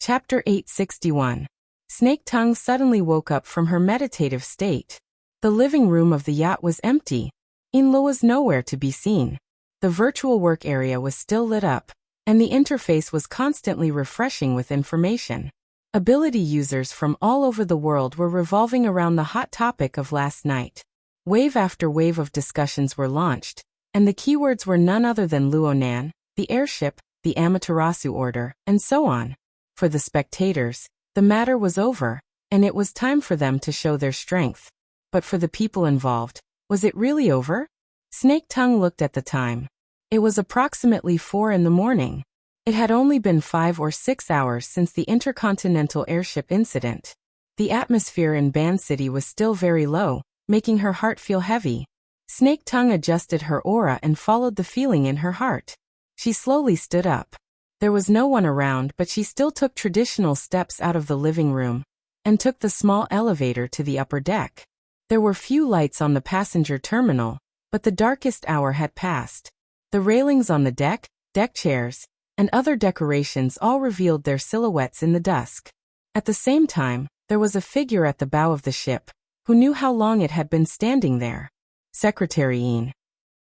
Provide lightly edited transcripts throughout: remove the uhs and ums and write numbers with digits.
Chapter 861. Snake Tongue suddenly woke up from her meditative state. The living room of the yacht was empty. Inlo was nowhere to be seen. The virtual work area was still lit up, and the interface was constantly refreshing with information. Ability users from all over the world were revolving around the hot topic of last night. Wave after wave of discussions were launched, and the keywords were none other than Luonan, the airship, the Amaterasu order, and so on. For the spectators, the matter was over, and it was time for them to show their strength. But for the people involved, was it really over? Snake Tongue looked at the time. It was approximately 4 in the morning. It had only been 5 or 6 hours since the intercontinental airship incident. The atmosphere in Ban City was still very low, making her heart feel heavy. Snake Tongue adjusted her aura and followed the feeling in her heart. She slowly stood up. There was no one around, but she still took traditional steps out of the living room and took the small elevator to the upper deck. There were few lights on the passenger terminal, but the darkest hour had passed. The railings on the deck chairs, and other decorations all revealed their silhouettes in the dusk. At the same time, there was a figure at the bow of the ship, who knew how long it had been standing there. Secretary Ian.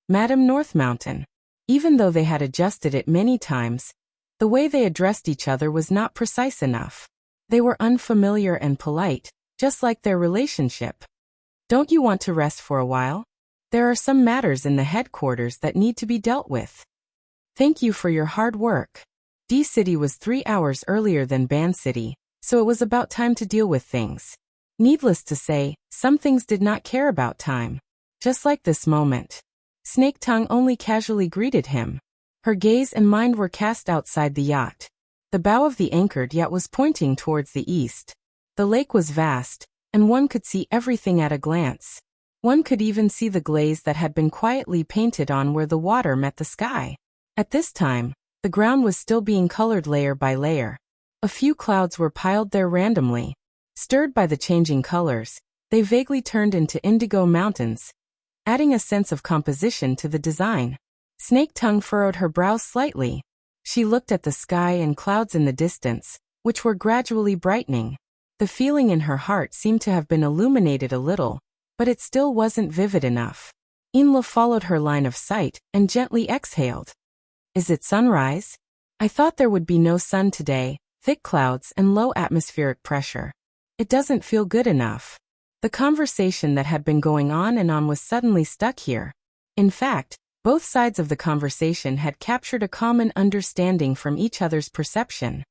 Madam North Mountain. Even though they had adjusted it many times, the way they addressed each other was not precise enough. They were unfamiliar and polite, just like their relationship. Don't you want to rest for a while? There are some matters in the headquarters that need to be dealt with. Thank you for your hard work. D-City was 3 hours earlier than Ban City, so it was about time to deal with things. Needless to say, some things did not care about time. Just like this moment. Snake Tongue only casually greeted him. Her gaze and mind were cast outside the yacht. The bow of the anchored yacht was pointing towards the east. The lake was vast, and one could see everything at a glance. One could even see the glaze that had been quietly painted on where the water met the sky. At this time, the ground was still being colored layer by layer. A few clouds were piled there randomly. Stirred by the changing colors, they vaguely turned into indigo mountains, adding a sense of composition to the design. Snake Tongue furrowed her brows slightly. She looked at the sky and clouds in the distance, which were gradually brightening. The feeling in her heart seemed to have been illuminated a little, but it still wasn't vivid enough. Inla followed her line of sight and gently exhaled. Is it sunrise? I thought there would be no sun today, thick clouds and low atmospheric pressure. It doesn't feel good enough. The conversation that had been going on and on was suddenly stuck here. In fact, both sides of the conversation had captured a common understanding from each other's perception.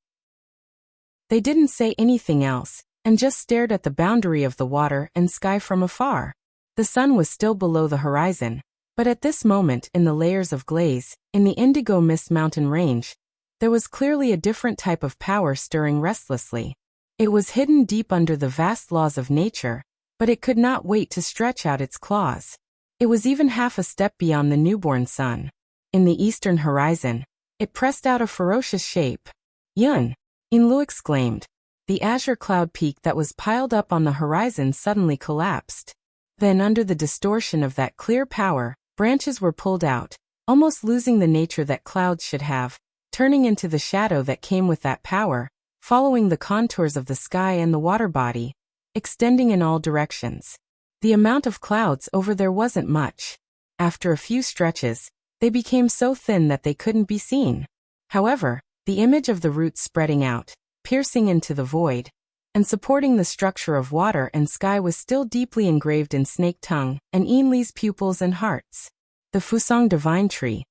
They didn't say anything else, and just stared at the boundary of the water and sky from afar. The sun was still below the horizon, but at this moment in the layers of glaze, in the indigo mist mountain range, there was clearly a different type of power stirring restlessly. It was hidden deep under the vast laws of nature, but it could not wait to stretch out its claws. It was even half a step beyond the newborn sun. In the eastern horizon, it pressed out a ferocious shape. Yun! Inlu exclaimed. The azure cloud peak that was piled up on the horizon suddenly collapsed. Then under the distortion of that clear power, branches were pulled out, almost losing the nature that clouds should have, turning into the shadow that came with that power, following the contours of the sky and the water body, extending in all directions. The amount of clouds over there wasn't much. After a few stretches, they became so thin that they couldn't be seen. However, the image of the roots spreading out, piercing into the void, and supporting the structure of water and sky was still deeply engraved in Snake Tongue and Yinli's pupils and hearts. The Fusang Divine Tree.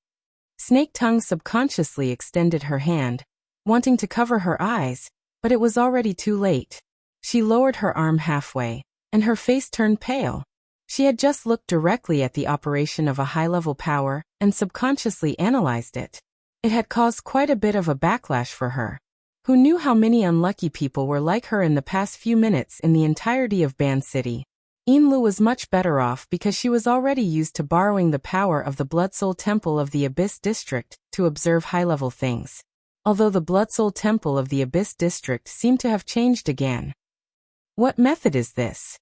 Snake Tongue subconsciously extended her hand, wanting to cover her eyes, but it was already too late. She lowered her arm halfway, and her face turned pale. She had just looked directly at the operation of a high-level power and subconsciously analyzed it. It had caused quite a bit of a backlash for her. Who knew how many unlucky people were like her in the past few minutes in the entirety of Ban City? Inlu was much better off because she was already used to borrowing the power of the Blood Soul Temple of the Abyss District to observe high-level things. Although the Blood Soul Temple of the Abyss District seemed to have changed again. What method is this?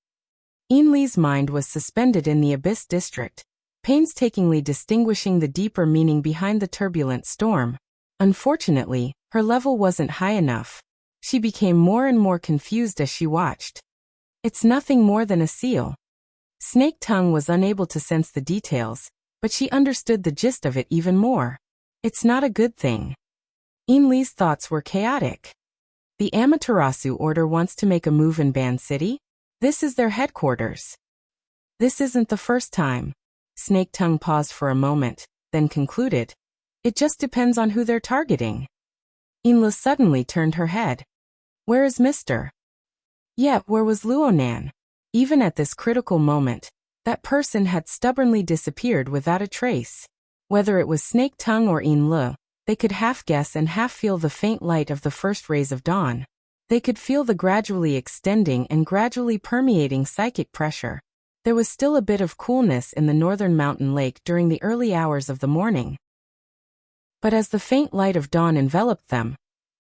Yinli's mind was suspended in the Abyss District, painstakingly distinguishing the deeper meaning behind the turbulent storm. Unfortunately, her level wasn't high enough. She became more and more confused as she watched. It's nothing more than a seal. Snake Tongue was unable to sense the details, but she understood the gist of it even more. It's not a good thing. Inli's thoughts were chaotic. The Amaterasu Order wants to make a move in Ban City? This is their headquarters. This isn't the first time. Snake Tongue paused for a moment, then concluded. It just depends on who they're targeting. Inla suddenly turned her head. Where is Mr.? Yet where was Luonan? Even at this critical moment, that person had stubbornly disappeared without a trace. Whether it was Snake Tongue or Inla, they could half guess and half feel the faint light of the first rays of dawn. They could feel the gradually extending and gradually permeating psychic pressure. There was still a bit of coolness in the northern mountain lake during the early hours of the morning. But as the faint light of dawn enveloped them,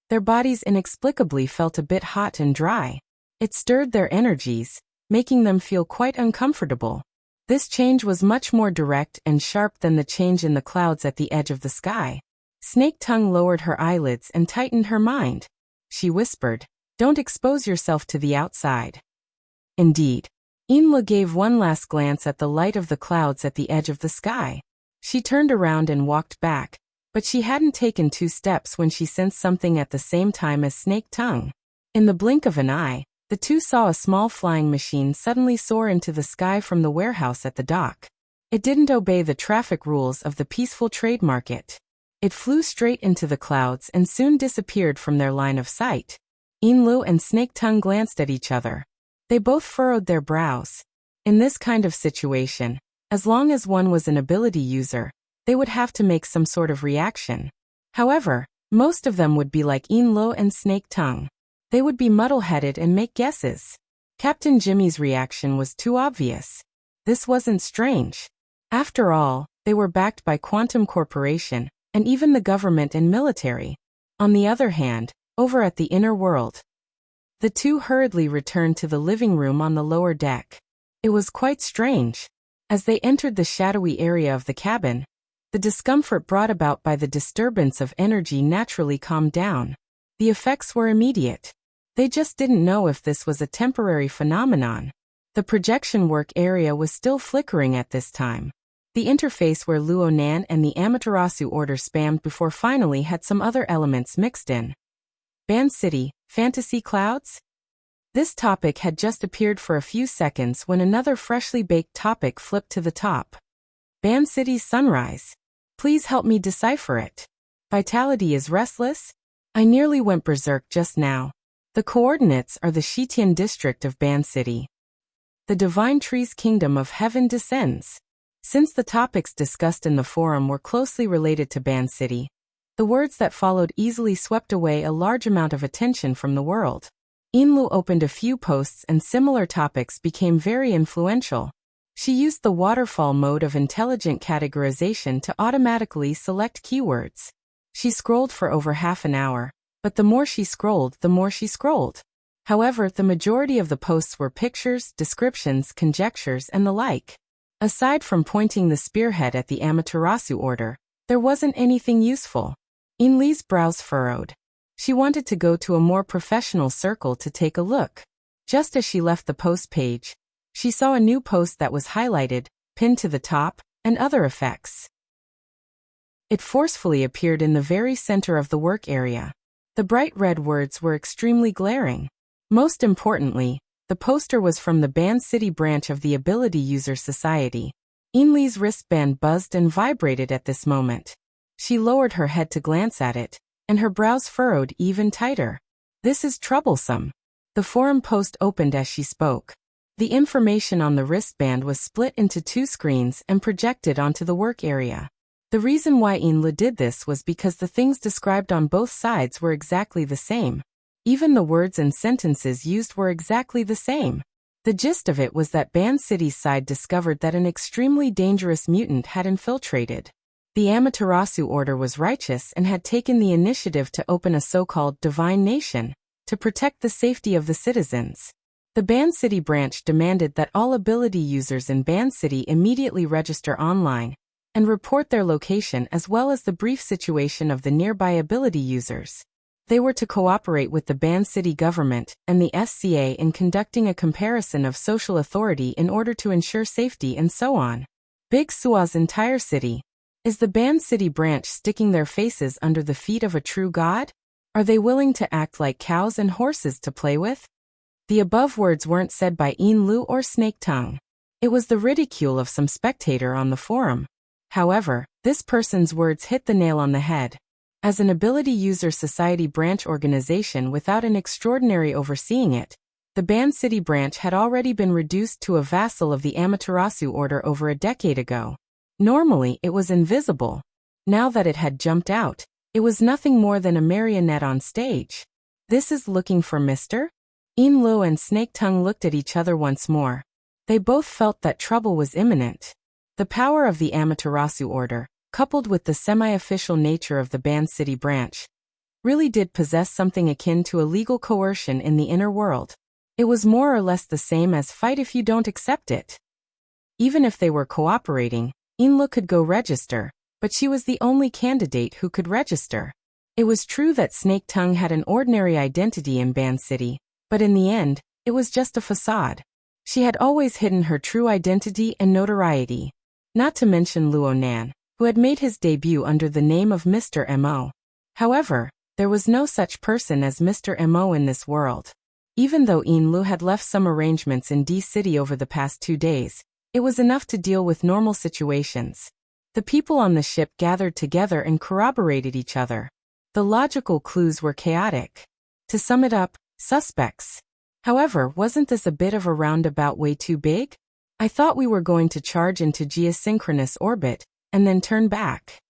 their bodies inexplicably felt a bit hot and dry. It stirred their energies, making them feel quite uncomfortable. This change was much more direct and sharp than the change in the clouds at the edge of the sky. Snake Tongue lowered her eyelids and tightened her mind. She whispered, "Don't expose yourself to the outside." Indeed. Inla gave one last glance at the light of the clouds at the edge of the sky. She turned around and walked back, but she hadn't taken 2 steps when she sensed something at the same time as Snake Tongue. In the blink of an eye, the two saw a small flying machine suddenly soar into the sky from the warehouse at the dock. It didn't obey the traffic rules of the peaceful trade market. It flew straight into the clouds and soon disappeared from their line of sight. Inlu and Snake Tongue glanced at each other. They both furrowed their brows. In this kind of situation, as long as one was an ability user, they would have to make some sort of reaction. However, most of them would be like Inlo and Snake Tongue. They would be muddle-headed and make guesses. Captain Jimmy's reaction was too obvious. This wasn't strange. After all, they were backed by Quantum Corporation, and even the government and military. On the other hand, over at the inner world, the two hurriedly returned to the living room on the lower deck. It was quite strange. As they entered the shadowy area of the cabin, the discomfort brought about by the disturbance of energy naturally calmed down. The effects were immediate. They just didn't know if this was a temporary phenomenon. The projection work area was still flickering at this time. The interface where Luonan and the Amaterasu Order spammed before finally had some other elements mixed in. Ban City, Fantasy Clouds? This topic had just appeared for a few seconds when another freshly baked topic flipped to the top. Ban City's sunrise. Please help me decipher it. Vitality is restless? I nearly went berserk just now. The coordinates are the Shitian district of Ban City. The Divine Tree's Kingdom of Heaven descends. Since the topics discussed in the forum were closely related to Ban City, the words that followed easily swept away a large amount of attention from the world. Inlu opened a few posts and similar topics became very influential. She used the waterfall mode of intelligent categorization to automatically select keywords. She scrolled for over half an hour, but the more she scrolled, the more she scrolled. However, the majority of the posts were pictures, descriptions, conjectures, and the like. Aside from pointing the spearhead at the Amaterasu Order, there wasn't anything useful. Inli's brows furrowed. She wanted to go to a more professional circle to take a look. Just as she left the post page, she saw a new post that was highlighted, pinned to the top, and other effects. It forcefully appeared in the very center of the work area. The bright red words were extremely glaring. Most importantly, the poster was from the Ban City branch of the Ability User Society. Inli's wristband buzzed and vibrated at this moment. She lowered her head to glance at it, and her brows furrowed even tighter. This is troublesome. The forum post opened as she spoke. The information on the wristband was split into 2 screens and projected onto the work area. The reason why Inla did this was because the things described on both sides were exactly the same. Even the words and sentences used were exactly the same. The gist of it was that Ban City's side discovered that an extremely dangerous mutant had infiltrated. The Amaterasu Order was righteous and had taken the initiative to open a so-called Divine Nation to protect the safety of the citizens. The Ban City branch demanded that all ability users in Ban City immediately register online and report their location as well as the brief situation of the nearby ability users. They were to cooperate with the Ban City government and the SCA in conducting a comparison of social authority in order to ensure safety and so on. Big Sua's entire city. Is the Ban City branch sticking their faces under the feet of a true god? Are they willing to act like cows and horses to play with? The above words weren't said by Yin Lu or Snake Tongue. It was the ridicule of some spectator on the forum. However, this person's words hit the nail on the head. As an ability user society branch organization without an extraordinary overseeing it, the Ban City branch had already been reduced to a vassal of the Amaterasu order over a decade ago. Normally it was invisible. Now that it had jumped out, it was nothing more than a marionette on stage. This is looking for Mr. Yin Lu and Snake Tongue looked at each other once more. They both felt that trouble was imminent. The power of the Amaterasu order, coupled with the semi-official nature of the Ban City branch, really did possess something akin to a legal coercion in the inner world. It was more or less the same as fight if you don't accept it. Even if they were cooperating, Inlu could go register, but she was the only candidate who could register. It was true that Snake Tongue had an ordinary identity in Ban City, but in the end, it was just a facade. She had always hidden her true identity and notoriety. Not to mention Luo Nan, who had made his debut under the name of Mr. Mo. However, there was no such person as Mr. Mo in this world. Even though Yin Lu had left some arrangements in D City over the past 2 days, it was enough to deal with normal situations. The people on the ship gathered together and corroborated each other. The logical clues were chaotic. To sum it up, suspects. However, wasn't this a bit of a roundabout way too big? I thought we were going to charge into geosynchronous orbit, and then turn back.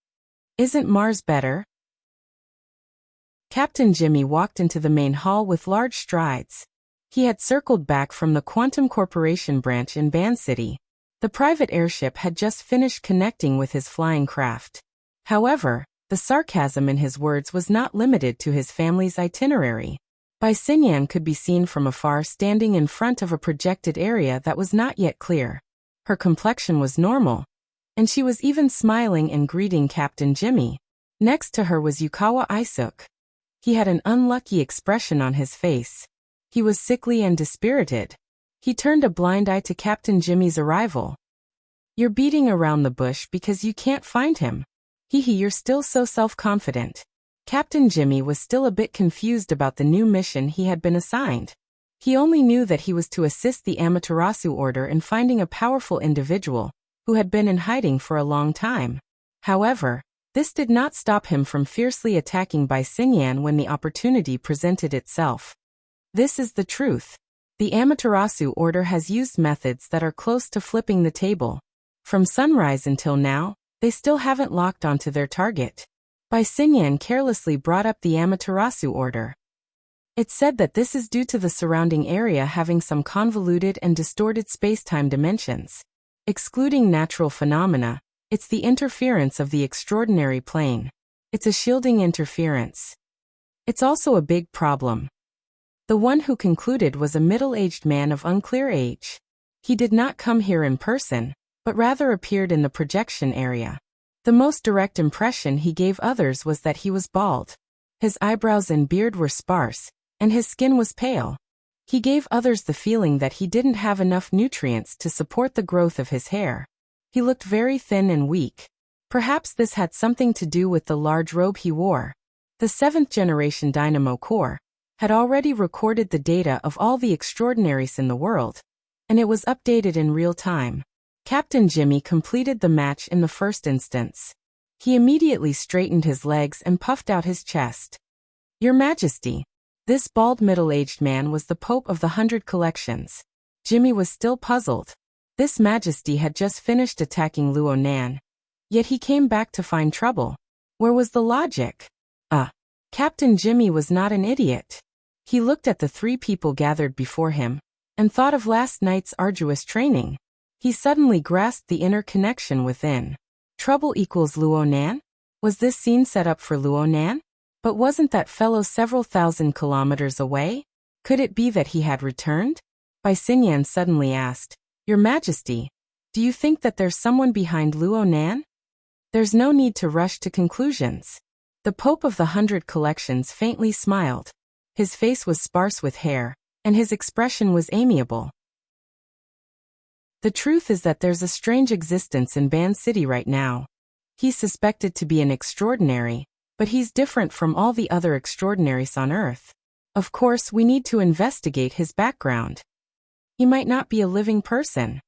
Isn't Mars better? Captain Jimmy walked into the main hall with large strides. He had circled back from the Quantum Corporation branch in Ban City. The private airship had just finished connecting with his flying craft. However, the sarcasm in his words was not limited to his family's itinerary. Bai Xinyan could be seen from afar standing in front of a projected area that was not yet clear. Her complexion was normal, and she was even smiling and greeting Captain Jimmy. Next to her was Yukawa Isuk. He had an unlucky expression on his face. He was sickly and dispirited. He turned a blind eye to Captain Jimmy's arrival. You're beating around the bush because you can't find him. You're still so self-confident. Captain Jimmy was still a bit confused about the new mission he had been assigned. He only knew that he was to assist the Amaterasu order in finding a powerful individual who had been in hiding for a long time. However, this did not stop him from fiercely attacking Bai Xinyan when the opportunity presented itself. This is the truth. The Amaterasu order has used methods that are close to flipping the table. From sunrise until now, they still haven't locked onto their target. Bai Xinyan carelessly brought up the Amaterasu order. It's said that this is due to the surrounding area having some convoluted and distorted space-time dimensions. Excluding natural phenomena, it's the interference of the extraordinary plane. It's a shielding interference. It's also a big problem. The one who concluded was a middle-aged man of unclear age. He did not come here in person, but rather appeared in the projection area. The most direct impression he gave others was that he was bald. His eyebrows and beard were sparse, and his skin was pale. He gave others the feeling that he didn't have enough nutrients to support the growth of his hair. He looked very thin and weak. Perhaps this had something to do with the large robe he wore. The 7th generation Dynamo Core had already recorded the data of all the extraordinaries in the world, and it was updated in real time. Captain Jimmy completed the match in the first instance. He immediately straightened his legs and puffed out his chest. Your Majesty. This bald middle-aged man was the Pope of the 100 Collections. Jimmy was still puzzled. This Majesty had just finished attacking Luo Nan. Yet he came back to find trouble. Where was the logic? Captain Jimmy was not an idiot. He looked at the 3 people gathered before him, and thought of last night's arduous training. He suddenly grasped the inner connection within. Trouble equals Luo Nan? Was this scene set up for Luo Nan? But wasn't that fellow several thousand kilometers away? Could it be that he had returned? Bai Xinyan suddenly asked, Your Majesty, do you think that there's someone behind Luo Nan? There's no need to rush to conclusions. The Pope of the 100 Collections faintly smiled. His face was sparse with hair, and his expression was amiable. The truth is that there's a strange existence in Ban City right now. He's suspected to be an extraordinary, but he's different from all the other extraordinaries on Earth. Of course, we need to investigate his background. He might not be a living person.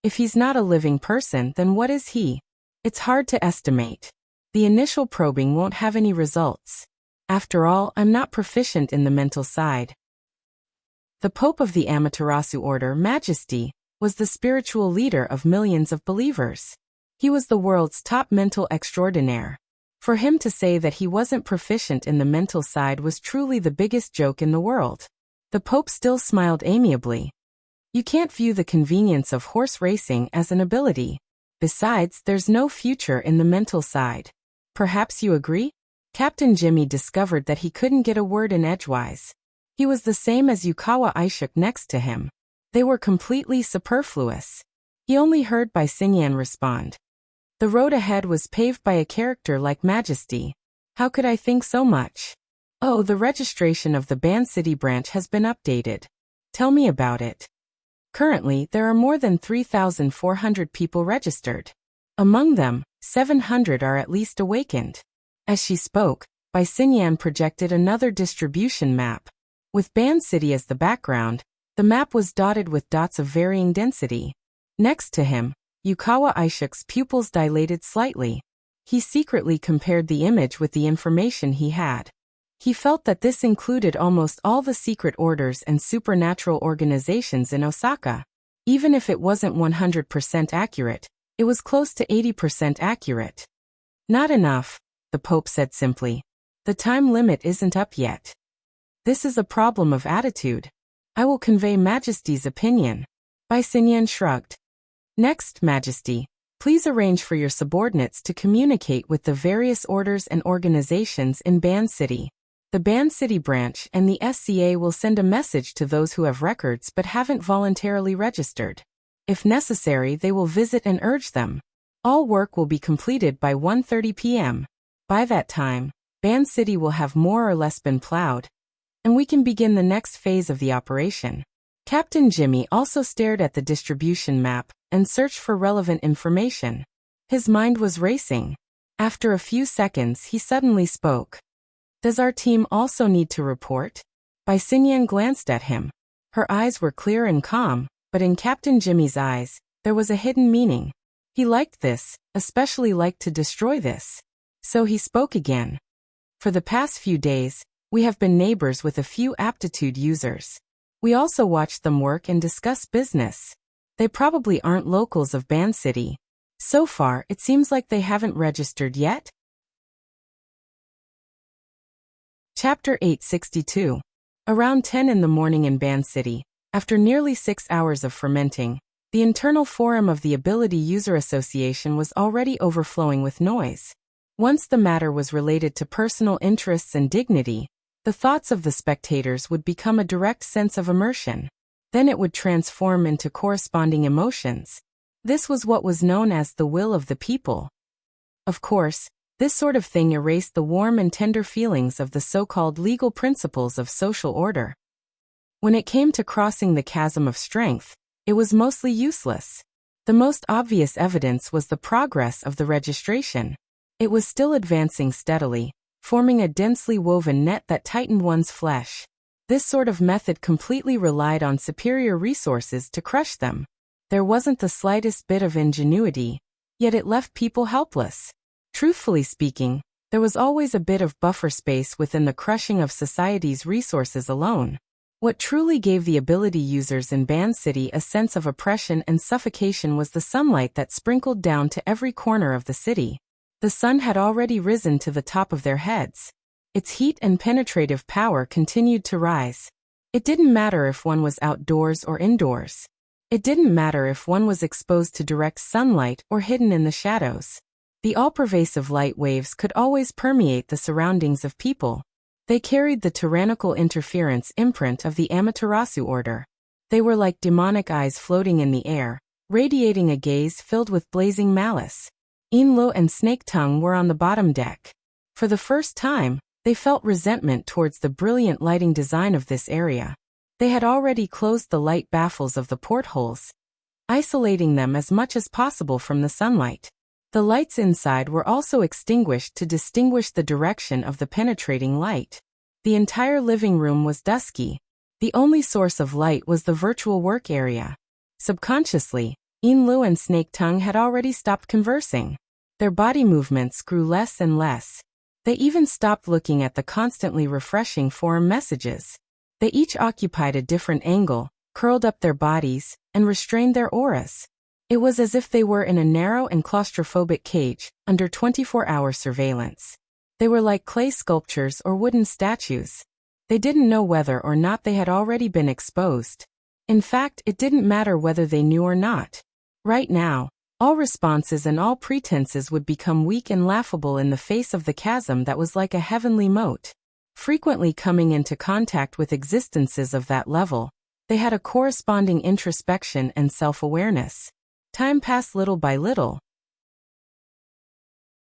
If he's not a living person, then what is he? It's hard to estimate. The initial probing won't have any results. After all, I'm not proficient in the mental side. The Pope of the Amaterasu Order, Majesty, was the spiritual leader of millions of believers. He was the world's top mental extraordinaire. For him to say that he wasn't proficient in the mental side was truly the biggest joke in the world. The Pope still smiled amiably. You can't view the convenience of horse racing as an ability. Besides, there's no future in the mental side. Perhaps you agree? Captain Jimmy discovered that he couldn't get a word in edgewise. He was the same as Yukawa Aishuk next to him. They were completely superfluous. He only heard Bai Xingyan respond. The road ahead was paved by a character like Majesty. How could I think so much? Oh, the registration of the Ban City branch has been updated. Tell me about it. Currently, there are more than 3,400 people registered. Among them, 700 are at least awakened. As she spoke, Bai Xingyan projected another distribution map. With Ban City as the background, the map was dotted with dots of varying density. Next to him, Yukawa Aishuk's pupils dilated slightly. He secretly compared the image with the information he had. He felt that this included almost all the secret orders and supernatural organizations in Osaka. Even if it wasn't 100% accurate, it was close to 80% accurate. Not enough, the Pope said simply. The time limit isn't up yet. This is a problem of attitude. I will convey Majesty's opinion. Bai Xingyan shrugged. Next, Majesty, please arrange for your subordinates to communicate with the various orders and organizations in Ban City. The Ban City branch and the SCA will send a message to those who have records but haven't voluntarily registered. If necessary, they will visit and urge them. All work will be completed by 1:30 p.m. By that time, Ban City will have more or less been plowed, and we can begin the next phase of the operation. Captain Jimmy also stared at the distribution map and searched for relevant information. His mind was racing. After a few seconds, he suddenly spoke. Does our team also need to report? Bai Xingyan glanced at him. Her eyes were clear and calm, but in Captain Jimmy's eyes, there was a hidden meaning. He liked this, especially liked to destroy this. So he spoke again. For the past few days, we have been neighbors with a few aptitude users. We also watched them work and discuss business. They probably aren't locals of Ban City. So far, it seems like they haven't registered yet. Chapter 862. Around 10 in the morning in Ban City, after nearly 6 hours of fermenting, the internal forum of the Ability User Association was already overflowing with noise. Once the matter was related to personal interests and dignity, the thoughts of the spectators would become a direct sense of immersion. Then it would transform into corresponding emotions. This was what was known as the will of the people. Of course, this sort of thing erased the warm and tender feelings of the so-called legal principles of social order. When it came to crossing the chasm of strength, it was mostly useless. The most obvious evidence was the progress of the registration. It was still advancing steadily, forming a densely woven net that tightened one's flesh. This sort of method completely relied on superior resources to crush them. There wasn't the slightest bit of ingenuity, yet it left people helpless. Truthfully speaking, there was always a bit of buffer space within the crushing of society's resources alone. What truly gave the ability users in Ban City a sense of oppression and suffocation was the sunlight that sprinkled down to every corner of the city. The sun had already risen to the top of their heads. Its heat and penetrative power continued to rise. It didn't matter if one was outdoors or indoors. It didn't matter if one was exposed to direct sunlight or hidden in the shadows. The all-pervasive light waves could always permeate the surroundings of people. They carried the tyrannical interference imprint of the Amaterasu order. They were like demonic eyes floating in the air, radiating a gaze filled with blazing malice. Inlo and Snake Tongue were on the bottom deck. For the first time, they felt resentment towards the brilliant lighting design of this area. They had already closed the light baffles of the portholes, isolating them as much as possible from the sunlight. The lights inside were also extinguished to distinguish the direction of the penetrating light. The entire living room was dusky. The only source of light was the virtual work area. Subconsciously, Yinlu and Snake Tongue had already stopped conversing. Their body movements grew less and less. They even stopped looking at the constantly refreshing forum messages. They each occupied a different angle, curled up their bodies, and restrained their auras. It was as if they were in a narrow and claustrophobic cage, under 24-hour surveillance. They were like clay sculptures or wooden statues. They didn't know whether or not they had already been exposed. In fact, it didn't matter whether they knew or not. Right now, all responses and all pretenses would become weak and laughable in the face of the chasm that was like a heavenly moat. Frequently coming into contact with existences of that level, they had a corresponding introspection and self-awareness. Time passed little by little.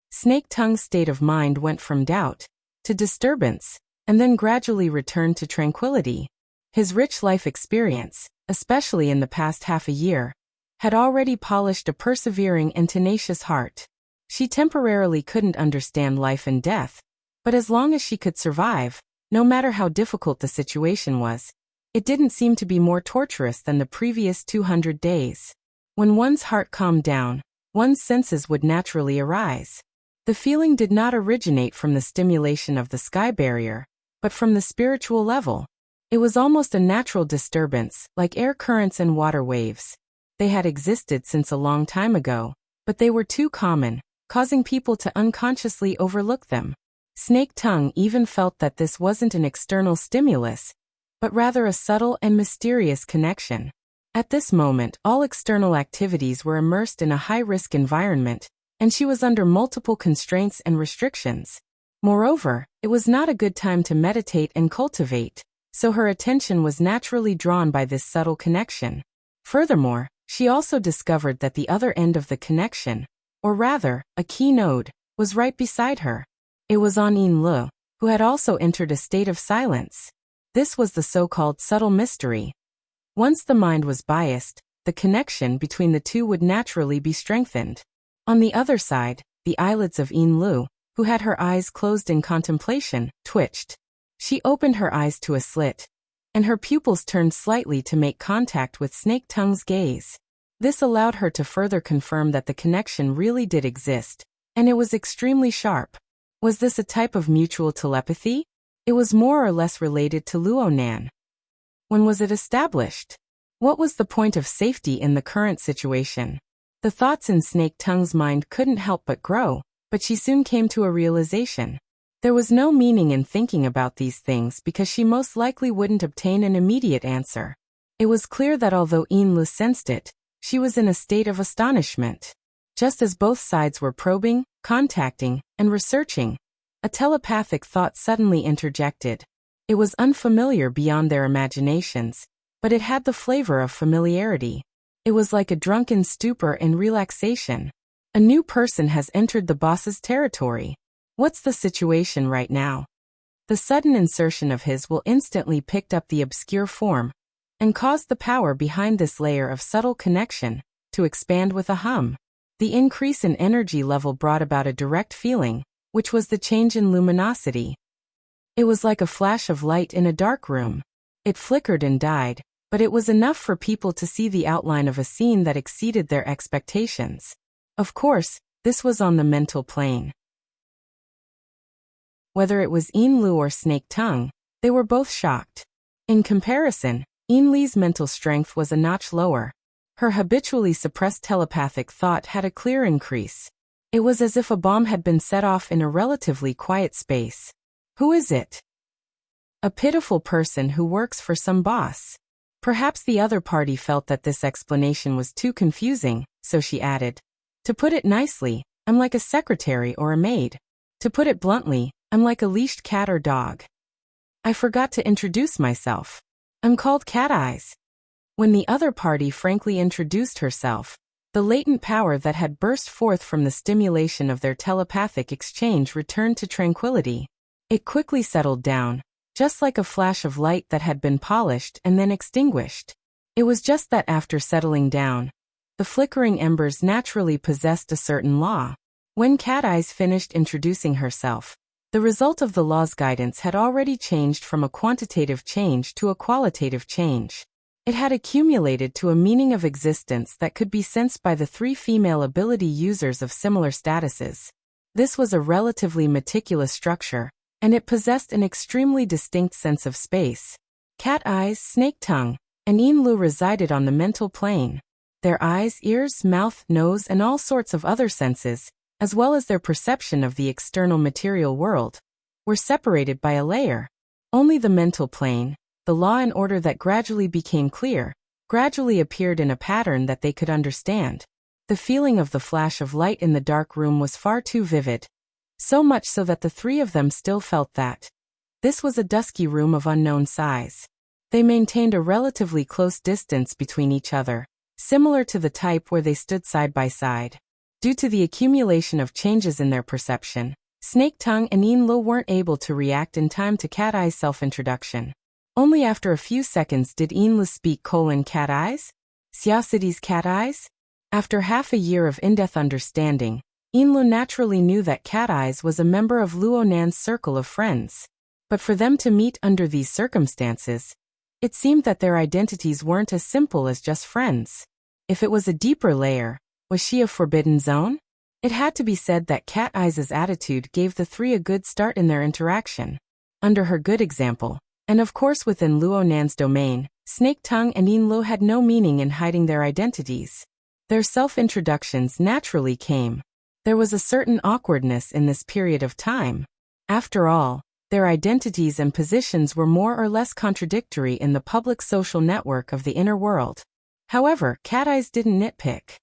Snake Tongue's state of mind went from doubt to disturbance, and then gradually returned to tranquility. His rich life experience, especially in the past half a year, had already polished a persevering and tenacious heart. She temporarily couldn't understand life and death, but as long as she could survive, no matter how difficult the situation was, it didn't seem to be more torturous than the previous 200 days. When one's heart calmed down, one's senses would naturally arise. The feeling did not originate from the stimulation of the sky barrier, but from the spiritual level. It was almost a natural disturbance, like air currents and water waves. They had existed since a long time ago, but they were too common, causing people to unconsciously overlook them. Snake Tongue even felt that this wasn't an external stimulus, but rather a subtle and mysterious connection. At this moment, all external activities were immersed in a high-risk environment, and she was under multiple constraints and restrictions. Moreover, it was not a good time to meditate and cultivate, so her attention was naturally drawn by this subtle connection. Furthermore, she also discovered that the other end of the connection, or rather, a key node, was right beside her. It was on Yinlu, who had also entered a state of silence. This was the so-called subtle mystery. Once the mind was biased, the connection between the two would naturally be strengthened. On the other side, the eyelids of Yinlu, who had her eyes closed in contemplation, twitched. She opened her eyes to a slit, and her pupils turned slightly to make contact with Snake Tongue's gaze. This allowed her to further confirm that the connection really did exist, and it was extremely sharp. Was this a type of mutual telepathy? It was more or less related to Luonan. When was it established? What was the point of safety in the current situation? The thoughts in Snake Tongue's mind couldn't help but grow, but she soon came to a realization. There was no meaning in thinking about these things because she most likely wouldn't obtain an immediate answer. It was clear that although Yinlu sensed it, she was in a state of astonishment. Just as both sides were probing, contacting, and researching, a telepathic thought suddenly interjected. It was unfamiliar beyond their imaginations, but it had the flavor of familiarity. It was like a drunken stupor in relaxation. A new person has entered the boss's territory. What's the situation right now? The sudden insertion of his will instantly picked up the obscure form and caused the power behind this layer of subtle connection to expand with a hum. The increase in energy level brought about a direct feeling, which was the change in luminosity. It was like a flash of light in a dark room. It flickered and died, but it was enough for people to see the outline of a scene that exceeded their expectations. Of course, this was on the mental plane. Whether it was Yinlu or Snake Tongue, they were both shocked. In comparison, Yinli's mental strength was a notch lower. Her habitually suppressed telepathic thought had a clear increase. It was as if a bomb had been set off in a relatively quiet space. Who is it? A pitiful person who works for some boss. Perhaps the other party felt that this explanation was too confusing, so she added, "To put it nicely, I'm like a secretary or a maid. To put it bluntly, I'm like a leashed cat or dog. I forgot to introduce myself. I'm called Cat Eyes." When the other party frankly introduced herself, The latent power that had burst forth from the stimulation of their telepathic exchange returned to tranquility. It quickly settled down, just like a flash of light that had been polished and then extinguished. It was just that after settling down, the flickering embers naturally possessed a certain law. When Cat Eyes finished introducing herself, the result of the law's guidance had already changed from a quantitative change to a qualitative change. It had accumulated to a meaning of existence that could be sensed by the 3 female ability users of similar statuses. This was a relatively meticulous structure, and it possessed an extremely distinct sense of space. Cat Eyes, Snake Tongue, and Yinlu resided on the mental plane. Their eyes, ears, mouth, nose, and all sorts of other senses, as well as their perception of the external material world, were separated by a layer. Only the mental plane, the law and order that gradually became clear, gradually appeared in a pattern that they could understand. The feeling of the flash of light in the dark room was far too vivid, so much so that the 3 of them still felt that this was a dusky room of unknown size. They maintained a relatively close distance between each other, similar to the type where they stood side by side. Due to the accumulation of changes in their perception, Snake Tongue and Yinlu weren't able to react in time to Cat Eye's self-introduction. Only after a few seconds did Yinlu speak: Cat Eyes? Xia City's Cat Eyes? After half a year of in-depth understanding, Yinlu naturally knew that Cat Eyes was a member of Luo Nan's circle of friends. But for them to meet under these circumstances, it seemed that their identities weren't as simple as just friends. If it was a deeper layer, was she a forbidden zone? It had to be said that Cat Eyes' attitude gave the 3 a good start in their interaction. Under her good example, and of course within Luo Nan's domain, Snake Tongue and Yinlu had no meaning in hiding their identities. Their self-introductions naturally came. There was a certain awkwardness in this period of time. After all, their identities and positions were more or less contradictory in the public social network of the inner world. However, Cat Eyes didn't nitpick.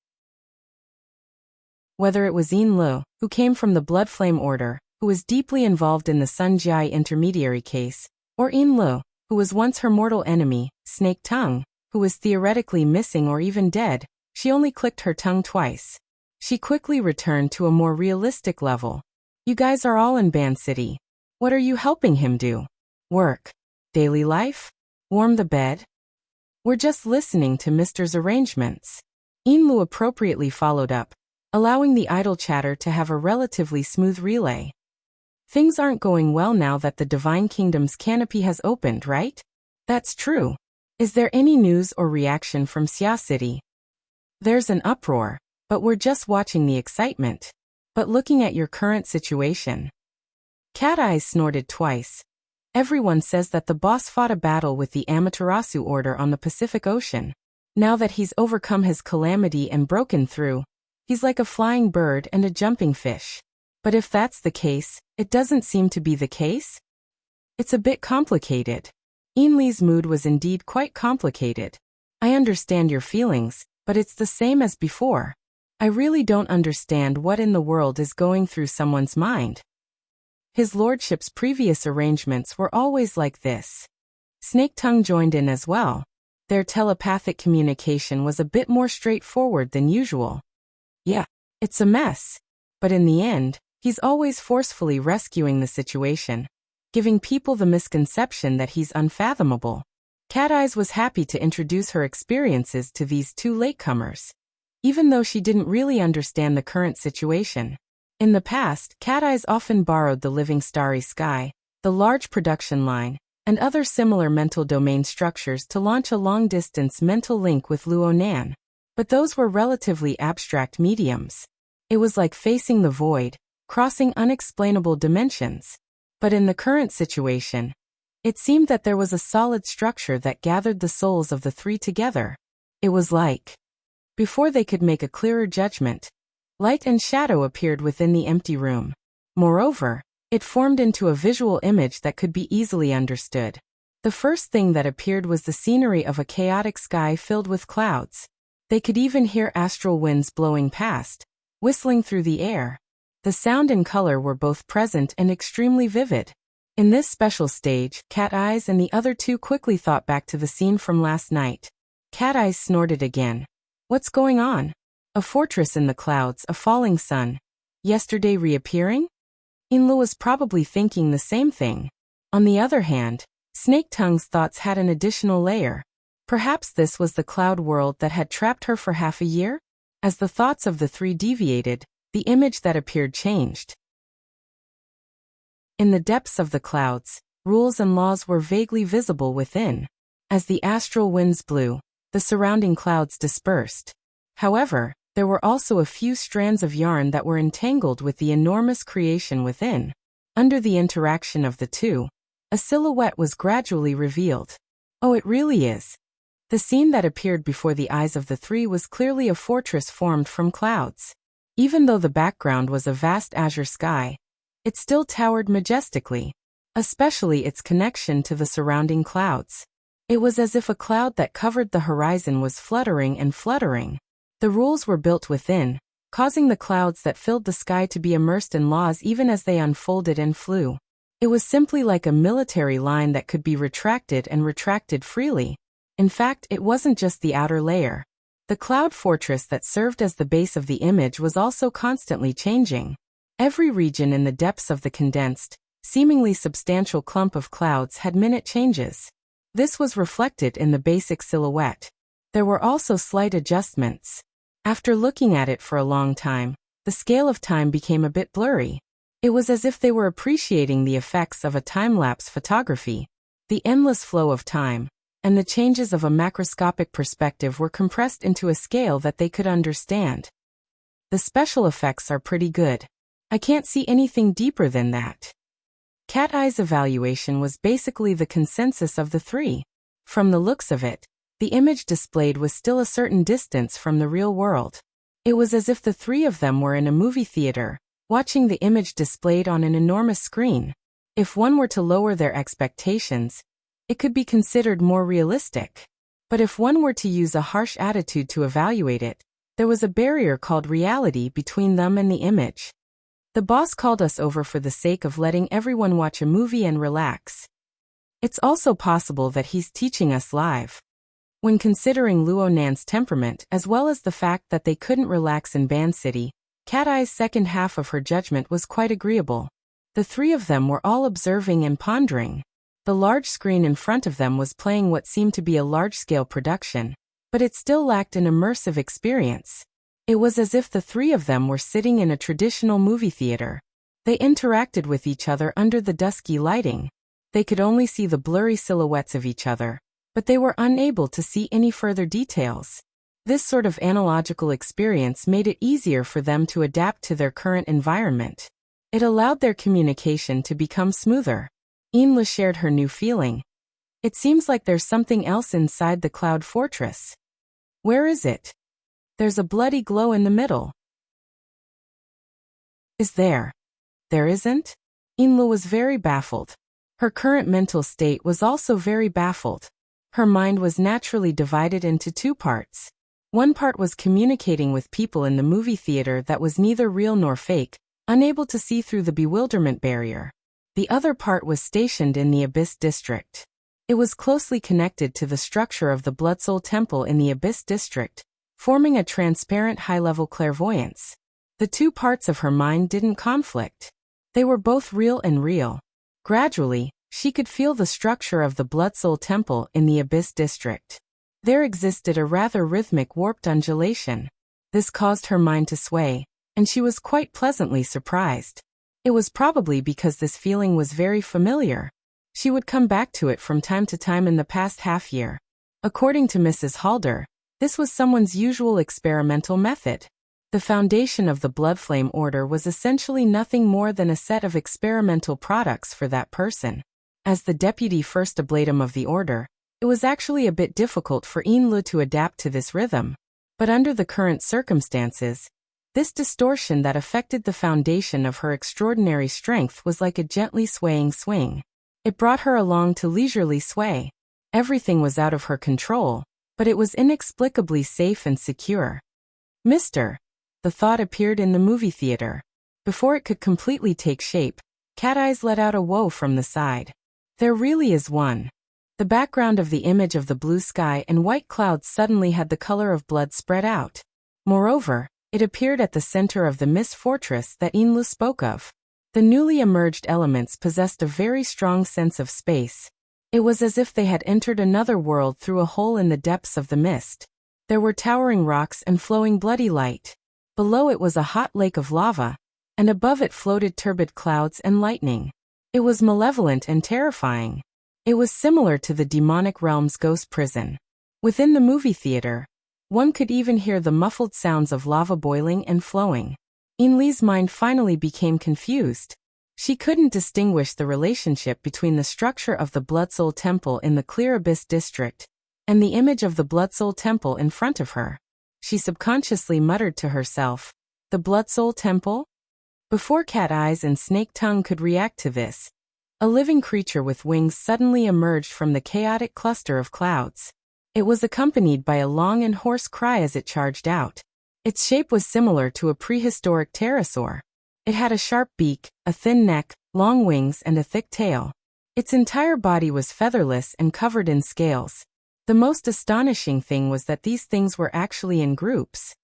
Whether it was Yinlu, who came from the Blood Flame Order, who was deeply involved in the Sun Jiai intermediary case, or Yinlu, who was once her mortal enemy, Snake Tongue, who was theoretically missing or even dead, she only clicked her tongue twice. She quickly returned to a more realistic level. You guys are all in Ban City. What are you helping him do? Work? Daily life? Warm the bed? We're just listening to Mr.'s arrangements. Yinlu appropriately followed up, allowing the idle chatter to have a relatively smooth relay. Things aren't going well now that the Divine Kingdom's canopy has opened, right? That's true. Is there any news or reaction from Xia City? There's an uproar, but we're just watching the excitement. But looking at your current situation. Cat Eyes snorted twice. Everyone says that the boss fought a battle with the Amaterasu Order on the Pacific Ocean. Now that he's overcome his calamity and broken through, he's like a flying bird and a jumping fish. But if that's the case, it doesn't seem to be the case? It's a bit complicated. Yinlu's mood was indeed quite complicated. I understand your feelings, but it's the same as before. I really don't understand what in the world is going through someone's mind. His lordship's previous arrangements were always like this. Snake Tongue joined in as well. Their telepathic communication was a bit more straightforward than usual. Yeah, it's a mess. But in the end, he's always forcefully rescuing the situation, giving people the misconception that he's unfathomable. Cat Eyes was happy to introduce her experiences to these 2 latecomers, even though she didn't really understand the current situation. In the past, Cat Eyes often borrowed the Living Starry Sky, the large production line, and other similar mental domain structures to launch a long-distance mental link with Luo Nan. But those were relatively abstract mediums. It was like facing the void, crossing unexplainable dimensions. But in the current situation, it seemed that there was a solid structure that gathered the souls of the 3 together. It was like, before they could make a clearer judgment, light and shadow appeared within the empty room. Moreover, it formed into a visual image that could be easily understood. The first thing that appeared was the scenery of a chaotic sky filled with clouds. They could even hear astral winds blowing past, whistling through the air. The sound and color were both present and extremely vivid. In this special stage, Cat Eyes and the other 2 quickly thought back to the scene from last night. Cat Eyes snorted again. What's going on? A fortress in the clouds, a falling sun. Yesterday reappearing? Inlo was probably thinking the same thing. On the other hand, Snake Tongue's thoughts had an additional layer. Perhaps this was the cloud world that had trapped her for half a year? As the thoughts of the three deviated, the image that appeared changed. In the depths of the clouds, rules and laws were vaguely visible within. As the astral winds blew, the surrounding clouds dispersed. However, there were also a few strands of yarn that were entangled with the enormous creation within. Under the interaction of the two, a silhouette was gradually revealed. Oh, it really is. The scene that appeared before the eyes of the three was clearly a fortress formed from clouds. Even though the background was a vast azure sky, it still towered majestically, especially its connection to the surrounding clouds. It was as if a cloud that covered the horizon was fluttering and fluttering. The rules were built within, causing the clouds that filled the sky to be immersed in laws even as they unfolded and flew. It was simply like a military line that could be retracted and retracted freely. In fact, it wasn't just the outer layer. The cloud fortress that served as the base of the image was also constantly changing. Every region in the depths of the condensed, seemingly substantial clump of clouds had minute changes. This was reflected in the basic silhouette. There were also slight adjustments. After looking at it for a long time, the scale of time became a bit blurry. It was as if they were appreciating the effects of a time-lapse photography. The endless flow of time, and the changes of a macroscopic perspective were compressed into a scale that they could understand. The special effects are pretty good. I can't see anything deeper than that. Cat Eye's evaluation was basically the consensus of the three. From the looks of it, the image displayed was still a certain distance from the real world. It was as if the three of them were in a movie theater, watching the image displayed on an enormous screen. If one were to lower their expectations, it could be considered more realistic. But if one were to use a harsh attitude to evaluate it, there was a barrier called reality between them and the image. The boss called us over for the sake of letting everyone watch a movie and relax. It's also possible that he's teaching us live. When considering Luo Nan's temperament as well as the fact that they couldn't relax in Ban City, Cat Eye's second half of her judgment was quite agreeable. The three of them were all observing and pondering. The large screen in front of them was playing what seemed to be a large-scale production, but it still lacked an immersive experience. It was as if the three of them were sitting in a traditional movie theater. They interacted with each other under the dusky lighting. They could only see the blurry silhouettes of each other, but they were unable to see any further details. This sort of analogical experience made it easier for them to adapt to their current environment. It allowed their communication to become smoother. Inla shared her new feeling. It seems like there's something else inside the cloud fortress. Where is it? There's a bloody glow in the middle. Is there? There isn't? Inla was very baffled. Her current mental state was also very baffled. Her mind was naturally divided into two parts. One part was communicating with people in the movie theater that was neither real nor fake, unable to see through the bewilderment barrier. The other part was stationed in the Abyss District. It was closely connected to the structure of the Blood Soul Temple in the Abyss District, forming a transparent high-level clairvoyance. The two parts of her mind didn't conflict. They were both real and real. Gradually, she could feel the structure of the Blood Soul Temple in the Abyss District. There existed a rather rhythmic warped undulation. This caused her mind to sway, and she was quite pleasantly surprised. It was probably because this feeling was very familiar. She would come back to it from time to time in the past half year. According to Mrs. Halder, this was someone's usual experimental method. The foundation of the Bloodflame Order was essentially nothing more than a set of experimental products for that person. As the deputy first ablatum of the order, it was actually a bit difficult for Inlu to adapt to this rhythm. But under the current circumstances, this distortion that affected the foundation of her extraordinary strength was like a gently swaying swing. It brought her along to leisurely sway. Everything was out of her control, but it was inexplicably safe and secure. Mister. The thought appeared in the movie theater. Before it could completely take shape, Cat Eyes let out a whoa from the side. There really is one. The background of the image of the blue sky and white clouds suddenly had the color of blood spread out. Moreover, it appeared at the center of the mist fortress that Inlu spoke of. The newly emerged elements possessed a very strong sense of space. It was as if they had entered another world through a hole in the depths of the mist. There were towering rocks and flowing bloody light. Below it was a hot lake of lava, and above it floated turbid clouds and lightning. It was malevolent and terrifying. It was similar to the demonic realm's ghost prison. Within the movie theater, one could even hear the muffled sounds of lava boiling and flowing. Inli's mind finally became confused. She couldn't distinguish the relationship between the structure of the Blood Soul Temple in the Clear Abyss district and the image of the Blood Soul Temple in front of her. She subconsciously muttered to herself, "The Blood Soul Temple?" Before Cat Eyes and Snake Tongue could react to this, a living creature with wings suddenly emerged from the chaotic cluster of clouds. It was accompanied by a long and hoarse cry as it charged out. Its shape was similar to a prehistoric pterosaur. It had a sharp beak, a thin neck, long wings, and a thick tail. Its entire body was featherless and covered in scales. The most astonishing thing was that these things were actually in groups.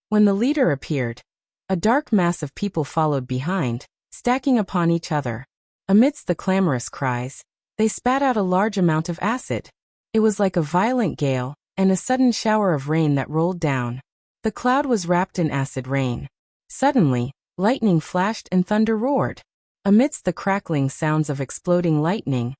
When the leader appeared, a dark mass of people followed behind, stacking upon each other. Amidst the clamorous cries, they spat out a large amount of acid. It was like a violent gale, and a sudden shower of rain that rolled down. The cloud was wrapped in acid rain. Suddenly, lightning flashed and thunder roared. Amidst the crackling sounds of exploding lightning,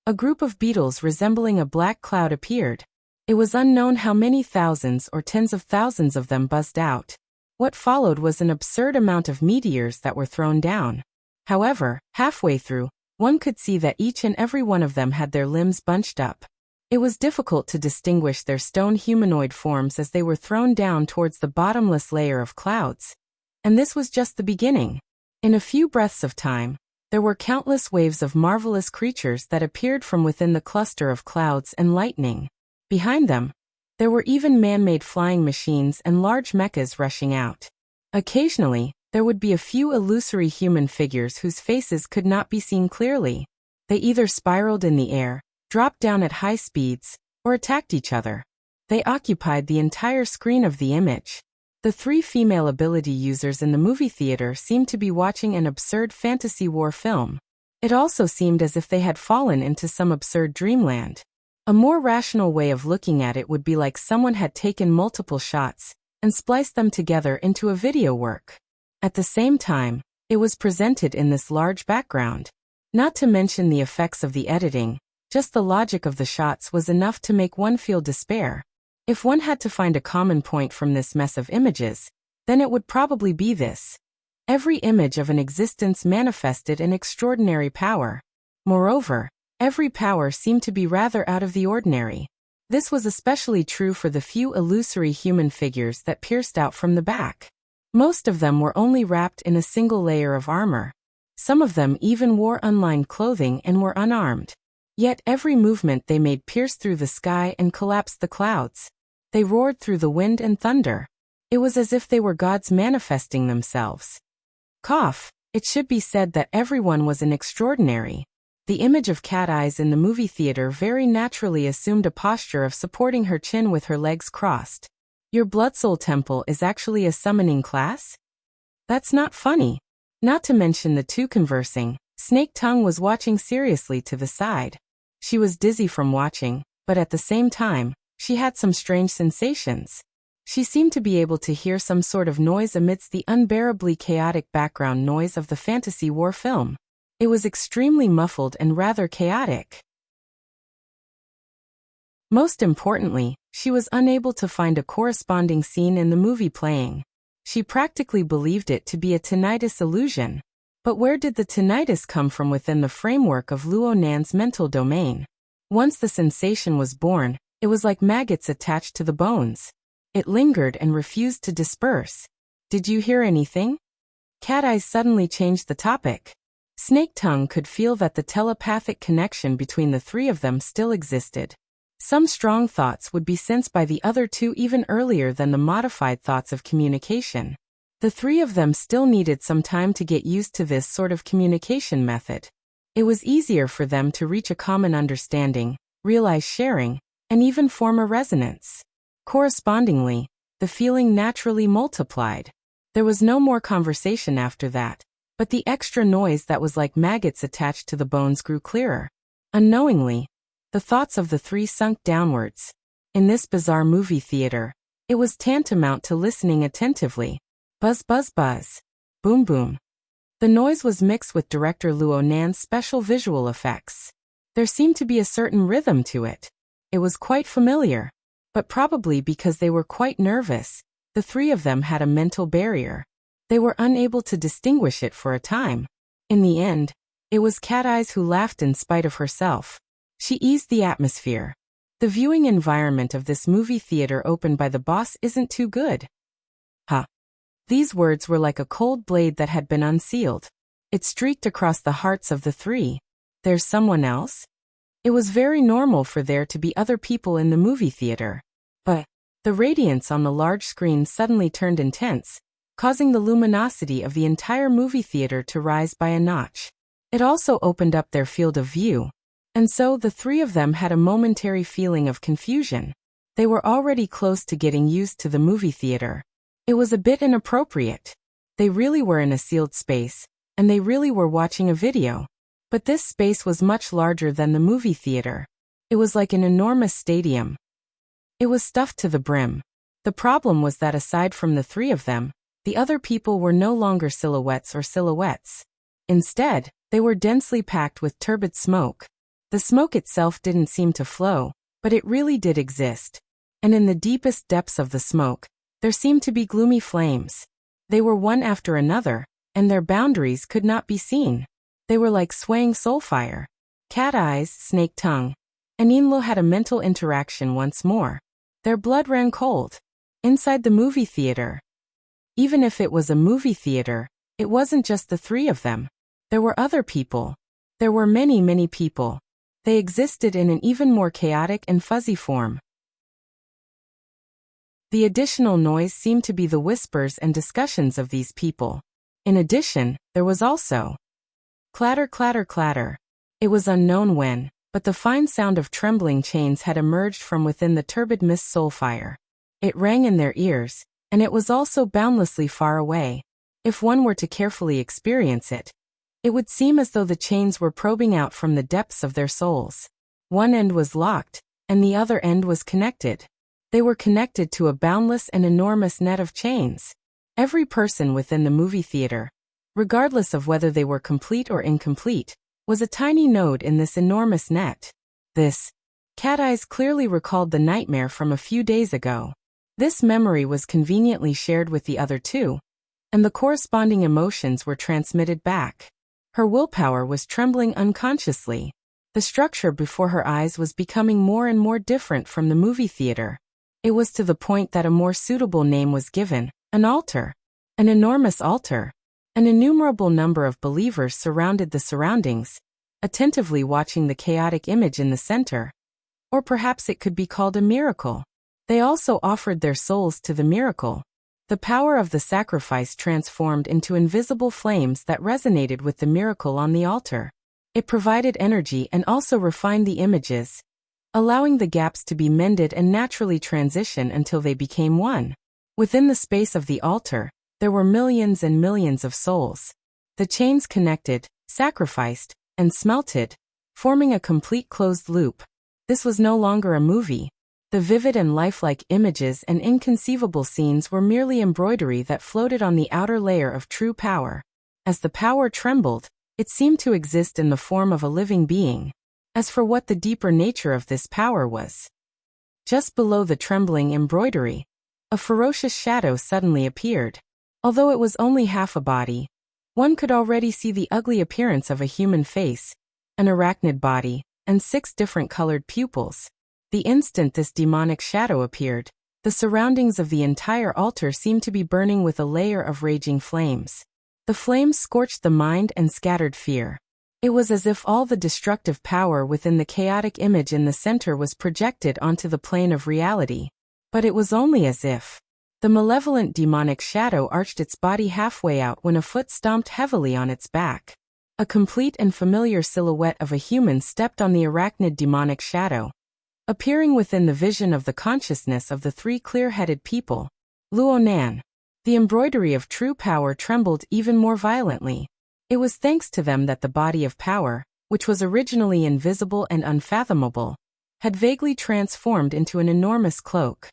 a group of beetles resembling a black cloud appeared. It was unknown how many thousands or tens of thousands of them buzzed out. What followed was an absurd amount of meteors that were thrown down. However, halfway through, one could see that each and every one of them had their limbs bunched up. It was difficult to distinguish their stone humanoid forms as they were thrown down towards the bottomless layer of clouds. And this was just the beginning. In a few breaths of time, there were countless waves of marvelous creatures that appeared from within the cluster of clouds and lightning. Behind them, there were even man-made flying machines and large mechas rushing out. Occasionally, there would be a few illusory human figures whose faces could not be seen clearly. They either spiraled in the air, dropped down at high speeds, or attacked each other. They occupied the entire screen of the image. The three female ability users in the movie theater seemed to be watching an absurd fantasy war film. It also seemed as if they had fallen into some absurd dreamland. A more rational way of looking at it would be like someone had taken multiple shots and spliced them together into a video work. At the same time, it was presented in this large background. Not to mention the effects of the editing, just the logic of the shots was enough to make one feel despair. If one had to find a common point from this mess of images, then it would probably be this. Every image of an existence manifested an extraordinary power. Moreover, every power seemed to be rather out of the ordinary. This was especially true for the few illusory human figures that pierced out from the back. Most of them were only wrapped in a single layer of armor. Some of them even wore unlined clothing and were unarmed. Yet every movement they made pierced through the sky and collapsed the clouds. They roared through the wind and thunder. It was as if they were gods manifesting themselves. Cough. It should be said that everyone was an extraordinary. The image of Cat Eyes in the movie theater very naturally assumed a posture of supporting her chin with her legs crossed. Your Blood Soul Temple is actually a summoning class? That's not funny. Not to mention the two conversing, Snake Tongue was watching seriously to the side. She was dizzy from watching, but at the same time, she had some strange sensations. She seemed to be able to hear some sort of noise amidst the unbearably chaotic background noise of the fantasy war film. It was extremely muffled and rather chaotic. Most importantly, she was unable to find a corresponding scene in the movie playing. She practically believed it to be a tinnitus illusion. But where did the tinnitus come from within the framework of Luo Nan's mental domain? Once the sensation was born, it was like maggots attached to the bones. It lingered and refused to disperse. Did you hear anything? Cat Eyes suddenly changed the topic. Snake Tongue could feel that the telepathic connection between the three of them still existed. Some strong thoughts would be sensed by the other two even earlier than the modified thoughts of communication. The three of them still needed some time to get used to this sort of communication method. It was easier for them to reach a common understanding, realize sharing, and even form a resonance. Correspondingly, the feeling naturally multiplied. There was no more conversation after that, but the extra noise that was like maggots attached to the bones grew clearer. Unknowingly, the thoughts of the three sunk downwards. In this bizarre movie theater, it was tantamount to listening attentively. Buzz buzz buzz. Boom boom. The noise was mixed with director Luo Nan's special visual effects. There seemed to be a certain rhythm to it. It was quite familiar. But probably because they were quite nervous, the three of them had a mental barrier. They were unable to distinguish it for a time. In the end, it was Cat Eyes who laughed in spite of herself. She eased the atmosphere. The viewing environment of this movie theater opened by the boss isn't too good. Huh. These words were like a cold blade that had been unsealed. It streaked across the hearts of the three. There's someone else? It was very normal for there to be other people in the movie theater. But the radiance on the large screen suddenly turned intense, causing the luminosity of the entire movie theater to rise by a notch. It also opened up their field of view. And so the three of them had a momentary feeling of confusion. They were already close to getting used to the movie theater. It was a bit inappropriate. They really were in a sealed space, and they really were watching a video. But this space was much larger than the movie theater. It was like an enormous stadium. It was stuffed to the brim. The problem was that aside from the three of them, the other people were no longer silhouettes or silhouettes. Instead, they were densely packed with turbid smoke. The smoke itself didn't seem to flow, but it really did exist. And in the deepest depths of the smoke, there seemed to be gloomy flames. They were one after another, and their boundaries could not be seen. They were like swaying soulfire. Cat Eyes, Snake Tongue, and Yinlo had a mental interaction once more. Their blood ran cold. Inside the movie theater. Even if it was a movie theater, it wasn't just the three of them. There were other people. There were many, many people. They existed in an even more chaotic and fuzzy form. The additional noise seemed to be the whispers and discussions of these people. In addition, there was also clatter, clatter, clatter. It was unknown when, but the fine sound of trembling chains had emerged from within the turbid mist soulfire. It rang in their ears, and it was also boundlessly far away. If one were to carefully experience it, it would seem as though the chains were probing out from the depths of their souls. One end was locked, and the other end was connected. They were connected to a boundless and enormous net of chains. Every person within the movie theater, regardless of whether they were complete or incomplete, was a tiny node in this enormous net. This, Cat Eyes clearly recalled the nightmare from a few days ago. This memory was conveniently shared with the other two, and the corresponding emotions were transmitted back. Her willpower was trembling unconsciously. The structure before her eyes was becoming more and more different from the movie theater. It was to the point that a more suitable name was given, an altar. An enormous altar. An innumerable number of believers surrounded the surroundings, attentively watching the chaotic image in the center. Or perhaps it could be called a miracle. They also offered their souls to the miracle. The power of the sacrifice transformed into invisible flames that resonated with the miracle on the altar. It provided energy and also refined the images, allowing the gaps to be mended and naturally transition until they became one. Within the space of the altar, there were millions and millions of souls. The chains connected, sacrificed, and smelted, forming a complete closed loop. This was no longer a movie. The vivid and lifelike images and inconceivable scenes were merely embroidery that floated on the outer layer of true power. As the power trembled, it seemed to exist in the form of a living being. As for what the deeper nature of this power was, just below the trembling embroidery, a ferocious shadow suddenly appeared. Although it was only half a body, one could already see the ugly appearance of a human face, an arachnid body, and 6 different colored pupils. The instant this demonic shadow appeared, the surroundings of the entire altar seemed to be burning with a layer of raging flames. The flames scorched the mind and scattered fear. It was as if all the destructive power within the chaotic image in the center was projected onto the plane of reality. But it was only as if. The malevolent demonic shadow arched its body halfway out when a foot stomped heavily on its back. A complete and familiar silhouette of a human stepped on the arachnid demonic shadow. appearing within the vision of the consciousness of the three clear-headed people. Luo Nan. The embroidery of true power trembled even more violently. It was thanks to them that the body of power, which was originally invisible and unfathomable, had vaguely transformed into an enormous cloak.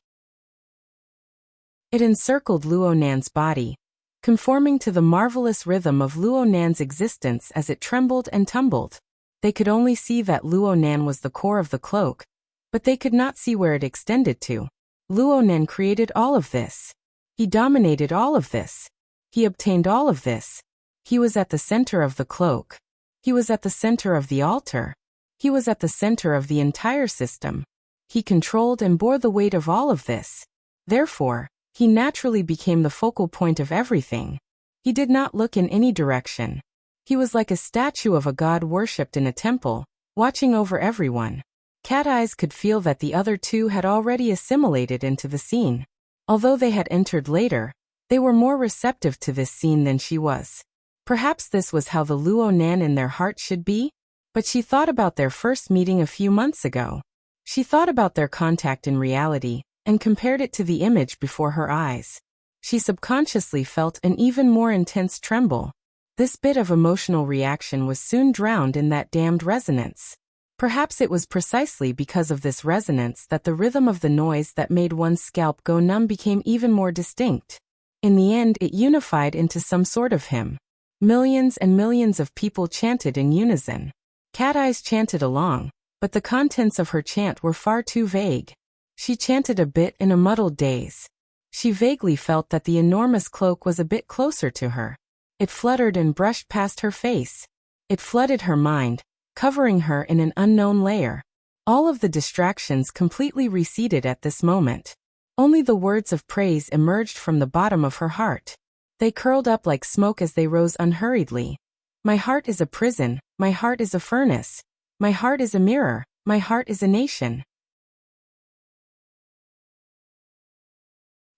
It encircled Luo Nan's body, conforming to the marvelous rhythm of Luo Nan's existence as it trembled and tumbled. They could only see that Luo Nan was the core of the cloak, but they could not see where it extended to. Luo Nan created all of this. He dominated all of this. He obtained all of this. He was at the center of the cloak. He was at the center of the altar. He was at the center of the entire system. He controlled and bore the weight of all of this. Therefore, he naturally became the focal point of everything. He did not look in any direction. He was like a statue of a god worshipped in a temple, watching over everyone. Cat Eyes could feel that the other two had already assimilated into the scene. Although they had entered later, they were more receptive to this scene than she was. Perhaps this was how the Luo Nan in their heart should be? But she thought about their first meeting a few months ago. She thought about their contact in reality, and compared it to the image before her eyes. She subconsciously felt an even more intense tremble. This bit of emotional reaction was soon drowned in that damned resonance. Perhaps it was precisely because of this resonance that the rhythm of the noise that made one's scalp go numb became even more distinct. In the end, it unified into some sort of hymn. Millions and millions of people chanted in unison. Cat Eyes chanted along, but the contents of her chant were far too vague. She chanted a bit in a muddled daze. She vaguely felt that the enormous cloak was a bit closer to her. It fluttered and brushed past her face. It flooded her mind, covering her in an unknown layer. All of the distractions completely receded at this moment. Only the words of praise emerged from the bottom of her heart. They curled up like smoke as they rose unhurriedly. My heart is a prison, my heart is a furnace. My heart is a mirror, my heart is a nation.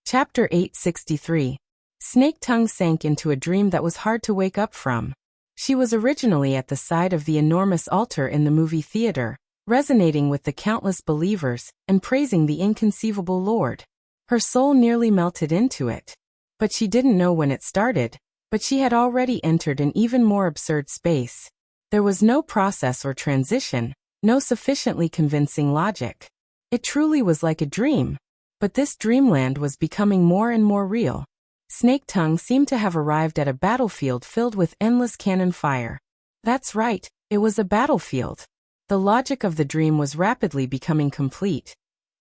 Chapter 863. Snake Tongue sank into a dream that was hard to wake up from. She was originally at the side of the enormous altar in the movie theater, resonating with the countless believers and praising the inconceivable Lord. Her soul nearly melted into it. But she didn't know when it started, but she had already entered an even more absurd space. There was no process or transition, no sufficiently convincing logic. It truly was like a dream. But this dreamland was becoming more and more real. Snake Tongue seemed to have arrived at a battlefield filled with endless cannon fire. That's right, it was a battlefield. The logic of the dream was rapidly becoming complete,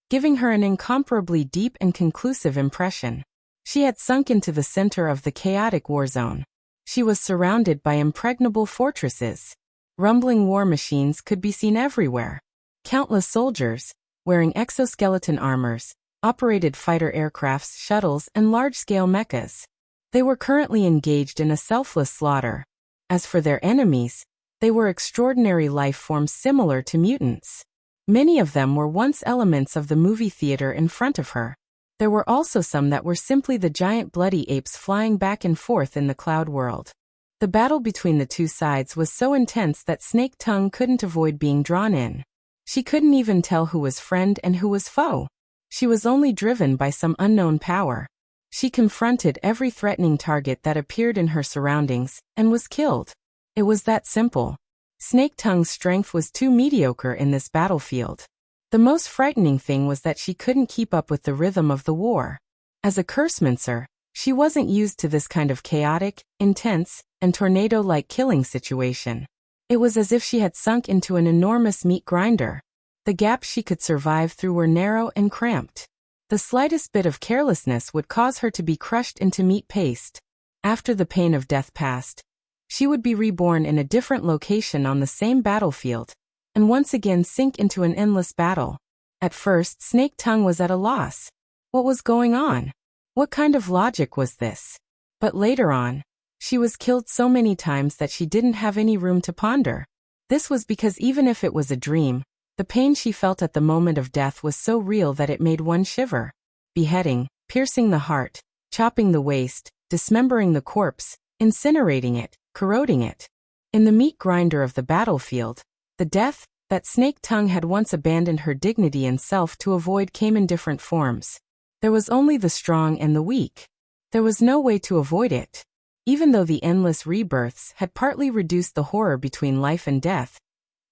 giving her an incomparably deep and conclusive impression. She had sunk into the center of the chaotic war zone. She was surrounded by impregnable fortresses. Rumbling war machines could be seen everywhere. Countless soldiers, wearing exoskeleton armors, operated fighter aircrafts, shuttles, and large-scale mechas. They were currently engaged in a selfless slaughter. As for their enemies, they were extraordinary life forms similar to mutants. Many of them were once elements of the movie theater in front of her. There were also some that were simply the giant bloody apes flying back and forth in the cloud world. The battle between the two sides was so intense that Snake Tongue couldn't avoid being drawn in. She couldn't even tell who was friend and who was foe. She was only driven by some unknown power. She confronted every threatening target that appeared in her surroundings, and was killed. It was that simple. Snake Tongue's strength was too mediocre in this battlefield. The most frightening thing was that she couldn't keep up with the rhythm of the war. As a cursemancer, she wasn't used to this kind of chaotic, intense, and tornado-like killing situation. It was as if she had sunk into an enormous meat grinder. The gaps she could survive through were narrow and cramped. The slightest bit of carelessness would cause her to be crushed into meat paste. After the pain of death passed, she would be reborn in a different location on the same battlefield, and once again sink into an endless battle. At first, Snake Tongue was at a loss. What was going on? What kind of logic was this? But later on, she was killed so many times that she didn't have any room to ponder. This was because even if it was a dream, the pain she felt at the moment of death was so real that it made one shiver. Beheading, piercing the heart, chopping the waist, dismembering the corpse, incinerating it, corroding it. In the meat grinder of the battlefield, the death, That Snake Tongue had once abandoned her dignity and self to avoid came in different forms. There was only the strong and the weak. There was no way to avoid it. Even though the endless rebirths had partly reduced the horror between life and death,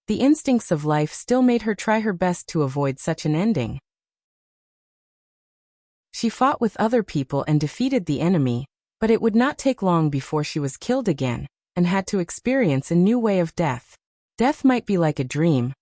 the instincts of life still made her try her best to avoid such an ending. She fought with other people and defeated the enemy, but it would not take long before she was killed again, and had to experience a new way of death. Death might be like a dream,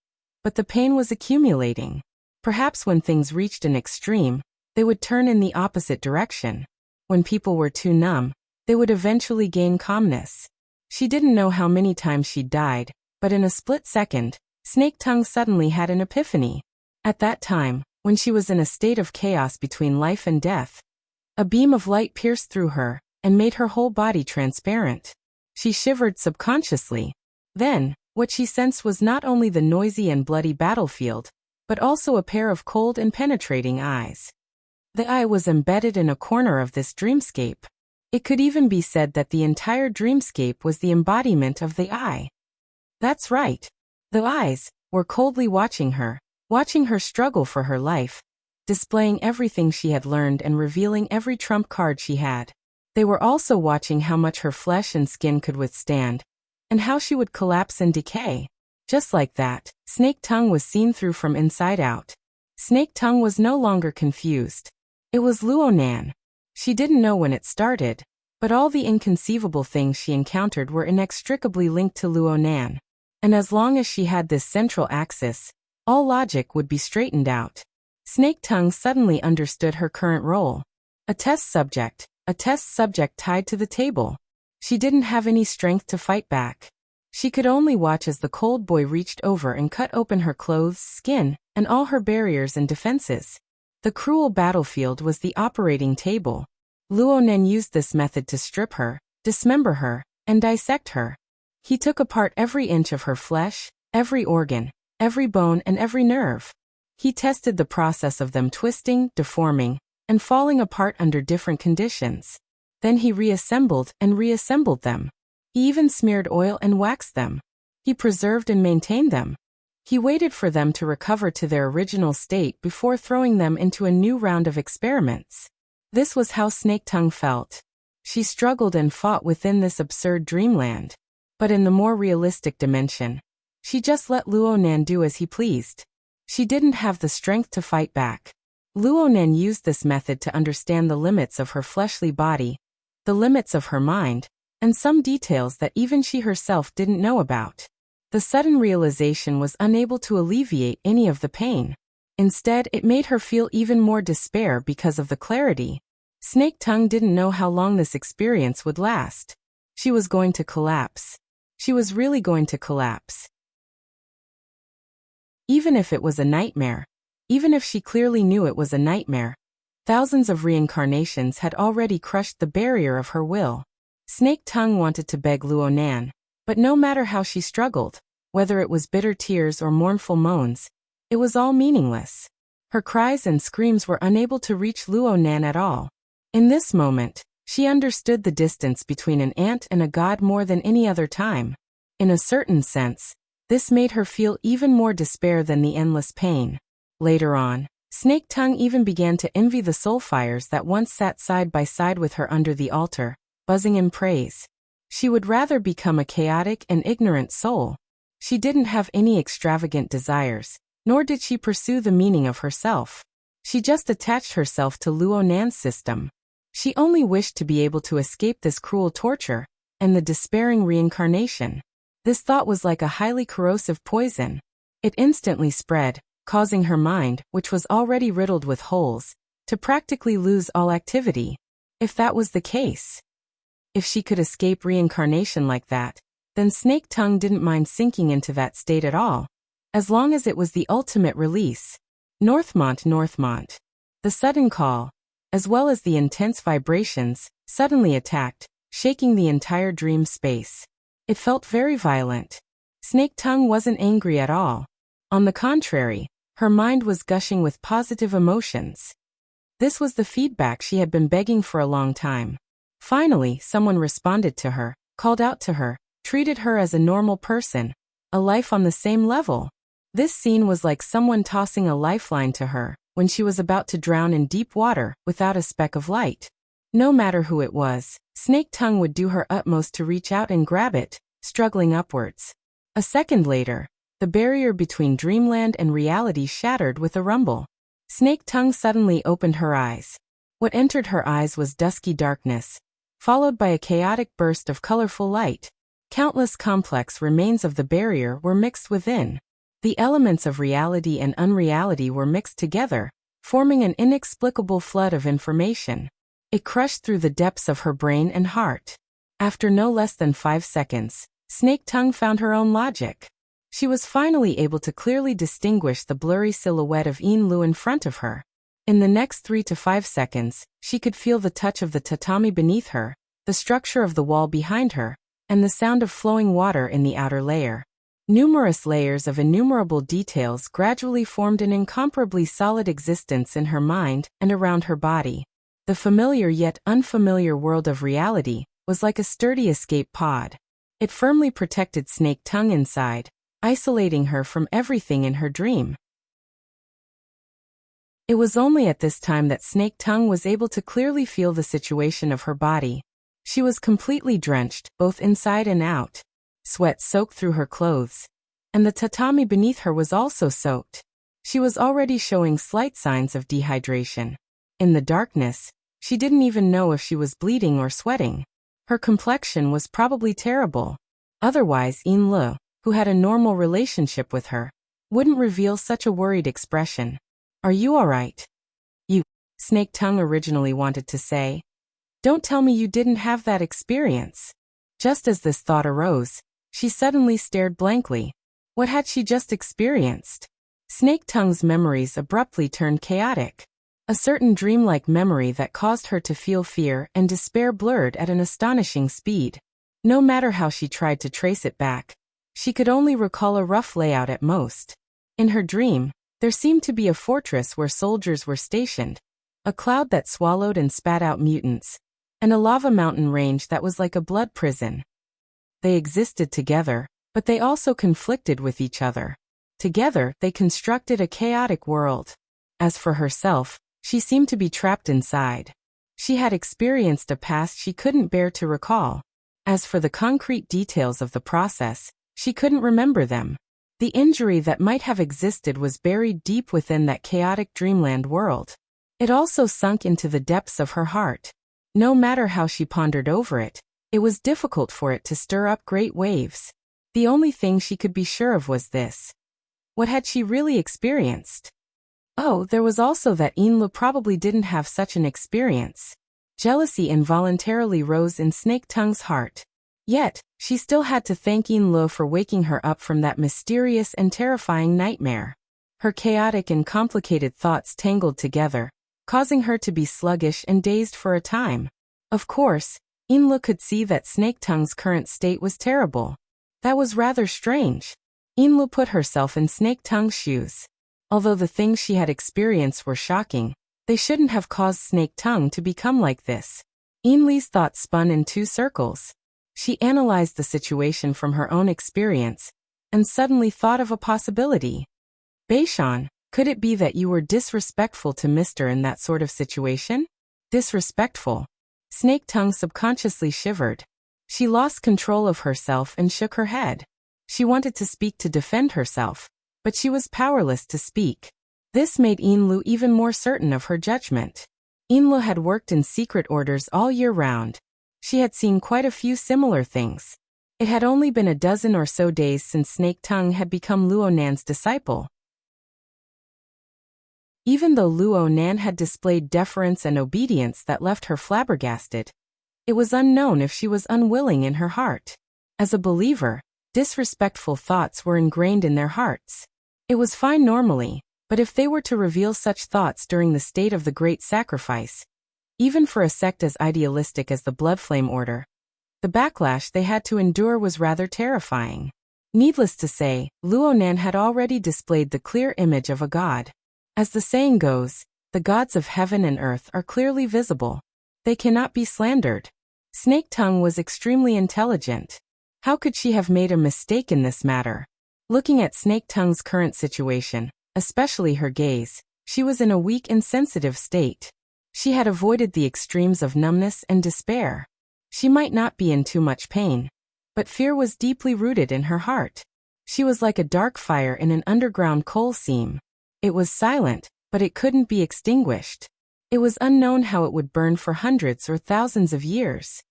but the pain was accumulating. Perhaps when things reached an extreme, they would turn in the opposite direction. When people were too numb, they would eventually gain calmness. She didn't know how many times she'd died, but in a split second, Snake Tongue suddenly had an epiphany. At that time, when she was in a state of chaos between life and death, a beam of light pierced through her and made her whole body transparent. She shivered subconsciously. Then, what she sensed was not only the noisy and bloody battlefield, but also a pair of cold and penetrating eyes. The eye was embedded in a corner of this dreamscape. It could even be said that the entire dreamscape was the embodiment of the eye. That's right. The eyes were coldly watching her struggle for her life, displaying everything she had learned and revealing every trump card she had. They were also watching how much her flesh and skin could withstand, and how she would collapse and decay. Just like that, Snake Tongue was seen through from inside out. Snake Tongue was no longer confused. It was Luonan. She didn't know when it started, but all the inconceivable things she encountered were inextricably linked to Luonan. And as long as she had this central axis, all logic would be straightened out. Snake Tongue suddenly understood her current role. A test subject tied to the table. She didn't have any strength to fight back. She could only watch as the cold boy reached over and cut open her clothes, skin, and all her barriers and defenses. The cruel battlefield was the operating table. Luonan used this method to strip her, dismember her, and dissect her. He took apart every inch of her flesh, every organ, every bone and every nerve. He tested the process of them twisting, deforming, and falling apart under different conditions. Then he reassembled them. He even smeared oil and waxed them. He preserved and maintained them. He waited for them to recover to their original state before throwing them into a new round of experiments. This was how Snake Tongue felt. She struggled and fought within this absurd dreamland. But in the more realistic dimension, she just let Luonan do as he pleased. She didn't have the strength to fight back. Luonan used this method to understand the limits of her fleshly body, the limits of her mind, and some details that even she herself didn't know about. The sudden realization was unable to alleviate any of the pain. Instead, it made her feel even more despair because of the clarity. Snake Tongue didn't know how long this experience would last. She was going to collapse. She was really going to collapse. Even if it was a nightmare, even if she clearly knew it was a nightmare, thousands of reincarnations had already crushed the barrier of her will. Snake Tongue wanted to beg Luonan, but no matter how she struggled, whether it was bitter tears or mournful moans, it was all meaningless. Her cries and screams were unable to reach Luonan at all. In this moment, she understood the distance between an ant and a god more than any other time. In a certain sense, this made her feel even more despair than the endless pain. Later on, Snake Tongue even began to envy the soulfires that once sat side by side with her under the altar, buzzing in praise. She would rather become a chaotic and ignorant soul. She didn't have any extravagant desires, nor did she pursue the meaning of herself. She just attached herself to Luonan's system. She only wished to be able to escape this cruel torture and the despairing reincarnation. This thought was like a highly corrosive poison. It instantly spread, causing her mind, which was already riddled with holes, to practically lose all activity. If that was the case, if she could escape reincarnation like that, then Snake Tongue didn't mind sinking into that state at all, as long as it was the ultimate release. Northmont. The sudden call, as well as the intense vibrations, suddenly attacked, shaking the entire dream space. It felt very violent. Snake Tongue wasn't angry at all. On the contrary, her mind was gushing with positive emotions. This was the feedback she had been begging for a long time. Finally, someone responded to her, called out to her, treated her as a normal person, a life on the same level. This scene was like someone tossing a lifeline to her when she was about to drown in deep water without a speck of light. No matter who it was, Snake Tongue would do her utmost to reach out and grab it, struggling upwards. A second later, the barrier between dreamland and reality shattered with a rumble. Snake Tongue suddenly opened her eyes. What entered her eyes was dusky darkness, followed by a chaotic burst of colorful light. Countless complex remains of the barrier were mixed within. The elements of reality and unreality were mixed together, forming an inexplicable flood of information. It crushed through the depths of her brain and heart. After no less than 5 seconds, Snake Tongue found her own logic. She was finally able to clearly distinguish the blurry silhouette of Yin Lu in front of her. In the next 3 to 5 seconds, she could feel the touch of the tatami beneath her, the structure of the wall behind her, and the sound of flowing water in the outer layer. Numerous layers of innumerable details gradually formed an incomparably solid existence in her mind and around her body. The familiar yet unfamiliar world of reality was like a sturdy escape pod. It firmly protected Snake Tongue inside, isolating her from everything in her dream. It was only at this time that Snake Tongue was able to clearly feel the situation of her body. She was completely drenched, both inside and out. Sweat soaked through her clothes, and the tatami beneath her was also soaked. She was already showing slight signs of dehydration. In the darkness, she didn't even know if she was bleeding or sweating. Her complexion was probably terrible. Otherwise, Yin Lu, who had a normal relationship with her, wouldn't reveal such a worried expression. "Are you alright?" Snake Tongue originally wanted to say. "Don't tell me you didn't have that experience." Just as this thought arose, she suddenly stared blankly. What had she just experienced? Snake Tongue's memories abruptly turned chaotic. A certain dreamlike memory that caused her to feel fear and despair blurred at an astonishing speed. No matter how she tried to trace it back, she could only recall a rough layout at most. In her dream, there seemed to be a fortress where soldiers were stationed, a cloud that swallowed and spat out mutants, and a lava mountain range that was like a blood prison. They existed together, but they also conflicted with each other. Together, they constructed a chaotic world. As for herself, she seemed to be trapped inside. She had experienced a past she couldn't bear to recall. As for the concrete details of the process, she couldn't remember them. The injury that might have existed was buried deep within that chaotic dreamland world. It also sunk into the depths of her heart. No matter how she pondered over it, it was difficult for it to stir up great waves. The only thing she could be sure of was this. What had she really experienced? Oh, there was also that Yin Lu probably didn't have such an experience. Jealousy involuntarily rose in Snake Tongue's heart. Yet, she still had to thank Yin Lu for waking her up from that mysterious and terrifying nightmare. Her chaotic and complicated thoughts tangled together, causing her to be sluggish and dazed for a time. Of course, Yin Lu could see that Snake Tongue's current state was terrible. That was rather strange. Yin Lu put herself in Snake Tongue's shoes. Although the things she had experienced were shocking, they shouldn't have caused Snake Tongue to become like this. Yin Lu's thoughts spun in 2 circles. She analyzed the situation from her own experience, and suddenly thought of a possibility. Beishan, could it be that you were disrespectful to Mister in that sort of situation? Disrespectful? Snake Tongue subconsciously shivered. She lost control of herself and shook her head. She wanted to speak to defend herself, but she was powerless to speak. This made Yin Lu even more certain of her judgment. Yin Lu had worked in secret orders all year round. She had seen quite a few similar things. It had only been a dozen or so days since Snake Tongue had become Luo Nan's disciple. Even though Luo Nan had displayed deference and obedience that left her flabbergasted, it was unknown if she was unwilling in her heart. As a believer, disrespectful thoughts were ingrained in their hearts. It was fine normally, but if they were to reveal such thoughts during the state of the Great Sacrifice, even for a sect as idealistic as the Bloodflame Order, the backlash they had to endure was rather terrifying. Needless to say, Luo Nan had already displayed the clear image of a god. As the saying goes, the gods of heaven and earth are clearly visible. They cannot be slandered. Snake Tongue was extremely intelligent. How could she have made a mistake in this matter? Looking at Snake Tongue's current situation, especially her gaze, she was in a weak and sensitive state. She had avoided the extremes of numbness and despair. She might not be in too much pain, but fear was deeply rooted in her heart. She was like a dark fire in an underground coal seam. It was silent, but it couldn't be extinguished. It was unknown how it would burn for hundreds or thousands of years.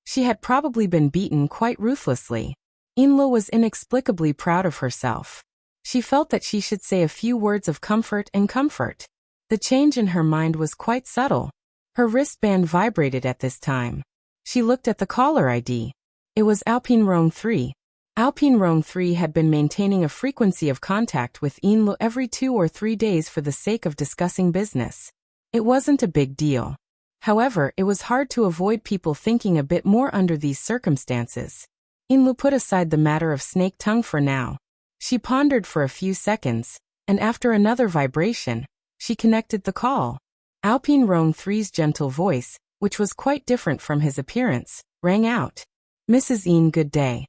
She had probably been beaten quite ruthlessly. Inlo was inexplicably proud of herself. She felt that she should say a few words of comfort and comfort. The change in her mind was quite subtle. Her wristband vibrated at this time. She looked at the caller ID. It was Alpine Rong 3. Alpine Rong 3 had been maintaining a frequency of contact with Inlo every 2 or 3 days for the sake of discussing business. It wasn't a big deal. However, it was hard to avoid people thinking a bit more under these circumstances. Inlo put aside the matter of Snake Tongue for now. She pondered for a few seconds, and after another vibration, she connected the call. Alpine Rong 3's gentle voice, which was quite different from his appearance, rang out. Mrs. Een, good day.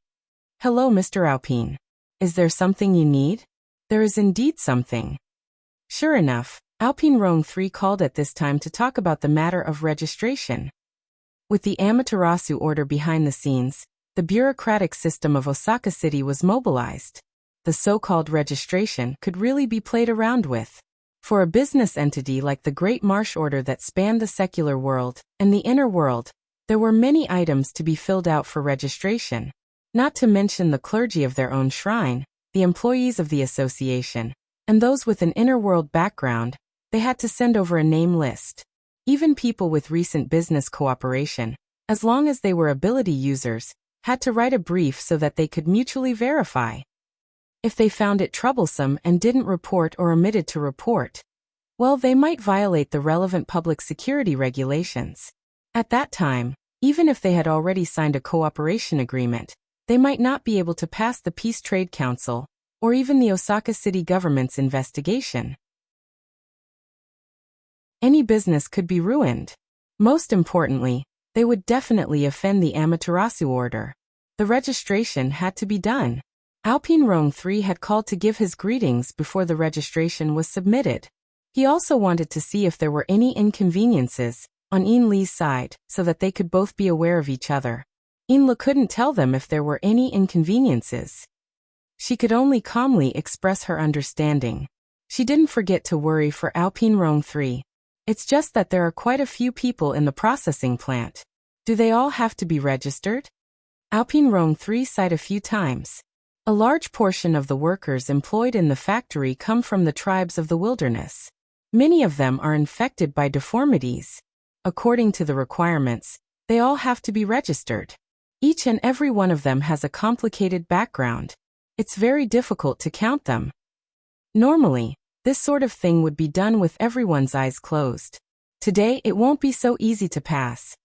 Hello, Mr. Alpine. Is there something you need? There is indeed something. Sure enough, Alpine Rong 3 called at this time to talk about the matter of registration. With the Amaterasu order behind the scenes, the bureaucratic system of Osaka City was mobilized. The so-called registration could really be played around with. For a business entity like the Great Marsh Order that spanned the secular world and the inner world, there were many items to be filled out for registration. Not to mention the clergy of their own shrine, the employees of the association, and those with an inner world background, they had to send over a name list. Even people with recent business cooperation, as long as they were ability users, had to write a brief so that they could mutually verify. If they found it troublesome and didn't report or omitted to report, well, they might violate the relevant public security regulations. At that time, even if they had already signed a cooperation agreement, they might not be able to pass the Peace Trade Council, or even the Osaka City government's investigation. Any business could be ruined. Most importantly, they would definitely offend the Amaterasu order. The registration had to be done. Alpine Rong 3 had called to give his greetings before the registration was submitted. He also wanted to see if there were any inconveniences on Een Lee's side so that they could both be aware of each other. Een Lee couldn't tell them if there were any inconveniences. She could only calmly express her understanding. She didn't forget to worry for Alpine Rong 3. It's just that there are quite a few people in the processing plant. Do they all have to be registered? Alpine Rong 3 sighed a few times. A large portion of the workers employed in the factory come from the tribes of the wilderness. Many of them are infected by deformities. According to the requirements, they all have to be registered. Each and every one of them has a complicated background. It's very difficult to count them. Normally, this sort of thing would be done with everyone's eyes closed. Today, it won't be so easy to pass.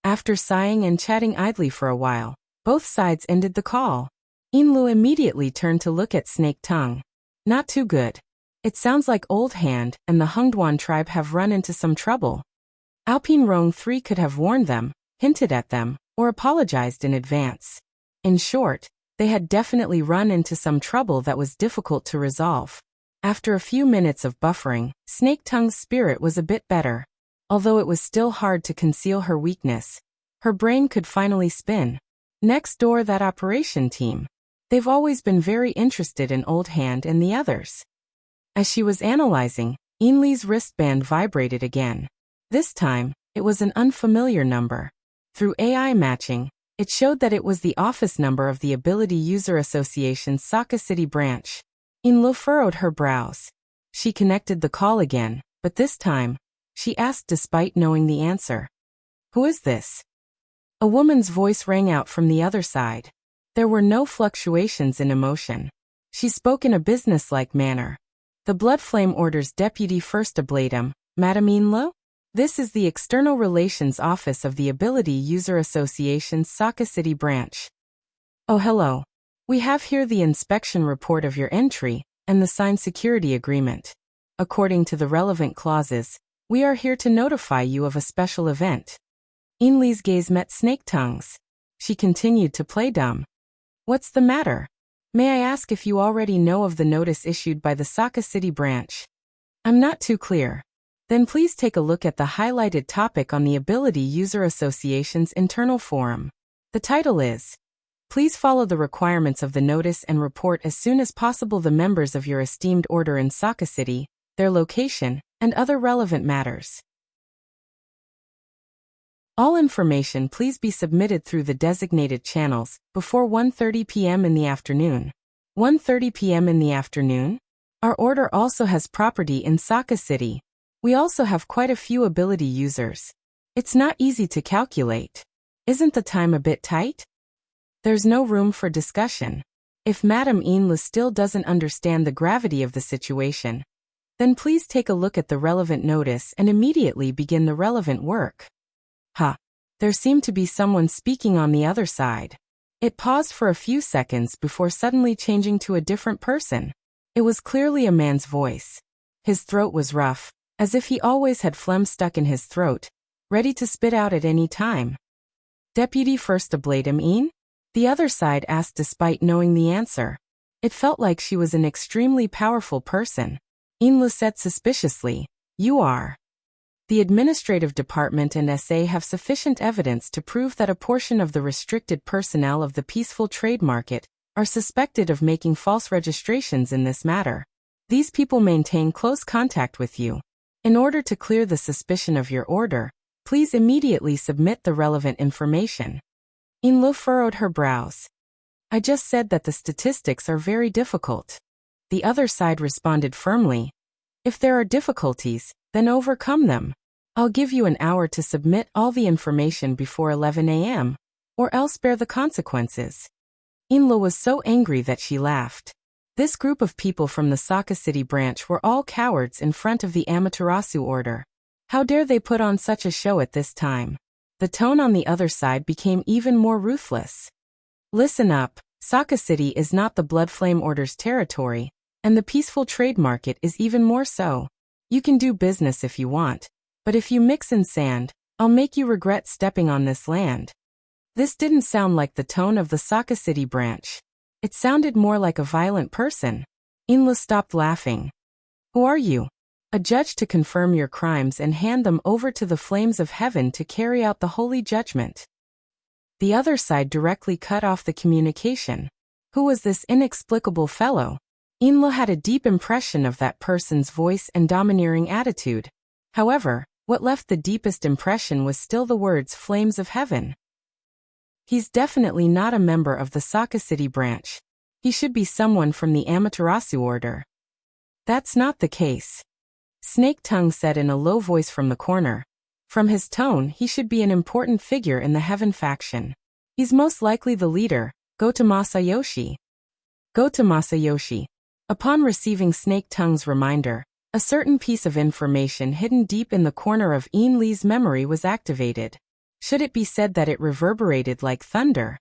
After sighing and chatting idly for a while, both sides ended the call. Een Lee immediately turned to look at Snake Tongue. Not too good. It sounds like Old Hand and the Hungduan tribe have run into some trouble. Alpine Rong 3 could have warned them, hinted at them, or apologized in advance. In short, they had definitely run into some trouble that was difficult to resolve. After a few minutes of buffering, Snake Tongue's spirit was a bit better. Although it was still hard to conceal her weakness, her brain could finally spin. Next door, that operation team. They've always been very interested in Old Hand and the others. As she was analyzing, Een Lee's wristband vibrated again. This time, it was an unfamiliar number. Through AI matching, it showed that it was the office number of the Ability User Association's Osaka City branch. Een Lee furrowed her brows. She connected the call again, but this time, she asked despite knowing the answer. Who is this? A woman's voice rang out from the other side. There were no fluctuations in emotion. She spoke in a businesslike manner. The Blood Flame Order's Deputy First Ablatum, Madame Een Lee? This is the External Relations Office of the Ability User Association's Osaka City branch. Oh, hello. We have here the inspection report of your entry and the signed security agreement. According to the relevant clauses, we are here to notify you of a special event. Een Lee's gaze met Snake Tongue's. She continued to play dumb. What's the matter? May I ask if you already know of the notice issued by the Saka City branch? I'm not too clear. Then please take a look at the highlighted topic on the Ability User Association's internal forum. The title is, Please follow the requirements of the notice and report as soon as possible the members of your esteemed order in Saka City, their location, and other relevant matters. All information please be submitted through the designated channels before 1:30 p.m. in the afternoon. 1:30 p.m. in the afternoon? Our order also has property in Saka City. We also have quite a few ability users. It's not easy to calculate. Isn't the time a bit tight? There's no room for discussion. If Madame Inla still doesn't understand the gravity of the situation, then please take a look at the relevant notice and immediately begin the relevant work. There seemed to be someone speaking on the other side. It paused for a few seconds before suddenly changing to a different person. It was clearly a man's voice. His throat was rough, as if he always had phlegm stuck in his throat, ready to spit out at any time. Deputy First Abladim? The other side asked despite knowing the answer. It felt like she was an extremely powerful person. Inla said suspiciously, "You are." The administrative department and SA have sufficient evidence to prove that a portion of the restricted personnel of the peaceful trade market are suspected of making false registrations in this matter. These people maintain close contact with you. In order to clear the suspicion of your order, please immediately submit the relevant information. Inlu furrowed her brows. I just said that the statistics are very difficult. The other side responded firmly. If there are difficulties, then overcome them. I'll give you an hour to submit all the information before 11 a.m., or else bear the consequences. Inla was so angry that she laughed. This group of people from the Saka City branch were all cowards in front of the Amaterasu order. How dare they put on such a show at this time? The tone on the other side became even more ruthless. Listen up, Saka City is not the Bloodflame Order's territory, and the peaceful trade market is even more so. You can do business if you want, but if you mix in sand, I'll make you regret stepping on this land. This didn't sound like the tone of the Saka City branch. It sounded more like a violent person. Inla stopped laughing. Who are you? A judge to confirm your crimes and hand them over to the flames of heaven to carry out the holy judgment. The other side directly cut off the communication. Who was this inexplicable fellow? Inla had a deep impression of that person's voice and domineering attitude. However, what left the deepest impression was still the words flames of heaven. He's definitely not a member of the Saka City branch. He should be someone from the Amaterasu order. That's not the case. Snake Tongue said in a low voice from the corner. From his tone, he should be an important figure in the Heaven faction. He's most likely the leader, Gota Masayoshi. Gota Masayoshi. Upon receiving Snake Tongue's reminder, a certain piece of information hidden deep in the corner of Ian Lee's memory was activated. Should it be said that it reverberated like thunder?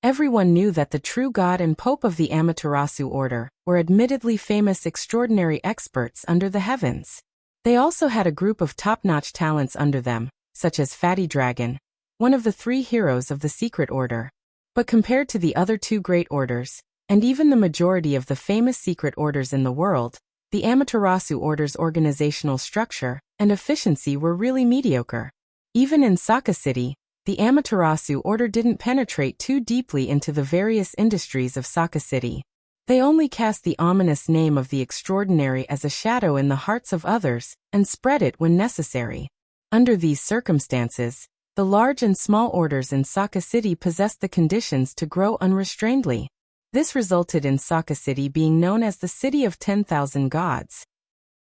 Everyone knew that the true god and pope of the Amaterasu order were admittedly famous extraordinary experts under the heavens. They also had a group of top-notch talents under them, such as Fatty Dragon, one of the 3 heroes of the secret order. But compared to the other 2 great orders, and even the majority of the famous secret orders in the world, the Amaterasu order's organizational structure and efficiency were really mediocre. Even in Saka City, the Amaterasu order didn't penetrate too deeply into the various industries of Saka City. They only cast the ominous name of the extraordinary as a shadow in the hearts of others, and spread it when necessary. Under these circumstances, the large and small orders in Saka City possessed the conditions to grow unrestrainedly. This resulted in Saka City being known as the City of 10,000 Gods.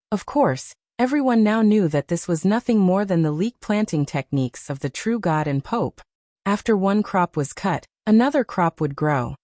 Of course, everyone now knew that this was nothing more than the leek planting techniques of the true god and pope. After one crop was cut, another crop would grow.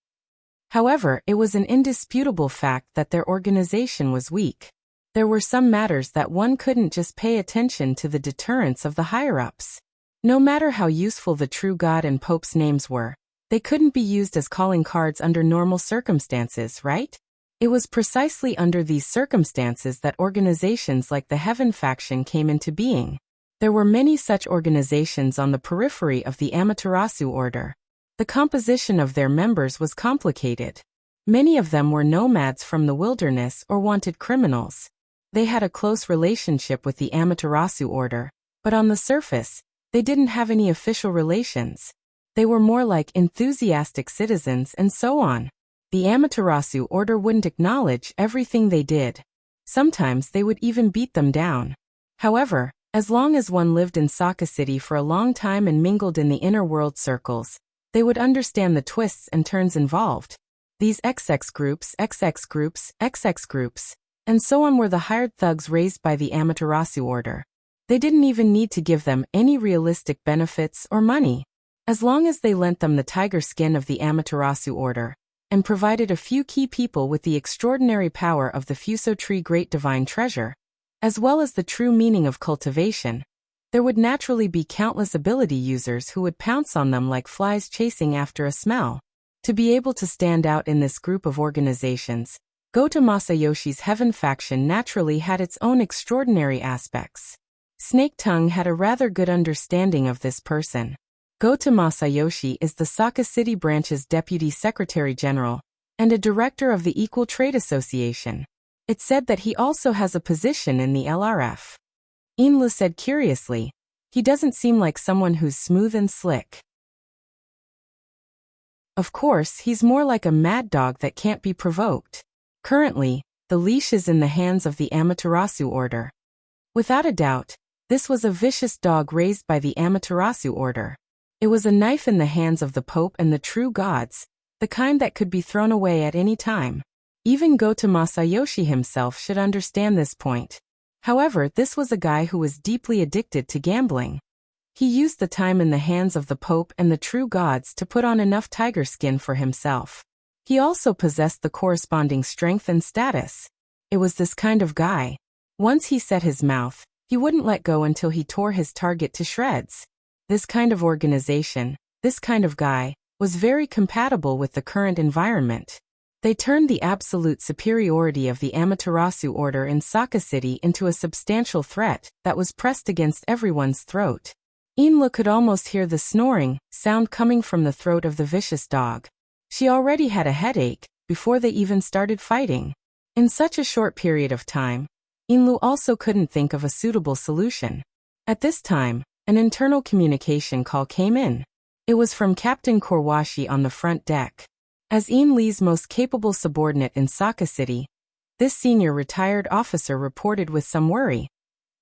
However, it was an indisputable fact that their organization was weak. There were some matters that one couldn't just pay attention to the deterrence of the higher-ups. No matter how useful the true god and pope's names were, they couldn't be used as calling cards under normal circumstances, right? It was precisely under these circumstances that organizations like the Heaven faction came into being. There were many such organizations on the periphery of the Amaterasu order. The composition of their members was complicated. Many of them were nomads from the wilderness or wanted criminals. They had a close relationship with the Amaterasu order, but on the surface, they didn't have any official relations. They were more like enthusiastic citizens and so on. The Amaterasu order wouldn't acknowledge everything they did. Sometimes they would even beat them down. However, as long as one lived in Saka City for a long time and mingled in the inner world circles, they would understand the twists and turns involved. These XX groups, XX groups, XX groups, and so on were the hired thugs raised by the Amaterasu order. They didn't even need to give them any realistic benefits or money. As long as they lent them the tiger skin of the Amaterasu order, and provided a few key people with the extraordinary power of the Fuso Tree Great Divine Treasure, as well as the true meaning of cultivation, there would naturally be countless ability users who would pounce on them like flies chasing after a smell. To be able to stand out in this group of organizations, Goto Masayoshi's Heaven faction naturally had its own extraordinary aspects. Snake Tongue had a rather good understanding of this person. Goto Masayoshi is the Saka City branch's Deputy Secretary General and a director of the Equal Trade Association. It's said that he also has a position in the LRF. Inlu said curiously, he doesn't seem like someone who's smooth and slick. Of course, he's more like a mad dog that can't be provoked. Currently, the leash is in the hands of the Amaterasu order. Without a doubt, this was a vicious dog raised by the Amaterasu order. It was a knife in the hands of the Pope and the true gods, the kind that could be thrown away at any time. Even Goto Masayoshi himself should understand this point. However, this was a guy who was deeply addicted to gambling. He used the time in the hands of the Pope and the true gods to put on enough tiger skin for himself. He also possessed the corresponding strength and status. It was this kind of guy. Once he set his mouth, he wouldn't let go until he tore his target to shreds. This kind of organization, this kind of guy, was very compatible with the current environment. They turned the absolute superiority of the Amaterasu order in Saka City into a substantial threat that was pressed against everyone's throat. Inla could almost hear the snoring sound coming from the throat of the vicious dog. She already had a headache before they even started fighting. In such a short period of time, Inlu also couldn't think of a suitable solution. At this time, an internal communication call came in. It was from Captain Korwashi on the front deck. As Inli's most capable subordinate in Saka City, this senior retired officer reported with some worry.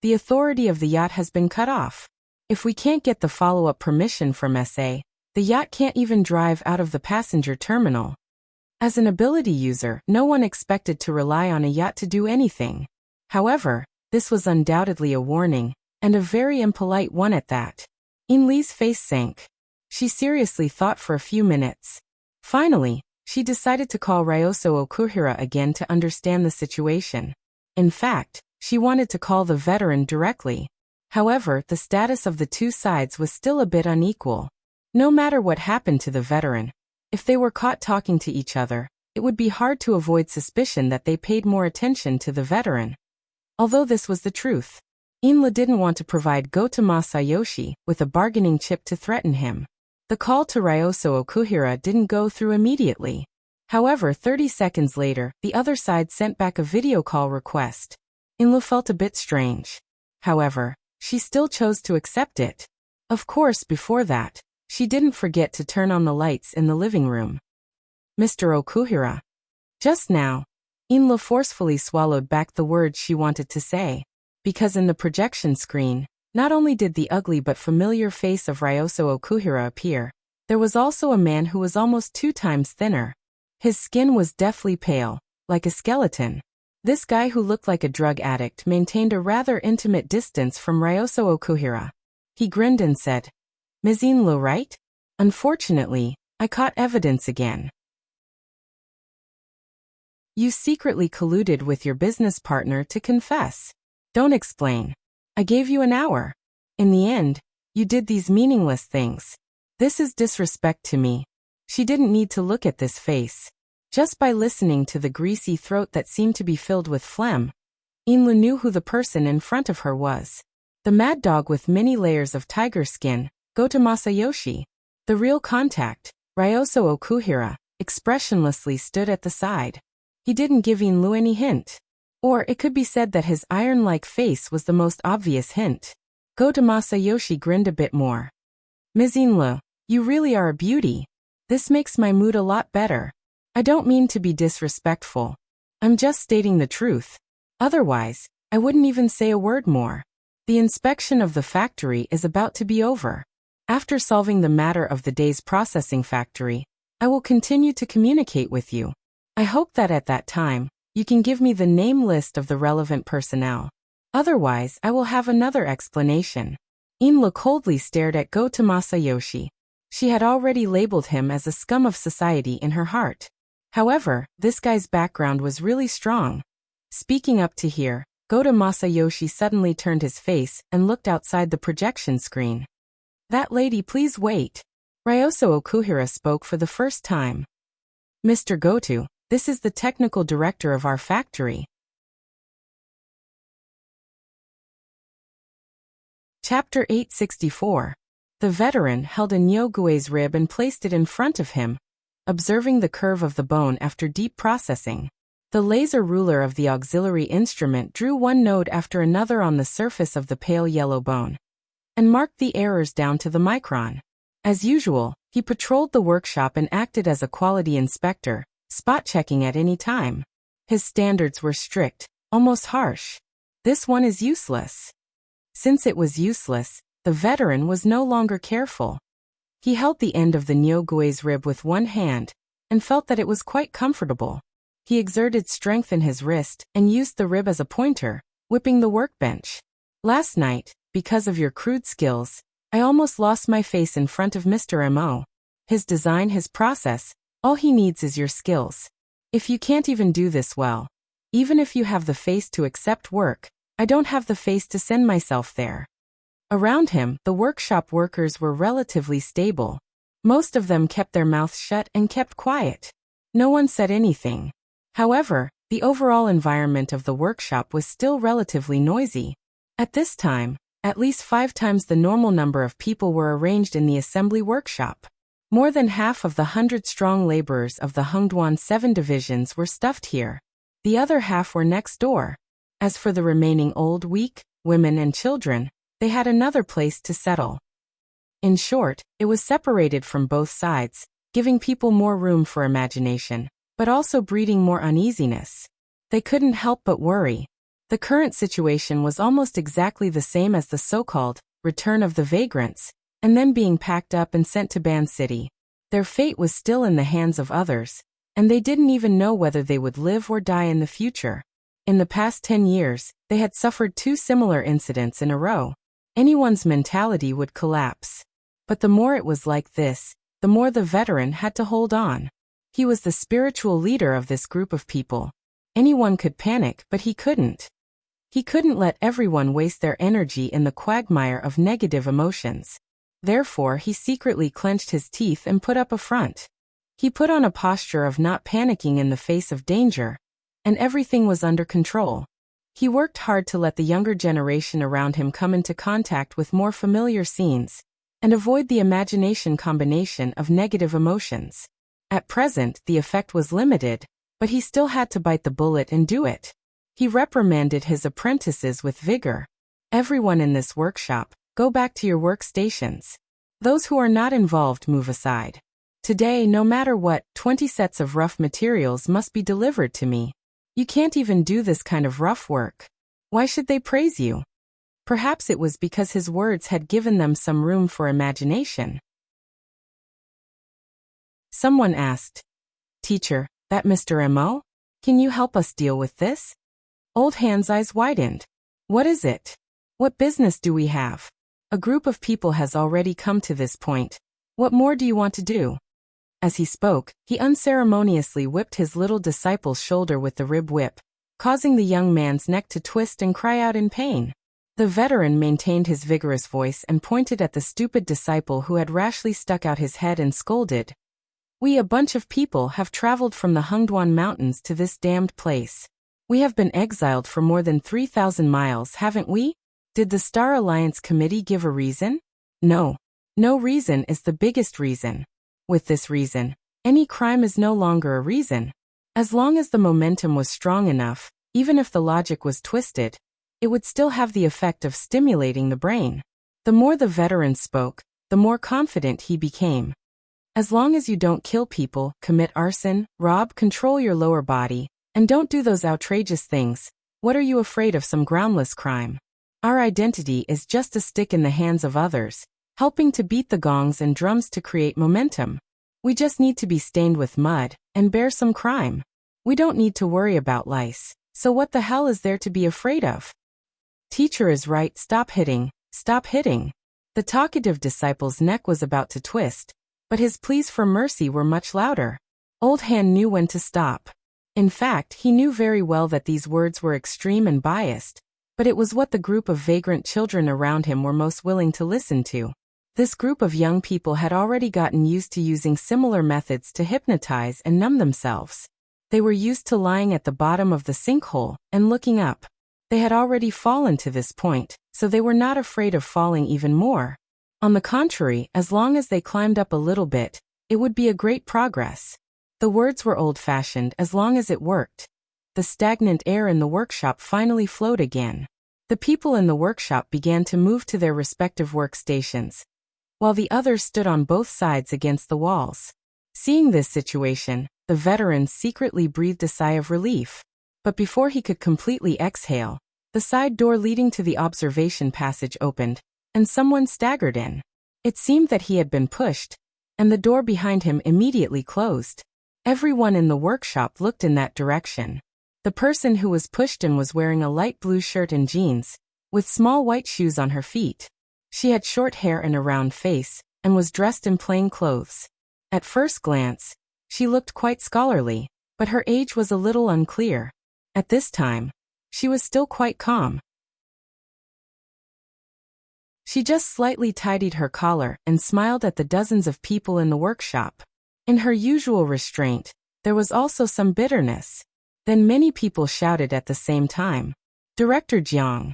The authority of the yacht has been cut off. If we can't get the follow-up permission from SA, the yacht can't even drive out of the passenger terminal. As an ability user, no one expected to rely on a yacht to do anything. However, this was undoubtedly a warning, and a very impolite one at that. Inli's face sank. She seriously thought for a few minutes. Finally, she decided to call Ryoso Okuhira again to understand the situation. In fact, she wanted to call the veteran directly. However, the status of the two sides was still a bit unequal. No matter what happened to the veteran, if they were caught talking to each other, it would be hard to avoid suspicion that they paid more attention to the veteran. Although this was the truth, Inla didn't want to provide Goto Masayoshi with a bargaining chip to threaten him. The call to Ryoso Okuhira didn't go through immediately. However, 30 seconds later, the other side sent back a video call request. Inla felt a bit strange. However, she still chose to accept it. Of course, before that, she didn't forget to turn on the lights in the living room. Mr. Okuhira. Just now, Inla forcefully swallowed back the words she wanted to say. Because in the projection screen, not only did the ugly but familiar face of Ryoso Okuhira appear, there was also a man who was almost 2 times thinner. His skin was deathly pale, like a skeleton. This guy who looked like a drug addict maintained a rather intimate distance from Ryoso Okuhira. He grinned and said, "Ms. Inlo, right? Unfortunately, I caught evidence again. You secretly colluded with your business partner to confess. Don't explain. I gave you an hour. In the end, you did these meaningless things. This is disrespect to me." She didn't need to look at this face. Just by listening to the greasy throat that seemed to be filled with phlegm, Inlu knew who the person in front of her was. The mad dog with many layers of tiger skin, Goto Masayoshi. The real contact, Ryoso Okuhira, expressionlessly stood at the side. He didn't give Inlu any hint. Or it could be said that his iron-like face was the most obvious hint. Goto Masayoshi grinned a bit more. Ms. Inlu, you really are a beauty. This makes my mood a lot better. I don't mean to be disrespectful. I'm just stating the truth. Otherwise, I wouldn't even say a word more. The inspection of the factory is about to be over. After solving the matter of the day's processing factory, I will continue to communicate with you. I hope that at that time, you can give me the name list of the relevant personnel. Otherwise, I will have another explanation. Inlu coldly stared at Goto Masayoshi. She had already labeled him as a scum of society in her heart. However, this guy's background was really strong. Speaking up to here, Goto Masayoshi suddenly turned his face and looked outside the projection screen. That lady, please wait. Ryoso Okuhira spoke for the first time. Mr. Goto, this is the technical director of our factory. Chapter 864. The veteran held a Nyogue's rib and placed it in front of him, observing the curve of the bone after deep processing. The laser ruler of the auxiliary instrument drew one node after another on the surface of the pale yellow bone, and marked the errors down to the micron. As usual, he patrolled the workshop and acted as a quality inspector, spot-checking at any time. His standards were strict, almost harsh. This one is useless. Since it was useless, the veteran was no longer careful. He held the end of the Nyogue's rib with one hand, and felt that it was quite comfortable. He exerted strength in his wrist and used the rib as a pointer, whipping the workbench. Last night, because of your crude skills, I almost lost my face in front of Mr. Mo. His design, his process, all he needs is your skills. If you can't even do this well, even if you have the face to accept work, I don't have the face to send myself there. Around him, the workshop workers were relatively stable. Most of them kept their mouths shut and kept quiet. No one said anything. However, the overall environment of the workshop was still relatively noisy. At this time, at least 5 times the normal number of people were arranged in the assembly workshop. More than half of the 100-strong laborers of the Hongduan 7 divisions were stuffed here. The other half were next door. As for the remaining old, weak, women and children, they had another place to settle. In short, it was separated from both sides, giving people more room for imagination, but also breeding more uneasiness. They couldn't help but worry. The current situation was almost exactly the same as the so-called return of the vagrants, and then being packed up and sent to Ban City. Their fate was still in the hands of others, and they didn't even know whether they would live or die in the future. In the past 10 years, they had suffered 2 similar incidents in a row. Anyone's mentality would collapse. But the more it was like this, the more the veteran had to hold on. He was the spiritual leader of this group of people. Anyone could panic, but he couldn't. He couldn't let everyone waste their energy in the quagmire of negative emotions. Therefore, he secretly clenched his teeth and put up a front. He put on a posture of not panicking in the face of danger, and everything was under control. He worked hard to let the younger generation around him come into contact with more familiar scenes, and avoid the imagination combination of negative emotions. At present, the effect was limited, but he still had to bite the bullet and do it. He reprimanded his apprentices with vigor. Everyone in this workshop, go back to your workstations. Those who are not involved, move aside. Today, no matter what, 20 sets of rough materials must be delivered to me. You can't even do this kind of rough work. Why should they praise you? Perhaps it was because his words had given them some room for imagination. Someone asked, "Teacher, that Mr. Mo? Can you help us deal with this?" Old Hand's eyes widened. "What is it? What business do we have? A group of people has already come to this point. What more do you want to do?" As he spoke, he unceremoniously whipped his little disciple's shoulder with the rib whip, causing the young man's neck to twist and cry out in pain. The veteran maintained his vigorous voice and pointed at the stupid disciple who had rashly stuck out his head and scolded. "We, a bunch of people, have traveled from the Hongduan mountains to this damned place. We have been exiled for more than 3,000 miles, haven't we? Did the Star Alliance Committee give a reason? No. No reason is the biggest reason. With this reason, any crime is no longer a reason. As long as the momentum was strong enough, even if the logic was twisted, it would still have the effect of stimulating the brain. The more the veteran spoke, the more confident he became. As long as you don't kill people, commit arson, rob, control your lower body, and don't do those outrageous things, what are you afraid of some groundless crime? Our identity is just a stick in the hands of others, helping to beat the gongs and drums to create momentum. We just need to be stained with mud and bear some crime. We don't need to worry about lice, so what the hell is there to be afraid of? Teacher is right, stop hitting, stop hitting. The talkative disciple's neck was about to twist, but his pleas for mercy were much louder. Old Han knew when to stop. In fact, he knew very well that these words were extreme and biased, but it was what the group of vagrant children around him were most willing to listen to. This group of young people had already gotten used to using similar methods to hypnotize and numb themselves. They were used to lying at the bottom of the sinkhole and looking up. They had already fallen to this point, so they were not afraid of falling even more. On the contrary, as long as they climbed up a little bit, it would be a great progress. The words were old-fashioned as long as it worked. The stagnant air in the workshop finally flowed again. The people in the workshop began to move to their respective workstations, while the others stood on both sides against the walls. Seeing this situation, the veteran secretly breathed a sigh of relief. But before he could completely exhale, the side door leading to the observation passage opened, and someone staggered in. It seemed that he had been pushed, and the door behind him immediately closed. Everyone in the workshop looked in that direction. The person who was pushed in was wearing a light blue shirt and jeans, with small white shoes on her feet. She had short hair and a round face, and was dressed in plain clothes. At first glance, she looked quite scholarly, but her age was a little unclear. At this time, she was still quite calm. She just slightly tidied her collar and smiled at the dozens of people in the workshop. In her usual restraint, there was also some bitterness. Then many people shouted at the same time. Director Jiang.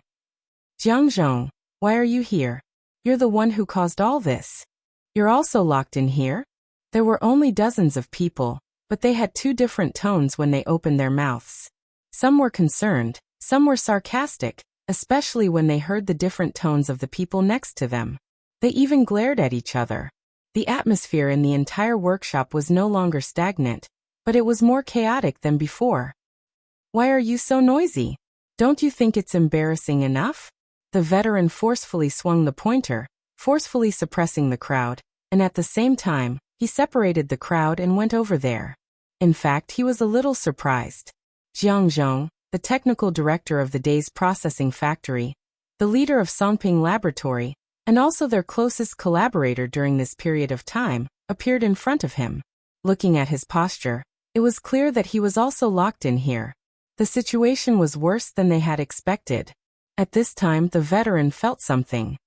Jiang Zhong, why are you here? You're the one who caused all this. You're also locked in here? There were only dozens of people, but they had two different tones when they opened their mouths. Some were concerned, some were sarcastic, especially when they heard the different tones of the people next to them. They even glared at each other. The atmosphere in the entire workshop was no longer stagnant, but it was more chaotic than before. Why are you so noisy? Don't you think it's embarrassing enough? The veteran forcefully swung the pointer, forcefully suppressing the crowd, and at the same time, he separated the crowd and went over there. In fact, he was a little surprised. Jiang Zhong, the technical director of the day's processing factory, the leader of Songping Laboratory, and also their closest collaborator during this period of time, appeared in front of him. Looking at his posture, it was clear that he was also locked in here. The situation was worse than they had expected. At this time, the veteran felt something.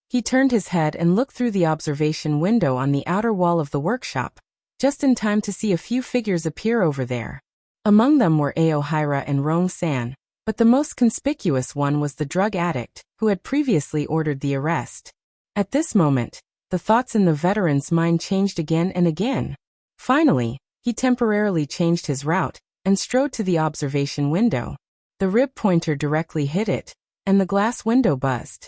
He turned his head and looked through the observation window on the outer wall of the workshop, just in time to see a few figures appear over there. Among them were Aohira and Rong San, but the most conspicuous one was the drug addict, who had previously ordered the arrest. At this moment, the thoughts in the veteran's mind changed again and again. Finally, he temporarily changed his route and strode to the observation window. The rib pointer directly hit it, and the glass window buzzed.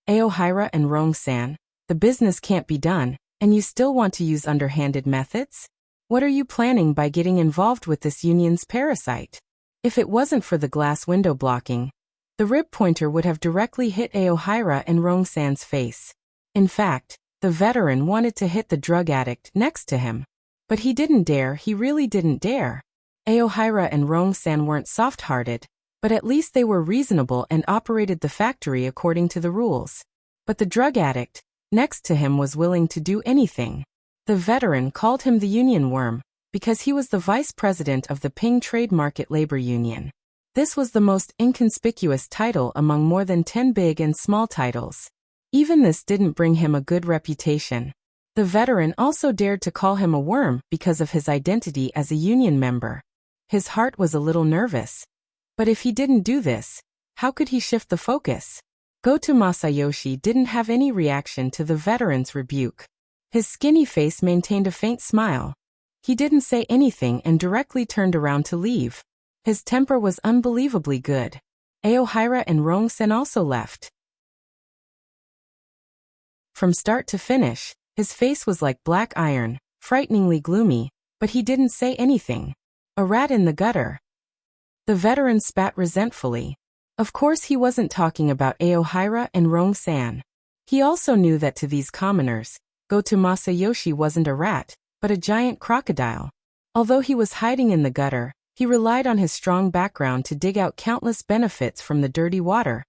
Aohira and Rong San, the business can't be done, and you still want to use underhanded methods? What are you planning by getting involved with this union's parasite? If it wasn't for the glass window blocking, the rib pointer would have directly hit Aohira and Rong San's face. In fact, the veteran wanted to hit the drug addict next to him. But he didn't dare, he really didn't dare. Aohira and Rong San weren't soft-hearted, but at least they were reasonable and operated the factory according to the rules. But the drug addict, next to him, was willing to do anything. The veteran called him the Union Worm, because he was the vice president of the Ping Trade Market Labor Union. This was the most inconspicuous title among more than 10 big and small titles. Even this didn't bring him a good reputation. The veteran also dared to call him a worm because of his identity as a union member. His heart was a little nervous. But if he didn't do this, how could he shift the focus? Goto Masayoshi didn't have any reaction to the veteran's rebuke. His skinny face maintained a faint smile. He didn't say anything and directly turned around to leave. His temper was unbelievably good. Aohira and Rongsen also left. From start to finish, his face was like black iron, frighteningly gloomy, but he didn't say anything. A rat in the gutter. The veteran spat resentfully. Of course he wasn't talking about Aohira and Rongsan. He also knew that to these commoners, Goto Masayoshi wasn't a rat, but a giant crocodile. Although he was hiding in the gutter, he relied on his strong background to dig out countless benefits from the dirty water,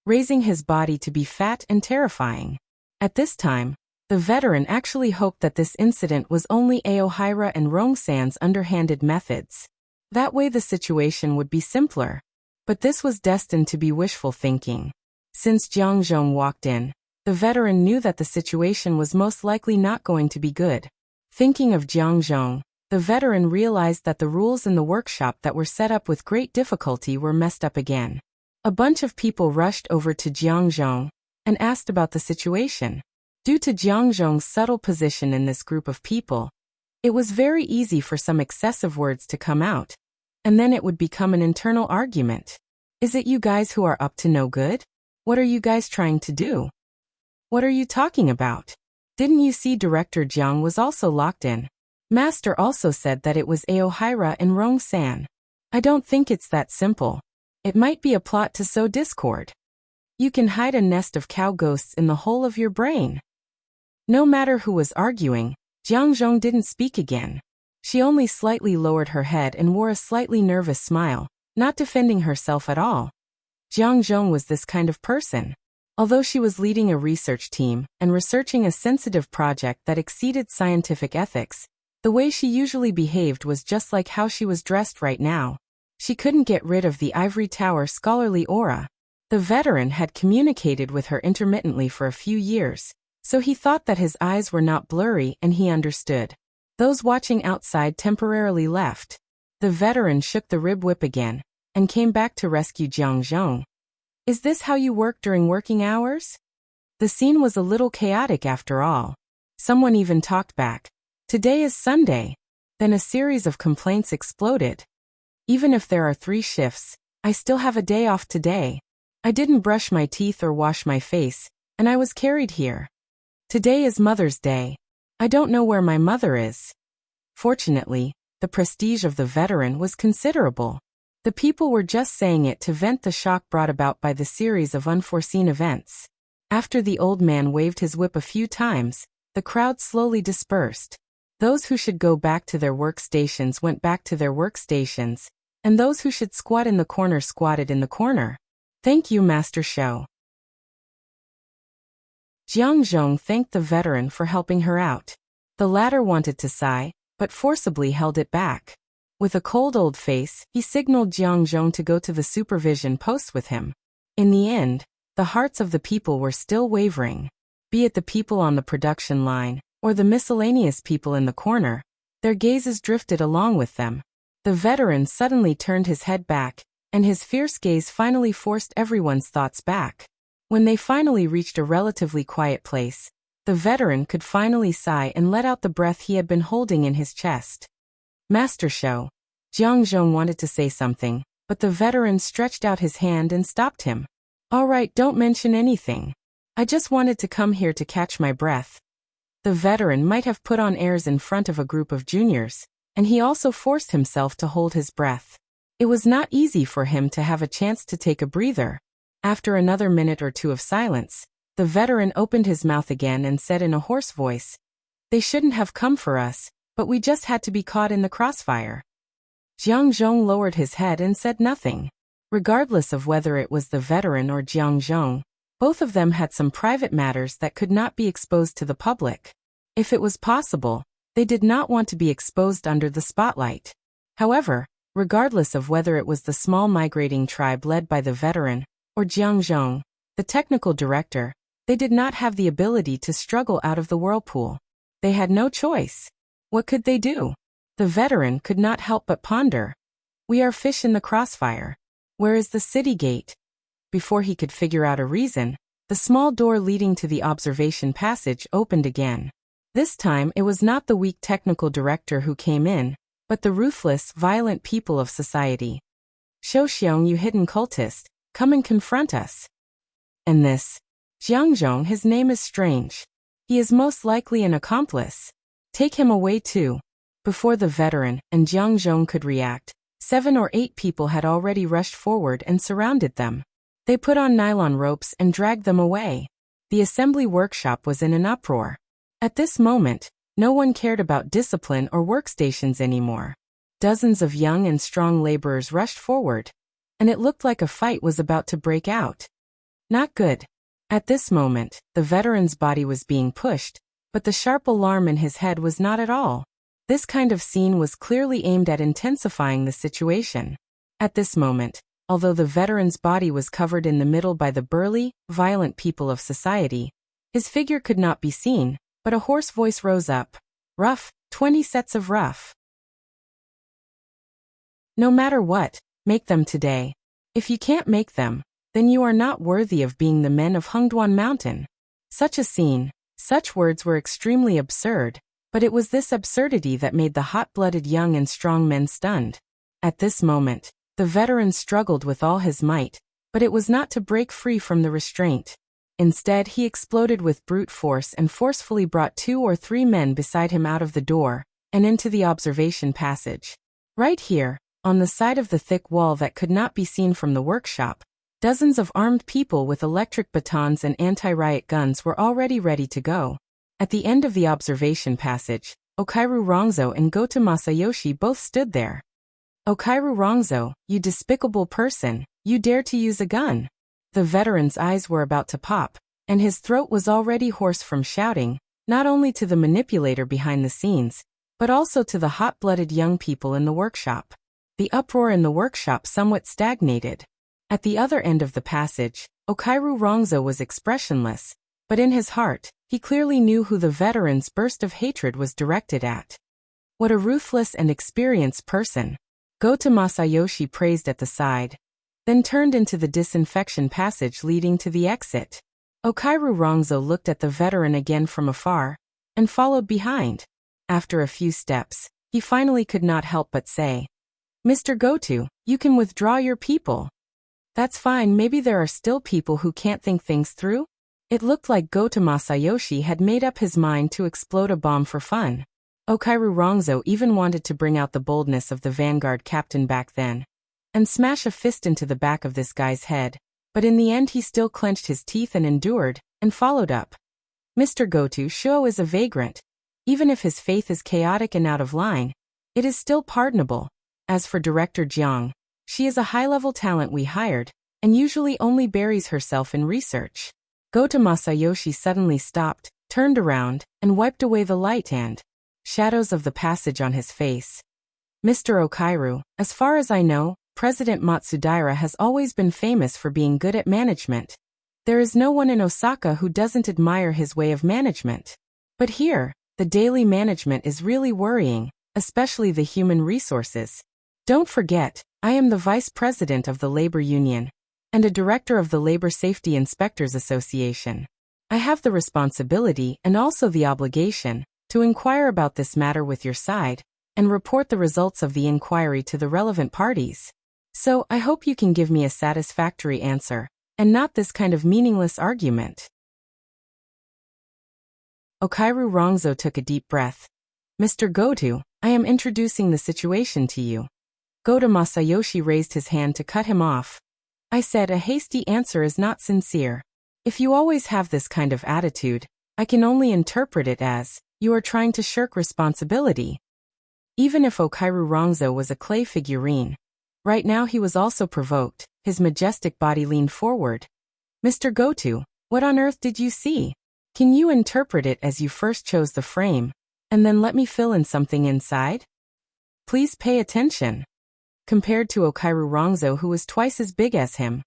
raising his body to be fat and terrifying. At this time, the veteran actually hoped that this incident was only Aohira and Rongsan's underhanded methods. That way the situation would be simpler. But this was destined to be wishful thinking. Since Jiang Zhong walked in, the veteran knew that the situation was most likely not going to be good. Thinking of Jiang Zhong, the veteran realized that the rules in the workshop that were set up with great difficulty were messed up again. A bunch of people rushed over to Jiang Zhong and asked about the situation. Due to Jiang Zhong's subtle position in this group of people, it was very easy for some excessive words to come out, and then it would become an internal argument. Is it you guys who are up to no good? What are you guys trying to do? What are you talking about? Didn't you see Director Jiang was also locked in? Master also said that it was Aohira and Rongsan. I don't think it's that simple. It might be a plot to sow discord. You can hide a nest of cow ghosts in the hole of your brain. No matter who was arguing, Jiang Zhong didn't speak again. She only slightly lowered her head and wore a slightly nervous smile, not defending herself at all. Jiang Zhong was this kind of person. Although she was leading a research team and researching a sensitive project that exceeded scientific ethics, the way she usually behaved was just like how she was dressed right now. She couldn't get rid of the ivory tower scholarly aura. The veteran had communicated with her intermittently for a few years, so he thought that his eyes were not blurry and he understood. Those watching outside temporarily left. The veteran shook the rib whip again and came back to rescue Jiang Zhong. Is this how you work during working hours? The scene was a little chaotic after all. Someone even talked back. Today is Sunday. Then a series of complaints exploded. Even if there are 3 shifts, I still have a day off today. I didn't brush my teeth or wash my face, and I was carried here. Today is Mother's Day. I don't know where my mother is. Fortunately, the prestige of the veteran was considerable. The people were just saying it to vent the shock brought about by the series of unforeseen events. After the old man waved his whip a few times, the crowd slowly dispersed. Those who should go back to their workstations went back to their workstations, and those who should squat in the corner squatted in the corner. Thank you, Master Shou. Jiang Zhong thanked the veteran for helping her out. The latter wanted to sigh, but forcibly held it back. With a cold old face, he signaled Jiang Zhong to go to the supervision post with him. In the end, the hearts of the people were still wavering. Be it the people on the production line, or the miscellaneous people in the corner, their gazes drifted along with them. The veteran suddenly turned his head back, and his fierce gaze finally forced everyone's thoughts back. When they finally reached a relatively quiet place, the veteran could finally sigh and let out the breath he had been holding in his chest. Master Shou. Jiang Zhong wanted to say something, but the veteran stretched out his hand and stopped him. All right, don't mention anything. I just wanted to come here to catch my breath. The veteran might have put on airs in front of a group of juniors, and he also forced himself to hold his breath. It was not easy for him to have a chance to take a breather. After another minute or two of silence, the veteran opened his mouth again and said in a hoarse voice, "They shouldn't have come for us, but we just had to be caught in the crossfire." Jiang Zhong lowered his head and said nothing. Regardless of whether it was the veteran or Jiang Zhong, both of them had some private matters that could not be exposed to the public. If it was possible, they did not want to be exposed under the spotlight. However, regardless of whether it was the small migrating tribe led by the veteran, or Jiang Zhong, the technical director, they did not have the ability to struggle out of the whirlpool. They had no choice. What could they do? The veteran could not help but ponder. We are fish in the crossfire. Where is the city gate? Before he could figure out a reason, the small door leading to the observation passage opened again. This time it was not the weak technical director who came in, but the ruthless, violent people of society. Shou Xiong, you hidden cultist, come and confront us. And this Jiangzhong, his name is strange. He is most likely an accomplice. Take him away too. Before the veteran and Jiangzhong could react, 7 or 8 people had already rushed forward and surrounded them. They put on nylon ropes and dragged them away. The assembly workshop was in an uproar. At this moment, no one cared about discipline or workstations anymore. Dozens of young and strong laborers rushed forward, and it looked like a fight was about to break out. Not good. At this moment, the veteran's body was being pushed, but the sharp alarm in his head was not at all. This kind of scene was clearly aimed at intensifying the situation. At this moment, although the veteran's body was covered in the middle by the burly, violent people of society, his figure could not be seen, but a hoarse voice rose up. Rough, 20 sets of rough. No matter what, make them today. If you can't make them, then you are not worthy of being the men of Hengduan Mountain. Such a scene, such words were extremely absurd, but it was this absurdity that made the hot-blooded young and strong men stunned. At this moment, the veteran struggled with all his might, but it was not to break free from the restraint. Instead, he exploded with brute force and forcefully brought 2 or 3 men beside him out of the door and into the observation passage. Right here, on the side of the thick wall that could not be seen from the workshop, dozens of armed people with electric batons and anti-riot guns were already ready to go. At the end of the observation passage, Okairu Rongzou and Goto Masayoshi both stood there. Okairu Rongzou, you despicable person, you dare to use a gun. The veteran's eyes were about to pop, and his throat was already hoarse from shouting, not only to the manipulator behind the scenes, but also to the hot-blooded young people in the workshop. The uproar in the workshop somewhat stagnated. At the other end of the passage, Okairu Rongzou was expressionless, but in his heart, he clearly knew who the veteran's burst of hatred was directed at. What a ruthless and experienced person. Goto Masayoshi praised at the side, then turned into the disinfection passage leading to the exit. Okairu Rongzou looked at the veteran again from afar, and followed behind. After a few steps, he finally could not help but say, Mr. Goto, you can withdraw your people. That's fine, maybe there are still people who can't think things through? It looked like Goto Masayoshi had made up his mind to explode a bomb for fun. Okairu Rongzou even wanted to bring out the boldness of the Vanguard captain back then, and smash a fist into the back of this guy's head, but in the end he still clenched his teeth and endured, and followed up. Mr. Goto Shuo is a vagrant. Even if his faith is chaotic and out of line, it is still pardonable. As for Director Jiang, she is a high-level talent we hired, and usually only buries herself in research. Goto Masayoshi suddenly stopped, turned around, and wiped away the light and shadows of the passage on his face. Mr. Okairu, as far as I know, President Matsudaira has always been famous for being good at management. There is no one in Osaka who doesn't admire his way of management. But here, the daily management is really worrying, especially the human resources. Don't forget, I am the vice president of the labor union, and a director of the Labor Safety Inspectors Association. I have the responsibility and also the obligation to inquire about this matter with your side, and report the results of the inquiry to the relevant parties. So, I hope you can give me a satisfactory answer, and not this kind of meaningless argument. Okairu Rongzou took a deep breath. Mr. Goto, I am introducing the situation to you. Goto Masayoshi raised his hand to cut him off. I said a hasty answer is not sincere. If you always have this kind of attitude, I can only interpret it as, you are trying to shirk responsibility. Even if Okairu Rongzou was a clay figurine, right now he was also provoked, his majestic body leaned forward. Mr. Goto, what on earth did you see? Can you interpret it as you first chose the frame, and then let me fill in something inside? Please pay attention. Compared to Okairu Rongzou, who was twice as big as him,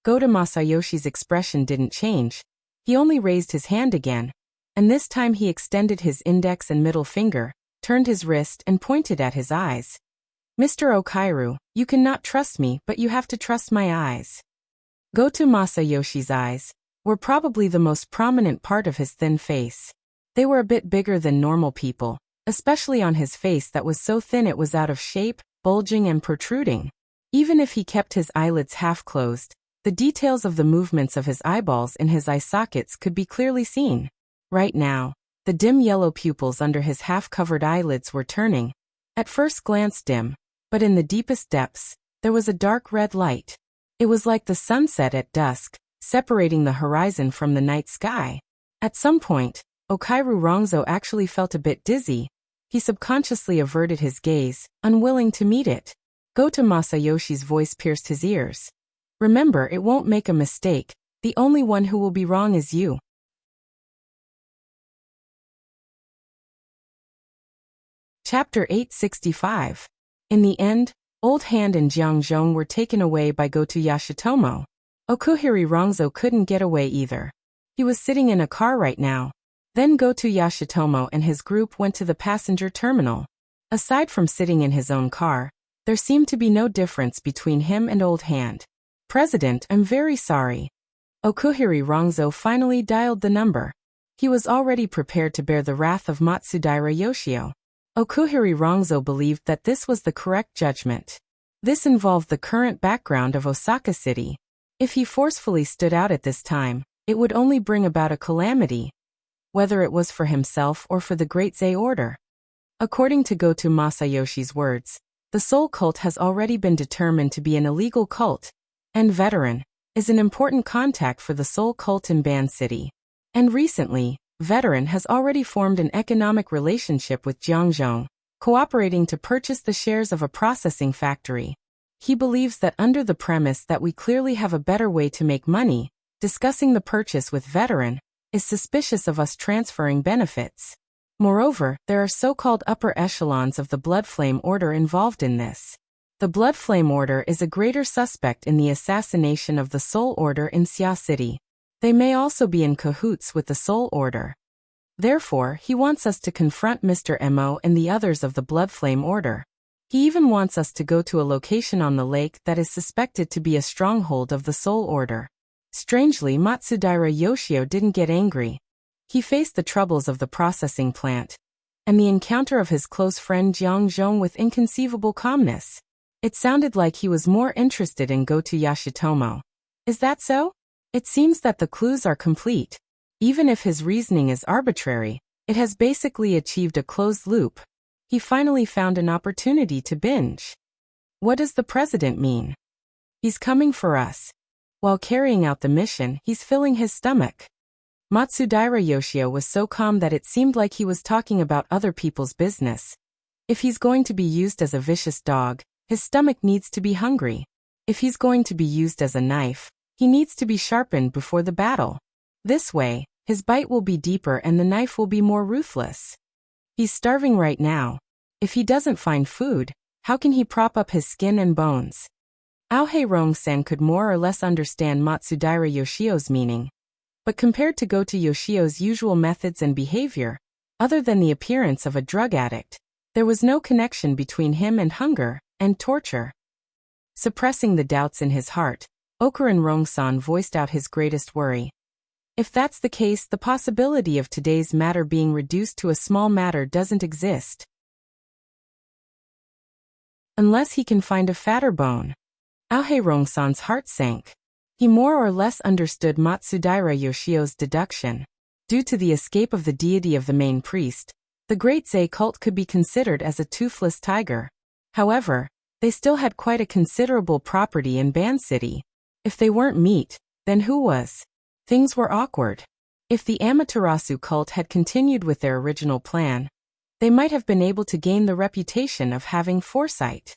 Goto Masayoshi's expression didn't change. He only raised his hand again, and this time he extended his index and middle finger, turned his wrist and pointed at his eyes. Mr. Okairu, you cannot trust me, but you have to trust my eyes. Goto Masayoshi's eyes were probably the most prominent part of his thin face. They were a bit bigger than normal people, especially on his face that was so thin it was out of shape, bulging and protruding. Even if he kept his eyelids half closed, the details of the movements of his eyeballs in his eye sockets could be clearly seen. Right now, the dim yellow pupils under his half-covered eyelids were turning. At first glance dim, but in the deepest depths, there was a dark red light. It was like the sunset at dusk, separating the horizon from the night sky. At some point, Okairu Rongzo actually felt a bit dizzy. He subconsciously averted his gaze, unwilling to meet it. Goto Masayoshi's voice pierced his ears. Remember, it won't make a mistake. The only one who will be wrong is you. Chapter 865. In the end, Old Hand and Jiang Zhong were taken away by Goto Yashitomo. Okuhiri Rongzo couldn't get away either. He was sitting in a car right now. Then Goto Yashitomo and his group went to the passenger terminal. Aside from sitting in his own car, there seemed to be no difference between him and Old Hand. President, I'm very sorry. Okuhiri Rongzo finally dialed the number. He was already prepared to bear the wrath of Matsudaira Yoshio. Okuhiri Rongzo believed that this was the correct judgment. This involved the current background of Osaka City. If he forcefully stood out at this time, it would only bring about a calamity, whether it was for himself or for the Great Zei Order. According to Goto Masayoshi's words, the Soul Cult has already been determined to be an illegal cult, and Veteran is an important contact for the Soul Cult in Ban City. And recently, Veteran has already formed an economic relationship with Jiangzhong, cooperating to purchase the shares of a processing factory. He believes that under the premise that we clearly have a better way to make money, discussing the purchase with Veteran is suspicious of us transferring benefits. Moreover, there are so-called upper echelons of the Blood Flame Order involved in this. The Blood Flame Order is a greater suspect in the assassination of the Soul Order in Xia City. They may also be in cahoots with the Soul Order. Therefore, he wants us to confront Mr. Mo and the others of the Blood Flame Order. He even wants us to go to a location on the lake that is suspected to be a stronghold of the Soul Order. Strangely, Matsudaira Yoshio didn't get angry. He faced the troubles of the processing plant and the encounter of his close friend Jiang Zhong with inconceivable calmness. It sounded like he was more interested in Goto Yashitomo. Is that so? It seems that the clues are complete. Even if his reasoning is arbitrary, it has basically achieved a closed loop. He finally found an opportunity to binge. What does the president mean? He's coming for us. While carrying out the mission, he's filling his stomach. Matsudaira Yoshio was so calm that it seemed like he was talking about other people's business. If he's going to be used as a vicious dog, his stomach needs to be hungry. If he's going to be used as a knife, he needs to be sharpened before the battle. This way, his bite will be deeper and the knife will be more ruthless. He's starving right now. If he doesn't find food, how can he prop up his skin and bones? Aohei Rong-sen could more or less understand Matsudaira Yoshio's meaning. But compared to Goto Yoshio's usual methods and behavior, other than the appearance of a drug addict, there was no connection between him and hunger and torture. Suppressing the doubts in his heart, Okurin Rong-san voiced out his greatest worry. If that's the case, the possibility of today's matter being reduced to a small matter doesn't exist. Unless he can find a fatter bone. Aohei Rong-san's heart sank. He more or less understood Matsudaira Yoshio's deduction. Due to the escape of the deity of the main priest, the Great Zei cult could be considered as a toothless tiger. However, they still had quite a considerable property in Ban City. If they weren't meat, then who was? Things were awkward. If the Amaterasu cult had continued with their original plan, they might have been able to gain the reputation of having foresight.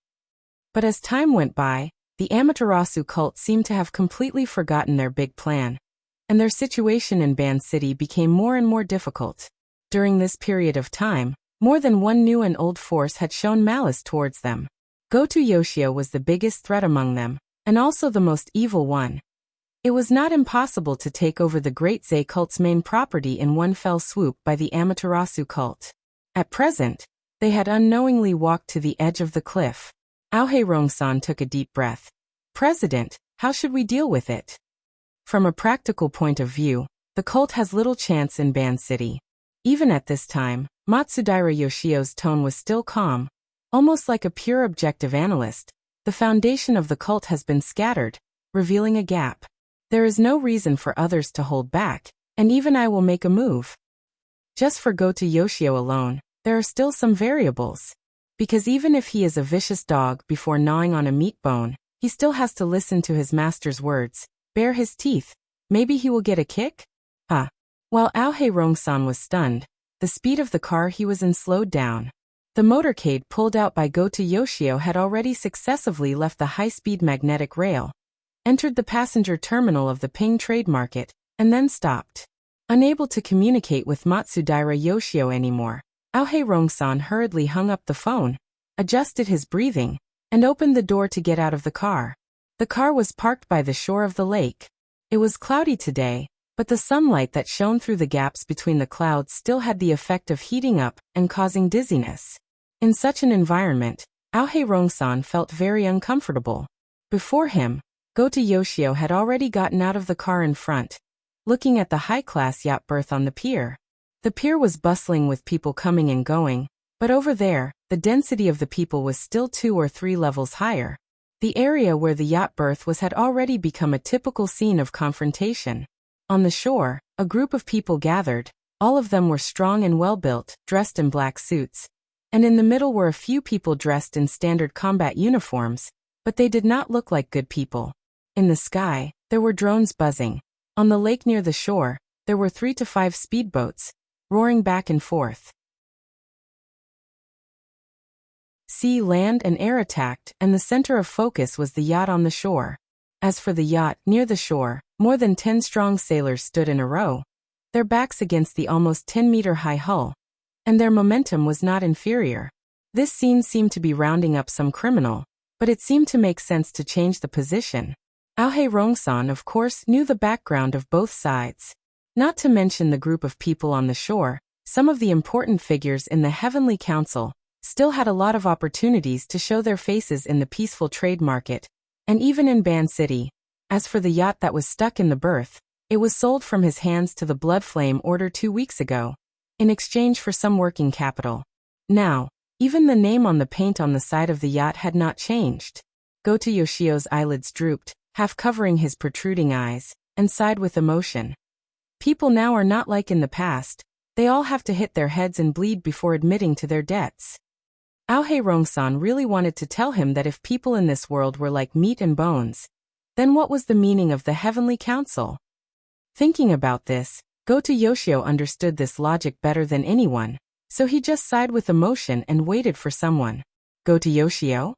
But as time went by, the Amaterasu cult seemed to have completely forgotten their big plan, and their situation in Ban City became more and more difficult. During this period of time, more than one new and old force had shown malice towards them. Goto Yoshio was the biggest threat among them, and also the most evil one. It was not impossible to take over the Great Zei cult's main property in one fell swoop by the Amaterasu cult. At present, they had unknowingly walked to the edge of the cliff. Aohei Rong-san took a deep breath. President, how should we deal with it? From a practical point of view, the cult has little chance in Ban City. Even at this time, Matsudaira Yoshio's tone was still calm, almost like a pure objective analyst. The foundation of the cult has been scattered, revealing a gap. There is no reason for others to hold back, and even I will make a move. Just for Goto Yoshio alone, there are still some variables. Because even if he is a vicious dog before gnawing on a meat bone, he still has to listen to his master's words, bare his teeth. Maybe he will get a kick? While Aohei Rongsan was stunned, the speed of the car he was in slowed down. The motorcade pulled out by Goto Yoshio had already successively left the high-speed magnetic rail, entered the passenger terminal of the Ping Trade Market, and then stopped. Unable to communicate with Matsudaira Yoshio anymore, Aohei Rongsan hurriedly hung up the phone, adjusted his breathing, and opened the door to get out of the car. The car was parked by the shore of the lake. It was cloudy today, but the sunlight that shone through the gaps between the clouds still had the effect of heating up and causing dizziness. In such an environment, Aohei Rongsan felt very uncomfortable. Before him, Goto Yoshio had already gotten out of the car in front, looking at the high-class yacht berth on the pier. The pier was bustling with people coming and going, but over there, the density of the people was still 2 or 3 levels higher. The area where the yacht berth was had already become a typical scene of confrontation. On the shore, a group of people gathered. All of them were strong and well-built, dressed in black suits. And in the middle were a few people dressed in standard combat uniforms, but they did not look like good people. In the sky, there were drones buzzing. On the lake near the shore, there were 3 to 5 speedboats, roaring back and forth. Sea, land, and air attacked, and the center of focus was the yacht on the shore. As for the yacht near the shore, more than 10 strong sailors stood in a row, their backs against the almost 10-meter-high hull, and their momentum was not inferior. This scene seemed to be rounding up some criminal, but it seemed to make sense to change the position. Aohei Rongsan, of course, knew the background of both sides. Not to mention the group of people on the shore, some of the important figures in the Heavenly Council still had a lot of opportunities to show their faces in the peaceful trade market, and even in Ban City. As for the yacht that was stuck in the berth, it was sold from his hands to the Blood Flame Order 2 weeks ago, in exchange for some working capital. Now, even the name on the paint on the side of the yacht had not changed. Goto Yoshio's eyelids drooped, half covering his protruding eyes, and sighed with emotion. People now are not like in the past. They all have to hit their heads and bleed before admitting to their debts. Aohei Rongsan really wanted to tell him that if people in this world were like meat and bones, then what was the meaning of the Heavenly Council? Thinking about this, Goto Yoshio understood this logic better than anyone, so he just sighed with emotion and waited for someone. Goto Yoshio?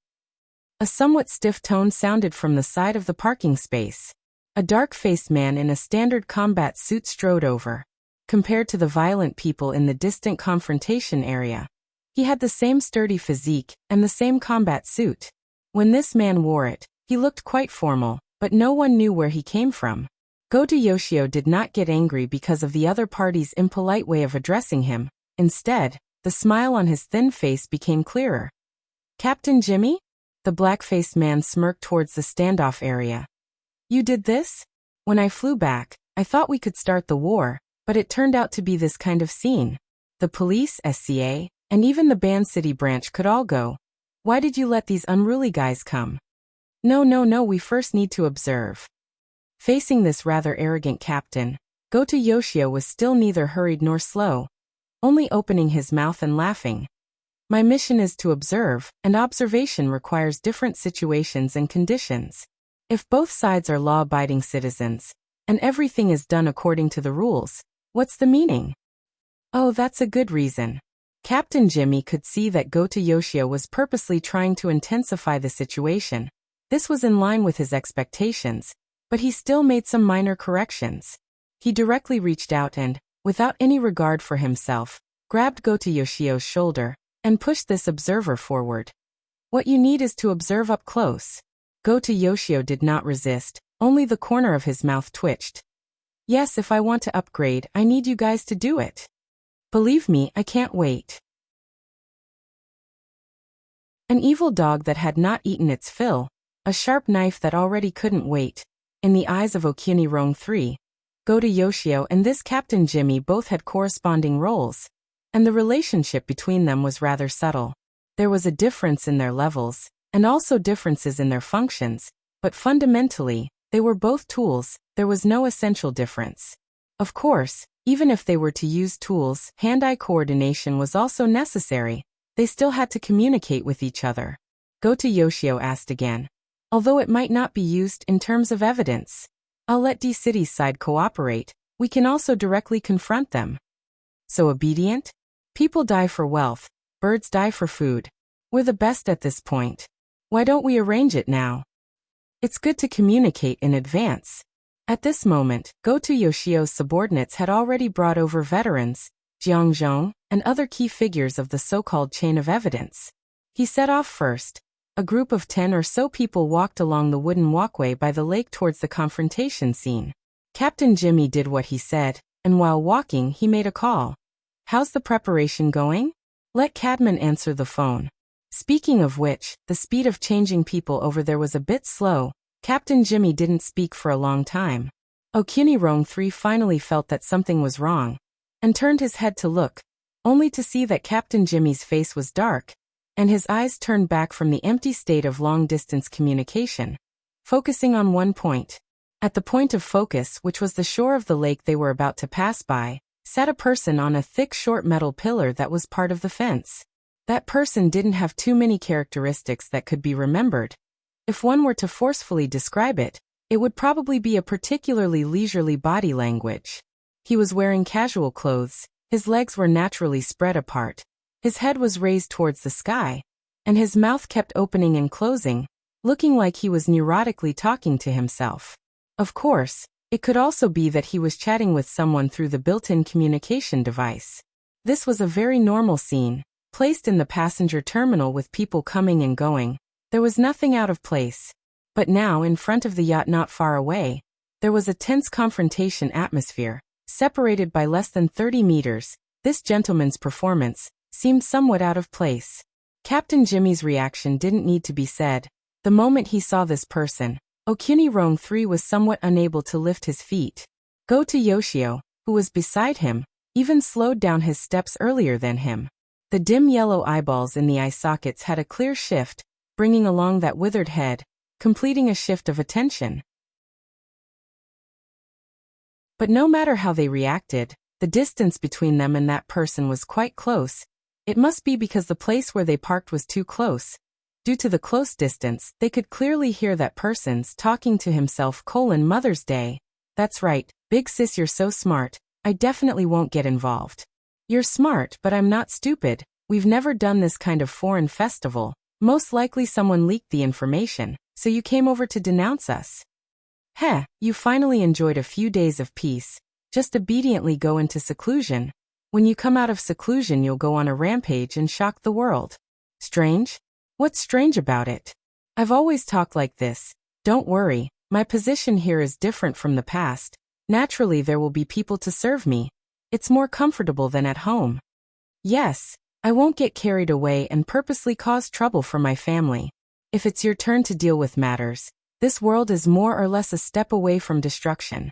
A somewhat stiff tone sounded from the side of the parking space. A dark-faced man in a standard combat suit strode over. Compared to the violent people in the distant confrontation area, he had the same sturdy physique and the same combat suit. When this man wore it, he looked quite formal, but no one knew where he came from. Goto Yoshio did not get angry because of the other party's impolite way of addressing him. Instead, the smile on his thin face became clearer. Captain Jimmy? The black-faced man smirked towards the standoff area. You did this? When I flew back, I thought we could start the war, but it turned out to be this kind of scene. The police, SCA, and even the Ban City branch could all go. Why did you let these unruly guys come? No, we first need to observe. Facing this rather arrogant captain, Goto Yoshio was still neither hurried nor slow, only opening his mouth and laughing. My mission is to observe, and observation requires different situations and conditions. If both sides are law-abiding citizens, and everything is done according to the rules, what's the meaning? Oh, that's a good reason. Captain Jimmy could see that Goto Yoshio was purposely trying to intensify the situation. This was in line with his expectations, but he still made some minor corrections. He directly reached out and, without any regard for himself, grabbed Goto Yoshio's shoulder and pushed this observer forward. What you need is to observe up close. Goto Yoshio did not resist, only the corner of his mouth twitched. Yes, if I want to upgrade, I need you guys to do it. Believe me, I can't wait. An evil dog that had not eaten its fill, a sharp knife that already couldn't wait. In the eyes of Okuni Rong III, Go to Yoshio and this Captain Jimmy both had corresponding roles, and the relationship between them was rather subtle. There was a difference in their levels, and also differences in their functions, but fundamentally, they were both tools. There was no essential difference. Of course, even if they were to use tools, hand-eye coordination was also necessary. They still had to communicate with each other. Go to Yoshio asked again. Although it might not be used in terms of evidence, I'll let D City's side cooperate. We can also directly confront them. So obedient? People die for wealth, birds die for food. We're the best at this point. Why don't we arrange it now? It's good to communicate in advance. At this moment, Go-To Yoshio's subordinates had already brought over veterans, Jiangzhong, and other key figures of the so-called chain of evidence. He set off first. A group of 10 or so people walked along the wooden walkway by the lake towards the confrontation scene. Captain Jimmy did what he said, and while walking he made a call. How's the preparation going? Let Cadman answer the phone. Speaking of which, the speed of changing people over there was a bit slow. Captain Jimmy didn't speak for a long time. Okunirong 3 finally felt that something was wrong, and turned his head to look, only to see that Captain Jimmy's face was dark, and his eyes turned back from the empty state of long-distance communication, focusing on one point. At the point of focus, which was the shore of the lake they were about to pass by, sat a person on a thick short metal pillar that was part of the fence. That person didn't have too many characteristics that could be remembered. If one were to forcefully describe it, it would probably be a particularly leisurely body language. He was wearing casual clothes, his legs were naturally spread apart, his head was raised towards the sky, and his mouth kept opening and closing, looking like he was neurotically talking to himself. Of course, it could also be that he was chatting with someone through the built-in communication device. This was a very normal scene, placed in the passenger terminal with people coming and going. There was nothing out of place. But now, in front of the yacht not far away, there was a tense confrontation atmosphere, separated by less than 30 meters. This gentleman's performance seemed somewhat out of place. Captain Jimmy's reaction didn't need to be said. The moment he saw this person, Okunirong 3 was somewhat unable to lift his feet. Go-To Yoshio, who was beside him, even slowed down his steps earlier than him. The dim yellow eyeballs in the eye sockets had a clear shift, bringing along that withered head, completing a shift of attention. But no matter how they reacted, the distance between them and that person was quite close. It must be because the place where they parked was too close. Due to the close distance, they could clearly hear that person's talking to himself: Mother's Day. That's right, big sis, you're so smart, I definitely won't get involved. You're smart, but I'm not stupid. We've never done this kind of foreign festival. Most likely someone leaked the information, so you came over to denounce us. Heh, you finally enjoyed a few days of peace. Just obediently go into seclusion. When you come out of seclusion, you'll go on a rampage and shock the world. Strange? What's strange about it? I've always talked like this. Don't worry, my position here is different from the past. Naturally, there will be people to serve me. It's more comfortable than at home. Yes, I won't get carried away and purposely cause trouble for my family. If it's your turn to deal with matters, this world is more or less a step away from destruction.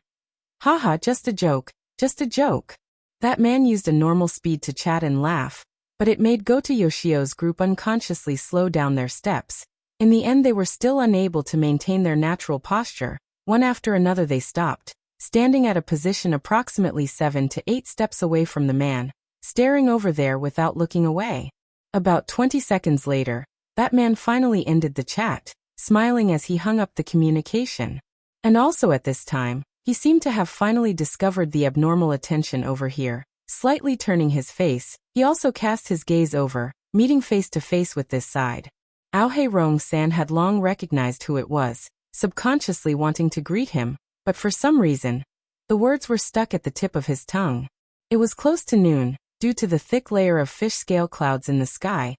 Haha, just a joke, just a joke. That man used a normal speed to chat and laugh, but it made Go-To Yoshio's group unconsciously slow down their steps. In the end, they were still unable to maintain their natural posture. One after another they stopped, standing at a position approximately 7 to 8 steps away from the man, staring over there without looking away. About 20 seconds later, that man finally ended the chat, smiling as he hung up the communication. And also at this time, he seemed to have finally discovered the abnormal attention over here. Slightly turning his face, he also cast his gaze over, meeting face to face with this side. Aohae-rong-san had long recognized who it was, subconsciously wanting to greet him, but for some reason, the words were stuck at the tip of his tongue. It was close to noon, due to the thick layer of fish scale clouds in the sky.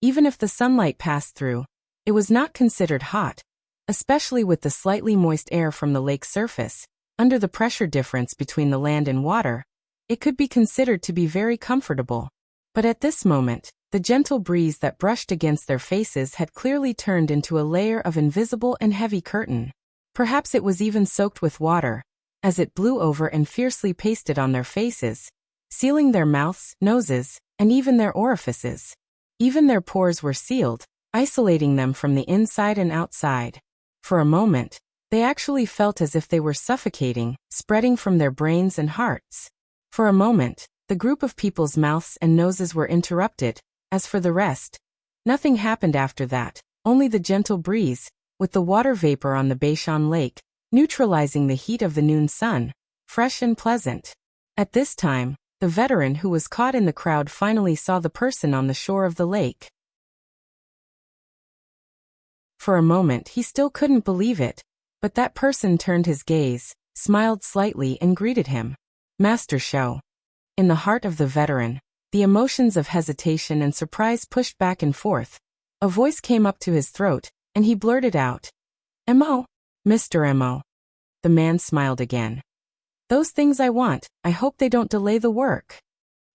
Even if the sunlight passed through, it was not considered hot, especially with the slightly moist air from the lake's surface. Under the pressure difference between the land and water, it could be considered to be very comfortable. But at this moment, the gentle breeze that brushed against their faces had clearly turned into a layer of invisible and heavy curtain. Perhaps it was even soaked with water. as it blew over and fiercely pasted on their faces, sealing their mouths, noses, and even their orifices. Even their pores were sealed, isolating them from the inside and outside. For a moment, they actually felt as if they were suffocating, spreading from their brains and hearts. For a moment, the group of people's mouths and noses were interrupted. As for the rest, nothing happened after that, only the gentle breeze, with the water vapor on the Beishan lake, neutralizing the heat of the noon sun, fresh and pleasant. At this time, the veteran who was caught in the crowd finally saw the person on the shore of the lake. For a moment he still couldn't believe it, but that person turned his gaze, smiled slightly and greeted him. Master Shou. In the heart of the veteran, the emotions of hesitation and surprise pushed back and forth. A voice came up to his throat, and he blurted out, "Mo. Mr. Mo." The man smiled again. "Those things I want, I hope they don't delay the work."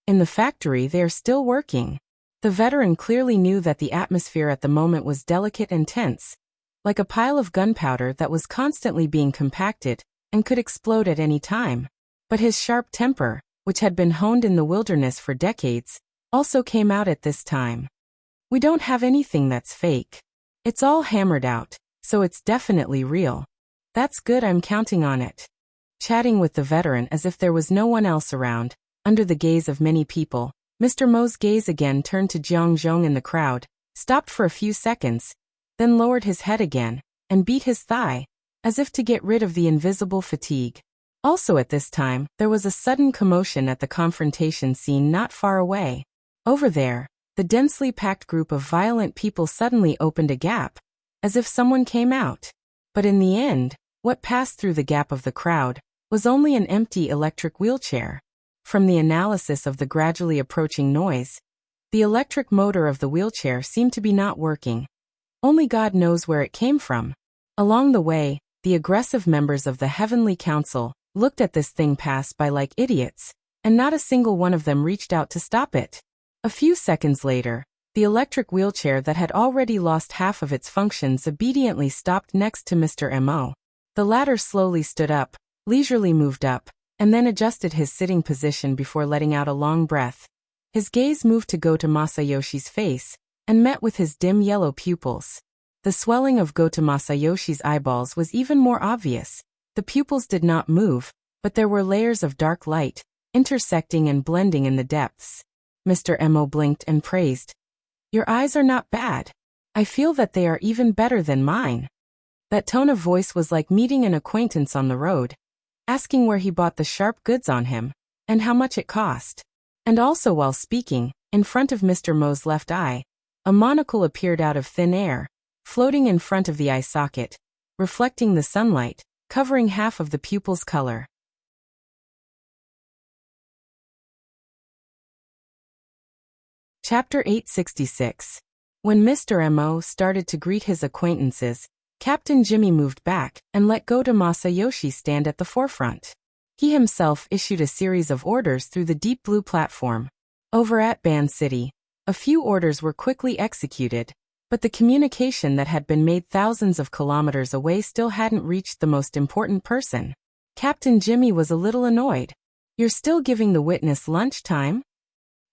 In the factory they are still working. The veteran clearly knew that the atmosphere at the moment was delicate and tense, like a pile of gunpowder that was constantly being compacted and could explode at any time. But his sharp temper, which had been honed in the wilderness for decades, also came out at this time. "We don't have anything that's fake. It's all hammered out, so it's definitely real." "That's good, I'm counting on it." Chatting with the veteran as if there was no one else around, under the gaze of many people, Mr. Mo's gaze again turned to Jiang Zhong in the crowd, stopped for a few seconds, then lowered his head again, and beat his thigh, as if to get rid of the invisible fatigue. Also at this time, there was a sudden commotion at the confrontation scene not far away. Over there, the densely packed group of violent people suddenly opened a gap, as if someone came out. But in the end, what passed through the gap of the crowd was only an empty electric wheelchair. From the analysis of the gradually approaching noise, the electric motor of the wheelchair seemed to be not working. Only God knows where it came from. Along the way, the aggressive members of the Heavenly Council looked at this thing pass by like idiots, and not a single one of them reached out to stop it. A few seconds later, the electric wheelchair that had already lost half of its functions obediently stopped next to Mr. Mo. The latter slowly stood up, leisurely moved up, and then adjusted his sitting position before letting out a long breath. His gaze moved to Gota Masayoshi's face, and met with his dim yellow pupils. The swelling of Gota Masayoshi's eyeballs was even more obvious. The pupils did not move, but there were layers of dark light, intersecting and blending in the depths. Mr. Mo blinked and praised. "Your eyes are not bad. I feel that they are even better than mine." That tone of voice was like meeting an acquaintance on the road, asking where he bought the sharp goods on him, and how much it cost. And also while speaking, in front of Mr. Mo's left eye, a monocle appeared out of thin air, floating in front of the eye socket, reflecting the sunlight, covering half of the pupil's color. Chapter 866. When Mr. Mo started to greet his acquaintances, Captain Jimmy moved back and let Gota Masayoshi stand at the forefront. He himself issued a series of orders through the deep blue platform. Over at Ban City, a few orders were quickly executed, but the communication that had been made thousands of kilometers away still hadn't reached the most important person. Captain Jimmy was a little annoyed. "You're still giving the witness lunch time?"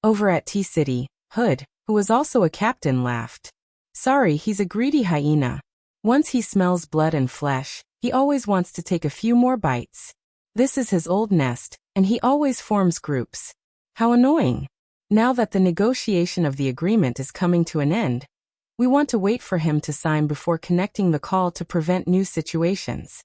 Over at T-City, Hood, who was also a captain, laughed. "Sorry, he's a greedy hyena. Once he smells blood and flesh, he always wants to take a few more bites. This is his old nest, and he always forms groups. How annoying. Now that the negotiation of the agreement is coming to an end, we want to wait for him to sign before connecting the call to prevent new situations."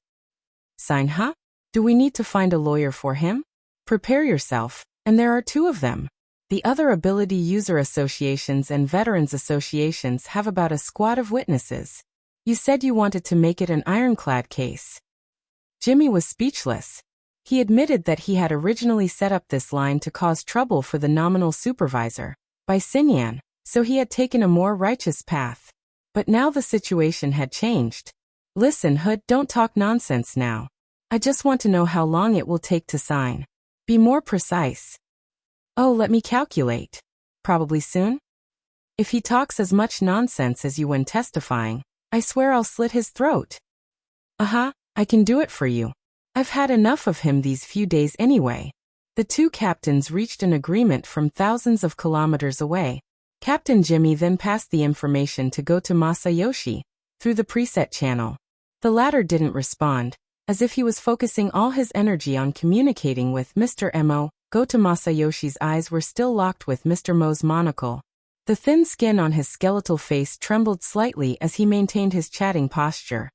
"Sign, huh? Do we need to find a lawyer for him?" "Prepare yourself, and there are two of them. The other ability user associations and veterans associations have about a squad of witnesses. You said you wanted to make it an ironclad case." Jimmy was speechless. He admitted that he had originally set up this line to cause trouble for the nominal supervisor, Bai Xinyan, so he had taken a more righteous path. But now the situation had changed. "Listen, Hood, don't talk nonsense now. I just want to know how long it will take to sign. Be more precise." "Oh, let me calculate. Probably soon? If he talks as much nonsense as you when testifying, I swear I'll slit his throat." "Uh-huh, I can do it for you. I've had enough of him these few days anyway. The two captains reached an agreement from thousands of kilometers away. Captain Jimmy then passed the information to Goto Masayoshi through the preset channel. The latter didn't respond, as if he was focusing all his energy on communicating with Mr. Mo. Goto Masayoshi's eyes were still locked with Mr. Mo's monocle. The thin skin on his skeletal face trembled slightly as he maintained his chatting posture.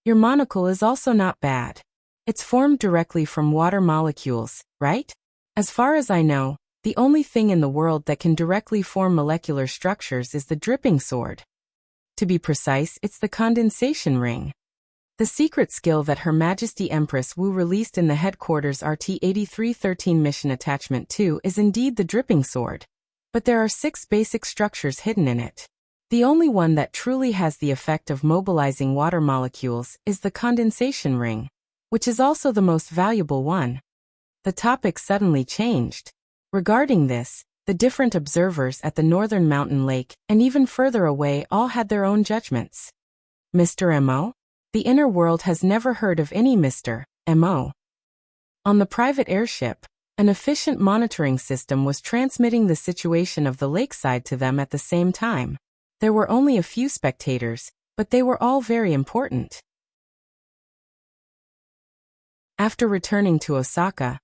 Your monocle is also not bad. It's formed directly from water molecules, right? As far as I know, the only thing in the world that can directly form molecular structures is the dripping sword. To be precise, it's the condensation ring. The secret skill that Her Majesty Empress Wu released in the headquarters RT-8313 Mission Attachment 2 is indeed the dripping sword. But there are 6 basic structures hidden in it. The only one that truly has the effect of mobilizing water molecules is the condensation ring, which is also the most valuable one. The topic suddenly changed. Regarding this, the different observers at the northern mountain lake and even further away all had their own judgments. Mr. Mo? The inner world has never heard of any Mr. Mo. On the private airship, an efficient monitoring system was transmitting the situation of the lakeside to them at the same time. There were only a few spectators, but they were all very important. After returning to Osaka,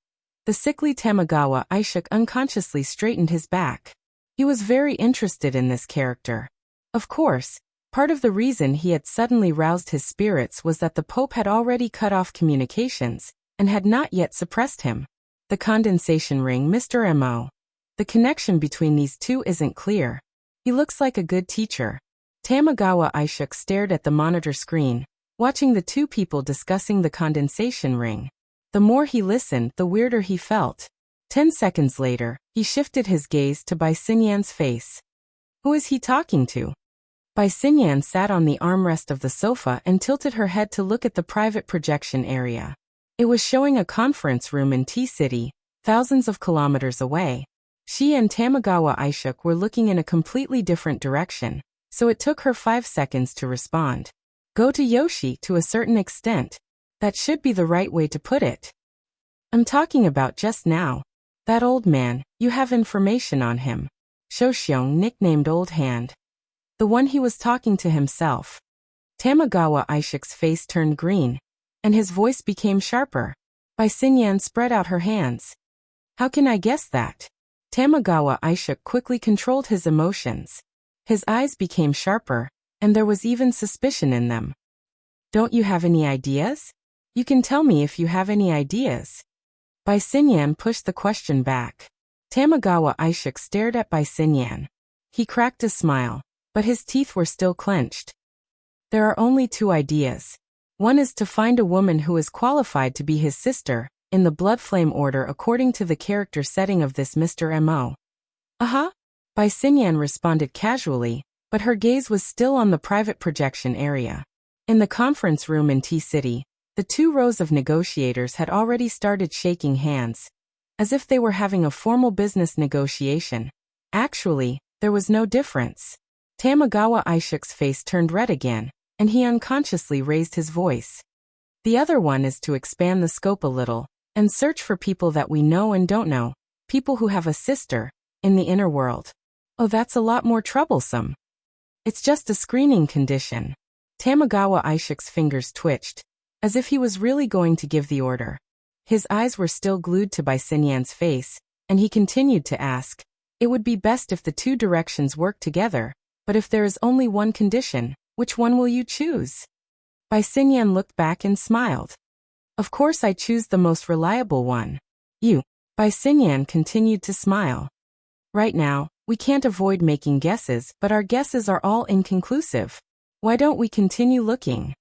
the sickly Tamagawa Aishik unconsciously straightened his back. He was very interested in this character. Of course, part of the reason he had suddenly roused his spirits was that the Pope had already cut off communications and had not yet suppressed him. The condensation ring, Mr. Mo. The connection between these two isn't clear. He looks like a good teacher. Tamagawa Aishik stared at the monitor screen, watching the two people discussing the condensation ring. The more he listened, the weirder he felt. 10 seconds later, he shifted his gaze to Bai Xinyan's face. Who is he talking to? Bai Xinyan sat on the armrest of the sofa and tilted her head to look at the private projection area. It was showing a conference room in T-City, thousands of kilometers away. She and Tamagawa Aishik were looking in a completely different direction, so it took her 5 seconds to respond. Go to Yoshi to a certain extent. That should be the right way to put it. I'm talking about just now. That old man, you have information on him. Shoshyong, nicknamed Old Hand. The one he was talking to himself. Tamagawa Aishik's face turned green, and his voice became sharper. Bai Xinyan spread out her hands. How can I guess that? Tamagawa Aishik quickly controlled his emotions. His eyes became sharper, and there was even suspicion in them. Don't you have any ideas? You can tell me if you have any ideas. Bai Xinyan pushed the question back. Tamagawa Aishik stared at Bai Xinyan. He cracked a smile, but his teeth were still clenched. There are only 2 ideas. One is to find a woman who is qualified to be his sister, in the Bloodflame order according to the character setting of this Mr. Mo. Bai Xinyan responded casually, but her gaze was still on the private projection area. In the conference room in T-City, the 2 rows of negotiators had already started shaking hands, as if they were having a formal business negotiation. Actually, there was no difference. Tamagawa Aishik's face turned red again, and he unconsciously raised his voice. The other one is to expand the scope a little, and search for people that we know and don't know, people who have a sister, in the inner world. Oh, that's a lot more troublesome. It's just a screening condition. Tamagawa Aishik's fingers twitched, as if he was really going to give the order. His eyes were still glued to Bai Xinyan's face, and he continued to ask, it would be best if the 2 directions worked together, but if there is only one condition, which one will you choose? Bai Xinyan looked back and smiled. Of course I choose the most reliable one. You. Bai Xinyan continued to smile. Right now, we can't avoid making guesses, but our guesses are all inconclusive. Why don't we continue looking?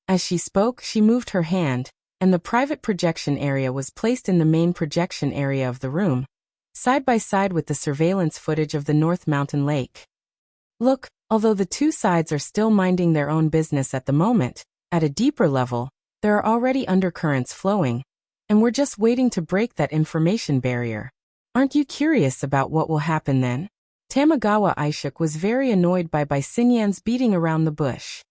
As she spoke, she moved her hand, and the private projection area was placed in the main projection area of the room, side by side with the surveillance footage of the North Mountain Lake. Look, although the 2 sides are still minding their own business at the moment, at a deeper level, there are already undercurrents flowing, and we're just waiting to break that information barrier. Aren't you curious about what will happen then? Tamagawa Aishik was very annoyed by Bai Xinyan's beating around the bush.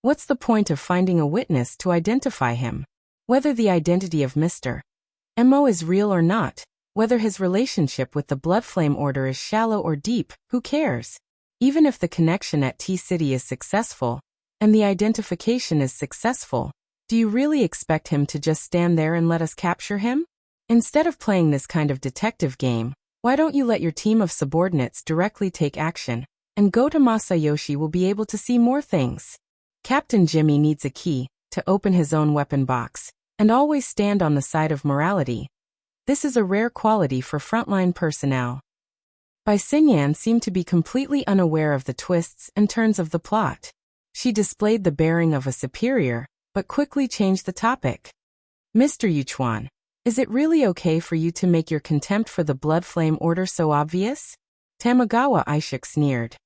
What's the point of finding a witness to identify him? Whether the identity of Mr. Mo is real or not, whether his relationship with the Bloodflame Order is shallow or deep, who cares? Even if the connection at T-City is successful, and the identification is successful, do you really expect him to just stand there and let us capture him? Instead of playing this kind of detective game, why don't you let your team of subordinates directly take action, and Goto Masayoshi will be able to see more things. Captain Jimmy needs a key to open his own weapon box, and always stand on the side of morality. This is a rare quality for frontline personnel. Bai Xingyan seemed to be completely unaware of the twists and turns of the plot. She displayed the bearing of a superior, but quickly changed the topic. Mr. Yuchuan, is it really okay for you to make your contempt for the Bloodflame Order so obvious? Tamagawa Aishik sneered.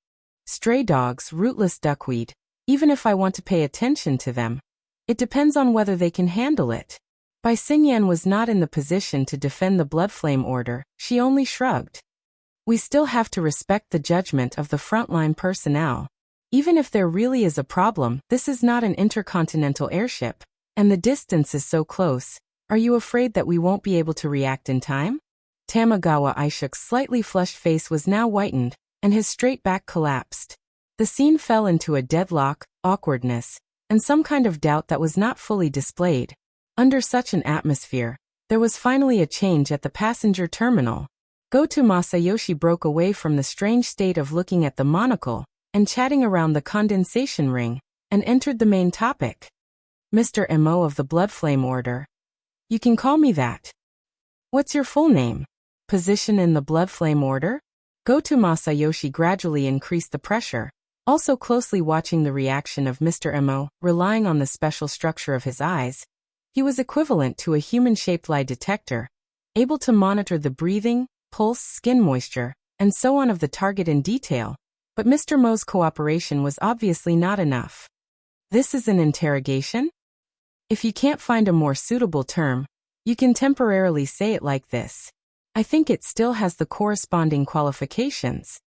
Stray dogs, rootless duckweed, even if I want to pay attention to them, it depends on whether they can handle it. Bai Xingyan was not in the position to defend the Bloodflame Order, she only shrugged. We still have to respect the judgment of the frontline personnel. Even if there really is a problem, this is not an intercontinental airship, and the distance is so close. Are you afraid that we won't be able to react in time? Tamagawa Aishik's slightly flushed face was now whitened, and his straight back collapsed. The scene fell into a deadlock, awkwardness, and some kind of doubt that was not fully displayed. Under such an atmosphere, there was finally a change at the passenger terminal. Goto Masayoshi broke away from the strange state of looking at the monocle and chatting around the condensation ring, and entered the main topic. Mr. Mo of the Bloodflame Order. You can call me that. What's your full name? Position in the Bloodflame Order? Goto Masayoshi gradually increased the pressure, also closely watching the reaction of Mr. Mo, relying on the special structure of his eyes. He was equivalent to a human-shaped lie detector, able to monitor the breathing, pulse, skin moisture, and so on of the target in detail, but Mr. Mo's cooperation was obviously not enough. This is an interrogation? If you can't find a more suitable term, you can temporarily say it like this. I think it still has the corresponding qualifications.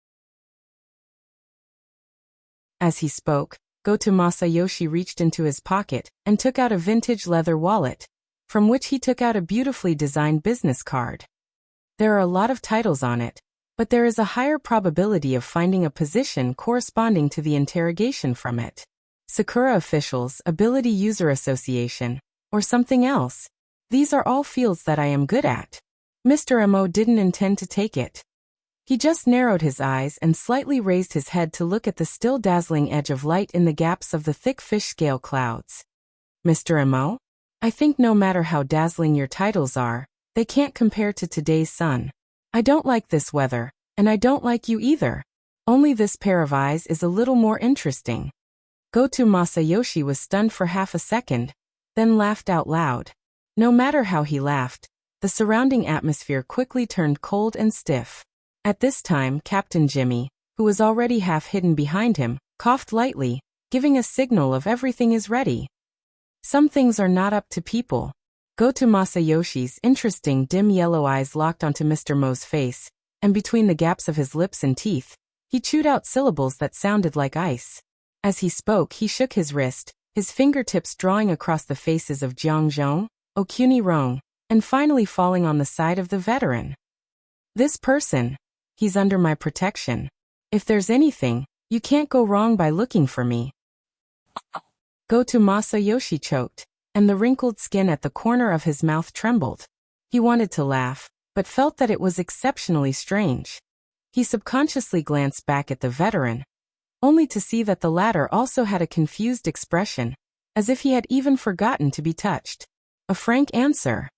As he spoke, Goto Masayoshi reached into his pocket and took out a vintage leather wallet, from which he took out a beautifully designed business card. There are a lot of titles on it, but there is a higher probability of finding a position corresponding to the interrogation from it. Sakura Officials, Ability User Association, or something else. These are all fields that I am good at. Mr. Mo didn't intend to take it. He just narrowed his eyes and slightly raised his head to look at the still dazzling edge of light in the gaps of the thick fish-scale clouds. Mr. Mo? I think no matter how dazzling your titles are, they can't compare to today's sun. I don't like this weather, and I don't like you either. Only this pair of eyes is a little more interesting. Goto Masayoshi was stunned for half a second, then laughed out loud. No matter how he laughed, the surrounding atmosphere quickly turned cold and stiff. At this time, Captain Jimmy, who was already half hidden behind him, coughed lightly, giving a signal of everything is ready. Some things are not up to people. Goto Masayoshi's interesting dim yellow eyes locked onto Mr. Mo's face, and between the gaps of his lips and teeth, he chewed out syllables that sounded like ice. As he spoke, he shook his wrist, his fingertips drawing across the faces of Jiang Zhong, Okuni Rong, and finally falling on the side of the veteran. This person. He's under my protection. If there's anything, you can't go wrong by looking for me. Goto Masayoshi choked, and the wrinkled skin at the corner of his mouth trembled. He wanted to laugh, but felt that it was exceptionally strange. He subconsciously glanced back at the veteran, only to see that the latter also had a confused expression, as if he had even forgotten to be touched. A frank answer.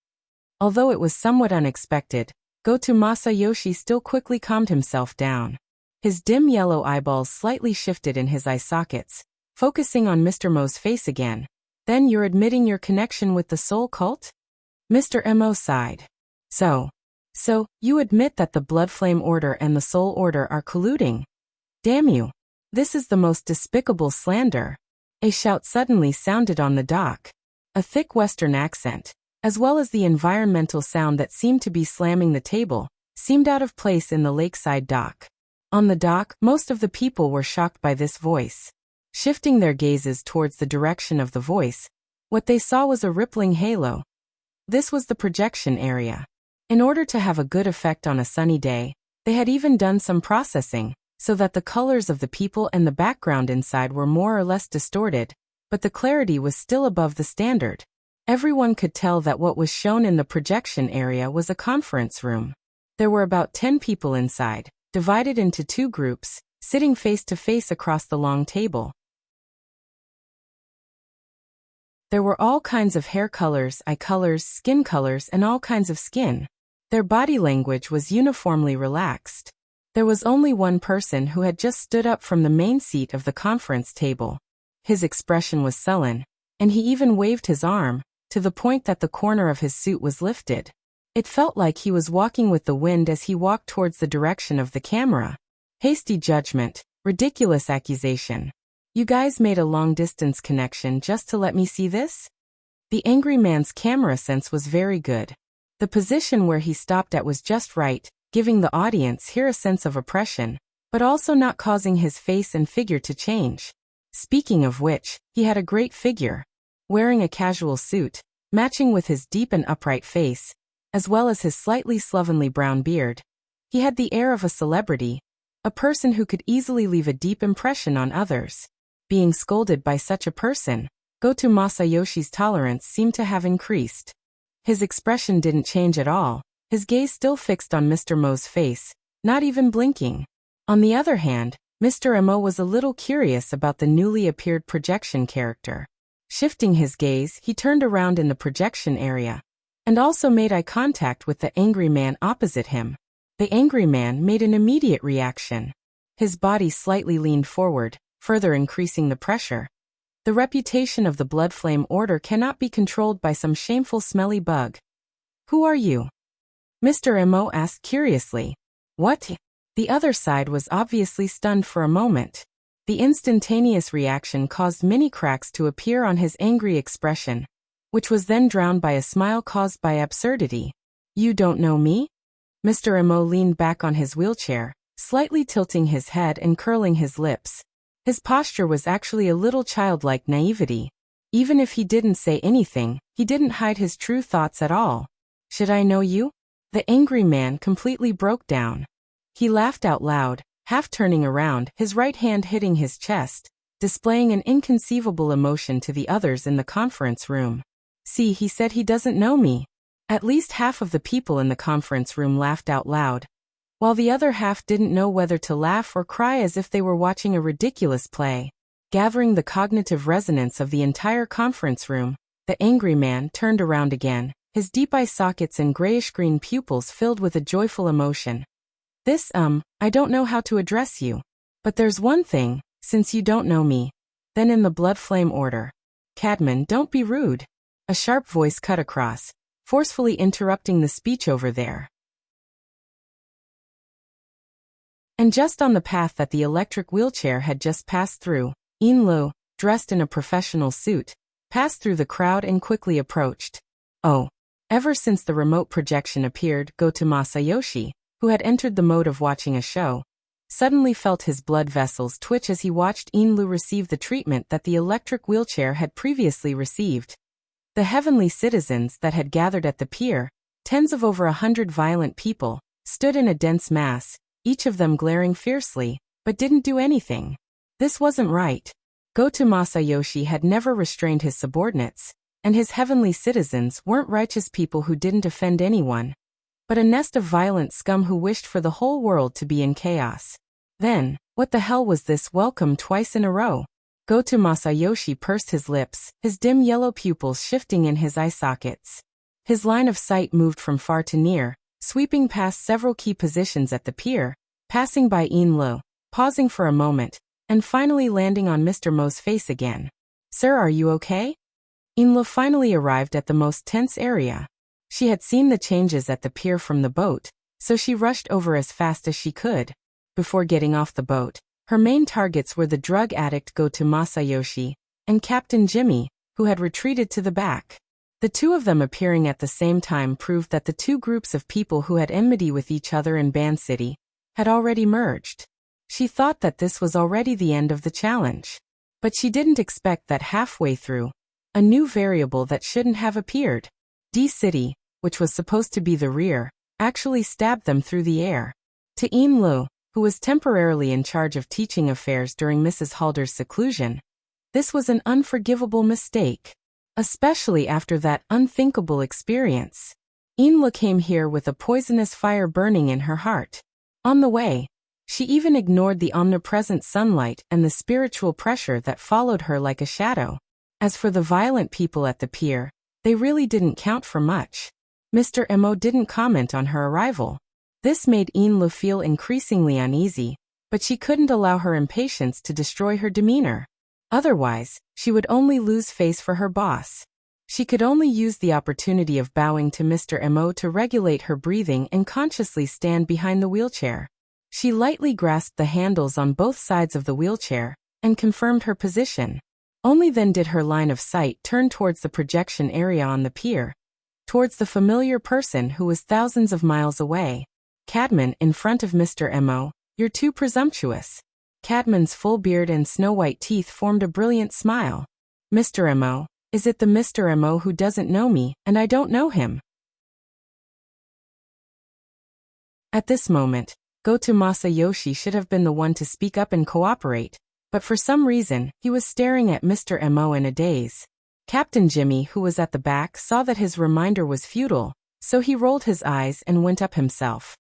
Although it was somewhat unexpected, Goto Masayoshi still quickly calmed himself down. His dim yellow eyeballs slightly shifted in his eye sockets, focusing on Mr. Mo's face again. Then you're admitting your connection with the Soul Cult? Mr. Mo sighed. So, you admit that the Bloodflame Order and the Soul Order are colluding? Damn you. This is the most despicable slander. A shout suddenly sounded on the dock. A thick Western accent, as well as the environmental sound that seemed to be slamming the table, seemed out of place in the lakeside dock. On the dock, most of the people were shocked by this voice. Shifting their gazes towards the direction of the voice, what they saw was a rippling halo. This was the projection area. In order to have a good effect on a sunny day, they had even done some processing, so that the colors of the people and the background inside were more or less distorted, but the clarity was still above the standard. Everyone could tell that what was shown in the projection area was a conference room. There were about 10 people inside, divided into 2 groups, sitting face to face across the long table. There were all kinds of hair colors, eye colors, skin colors, and all kinds of skin. Their body language was uniformly relaxed. There was only one person who had just stood up from the main seat of the conference table. His expression was sullen, and he even waved his arm, to the point that the corner of his suit was lifted. It felt like he was walking with the wind as he walked towards the direction of the camera. Hasty judgment, ridiculous accusation. You guys made a long-distance connection just to let me see this? The angry man's camera sense was very good. The position where he stopped at was just right, giving the audience here a sense of oppression, but also not causing his face and figure to change. Speaking of which, he had a great figure. Wearing a casual suit, matching with his deep and upright face, as well as his slightly slovenly brown beard. He had the air of a celebrity, a person who could easily leave a deep impression on others. Being scolded by such a person, Goto Masayoshi's tolerance seemed to have increased. His expression didn't change at all, his gaze still fixed on Mr. Mo's face, not even blinking. On the other hand, Mr. Mo was a little curious about the newly appeared projection character. Shifting his gaze, he turned around in the projection area, and also made eye contact with the angry man opposite him. The angry man made an immediate reaction. His body slightly leaned forward, further increasing the pressure. The reputation of the Blood Flame Order cannot be controlled by some shameful smelly bug. Who are you? Mr. Mo asked curiously. What? The other side was obviously stunned for a moment. The instantaneous reaction caused many cracks to appear on his angry expression, which was then drowned by a smile caused by absurdity. You don't know me? Mr. Mo leaned back on his wheelchair, slightly tilting his head and curling his lips. His posture was actually a little childlike naivety. Even if he didn't say anything, he didn't hide his true thoughts at all. Should I know you? The angry man completely broke down. He laughed out loud, half turning around, his right hand hitting his chest, displaying an inconceivable emotion to the others in the conference room. See, he said he doesn't know me. At least half of the people in the conference room laughed out loud, while the other half didn't know whether to laugh or cry, as if they were watching a ridiculous play. Gathering the cognitive resonance of the entire conference room, the angry man turned around again, his deep eye sockets and grayish-green pupils filled with a joyful emotion. I don't know how to address you. But there's one thing, since you don't know me. Then in the Blood Flame Order. Cadman, don't be rude. A sharp voice cut across, forcefully interrupting the speech over there. And just on the path that the electric wheelchair had just passed through, Inlo, dressed in a professional suit, passed through the crowd and quickly approached. Oh. Ever since the remote projection appeared, Goto Masayoshi, who had entered the mode of watching a show, suddenly felt his blood vessels twitch as he watched Inlu receive the treatment that the electric wheelchair had previously received. The heavenly citizens that had gathered at the pier, tens of over 100 violent people, stood in a dense mass, each of them glaring fiercely, but didn't do anything. This wasn't right. Goto Masayoshi had never restrained his subordinates, and his heavenly citizens weren't righteous people who didn't offend anyone, but a nest of violent scum who wished for the whole world to be in chaos. Then, what the hell was this welcome twice in a row? Goto Masayoshi pursed his lips, his dim yellow pupils shifting in his eye sockets. His line of sight moved from far to near, sweeping past several key positions at the pier, passing by Inlo, pausing for a moment, and finally landing on Mr. Mo's face again. Sir, are you okay? Inlo finally arrived at the most tense area. She had seen the changes at the pier from the boat, so she rushed over as fast as she could. Before getting off the boat, her main targets were the drug addict Goto Masayoshi and Captain Jimmy, who had retreated to the back. The two of them appearing at the same time proved that the two groups of people who had enmity with each other in Band City had already merged. She thought that this was already the end of the challenge. But she didn't expect that halfway through, a new variable that shouldn't have appeared. D-City, which was supposed to be the rear, actually stabbed them through the air. To Yin Lu, who was temporarily in charge of teaching affairs during Mrs. Halder's seclusion, this was an unforgivable mistake, especially after that unthinkable experience. Yin Lu came here with a poisonous fire burning in her heart. On the way, she even ignored the omnipresent sunlight and the spiritual pressure that followed her like a shadow. As for the violent people at the pier, they really didn't count for much. Mr. Mo didn't comment on her arrival. This made Yin Lu feel increasingly uneasy, but she couldn't allow her impatience to destroy her demeanor. Otherwise, she would only lose face for her boss. She could only use the opportunity of bowing to Mr. Mo to regulate her breathing and consciously stand behind the wheelchair. She lightly grasped the handles on both sides of the wheelchair and confirmed her position. Only then did her line of sight turn towards the projection area on the pier, towards the familiar person who was thousands of miles away. Cadman in front of Mr. Mo, "You're too presumptuous." Cadman's full beard and snow-white teeth formed a brilliant smile. "Mr. Mo, is it the Mr. Mo who doesn't know me and I don't know him?" At this moment, Goto Masayoshi should have been the one to speak up and cooperate, but for some reason, he was staring at Mr. Mo in a daze. Captain Jimmy, who was at the back, saw that his reminder was futile, so he rolled his eyes and went up himself.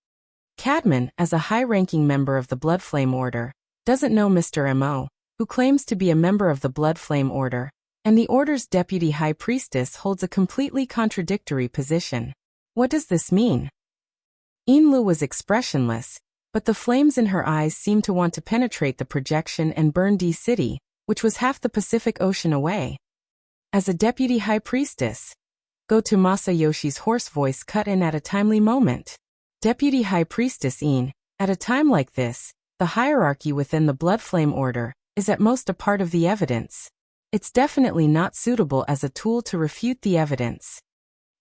Cadman, as a high-ranking member of the Bloodflame Order, doesn't know Mr. Mo, who claims to be a member of the Bloodflame Order, and the Order's deputy high priestess holds a completely contradictory position. What does this mean? Yin Lu was expressionless, but the flames in her eyes seemed to want to penetrate the projection and burn D-City, which was half the Pacific Ocean away. As a deputy high priestess, Goto Masayoshi's hoarse voice cut in at a timely moment. Deputy High Priestess Yin, at a time like this, the hierarchy within the Bloodflame Order is at most a part of the evidence. It's definitely not suitable as a tool to refute the evidence.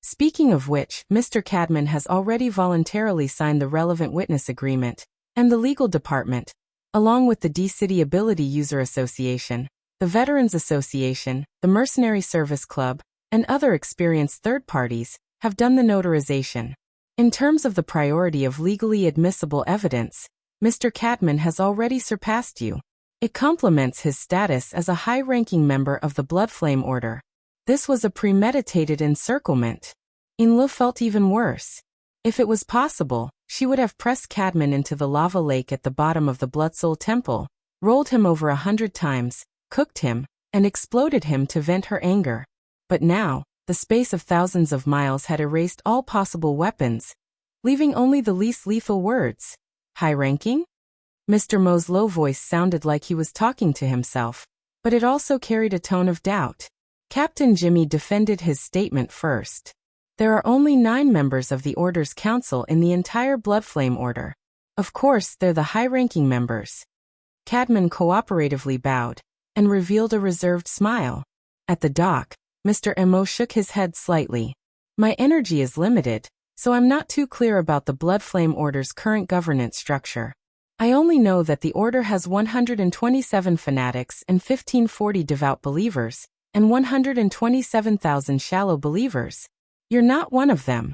Speaking of which, Mr. Cadman has already voluntarily signed the relevant witness agreement, and the legal department, along with the D-City Ability User Association, the Veterans Association, the Mercenary Service Club, and other experienced third parties, have done the notarization. In terms of the priority of legally admissible evidence, Mr. Cadman has already surpassed you. It complements his status as a high-ranking member of the Bloodflame Order. This was a premeditated encirclement. Yin Lu felt even worse. If it was possible, she would have pressed Cadman into the lava lake at the bottom of the Bloodsoul Temple, rolled him over 100 times, cooked him, and exploded him to vent her anger. But now, the space of thousands of miles had erased all possible weapons, leaving only the least lethal words. High-ranking? Mr. Mo's low voice sounded like he was talking to himself, but it also carried a tone of doubt. Captain Jimmy defended his statement first. There are only 9 members of the Order's Council in the entire Bloodflame Order. Of course, they're the high-ranking members. Cadman cooperatively bowed, and revealed a reserved smile. At the dock, Mr. Mo shook his head slightly. "My energy is limited, so I'm not too clear about the Bloodflame Order's current governance structure. I only know that the Order has 127 fanatics and 1540 devout believers, and 127,000 shallow believers. You're not one of them."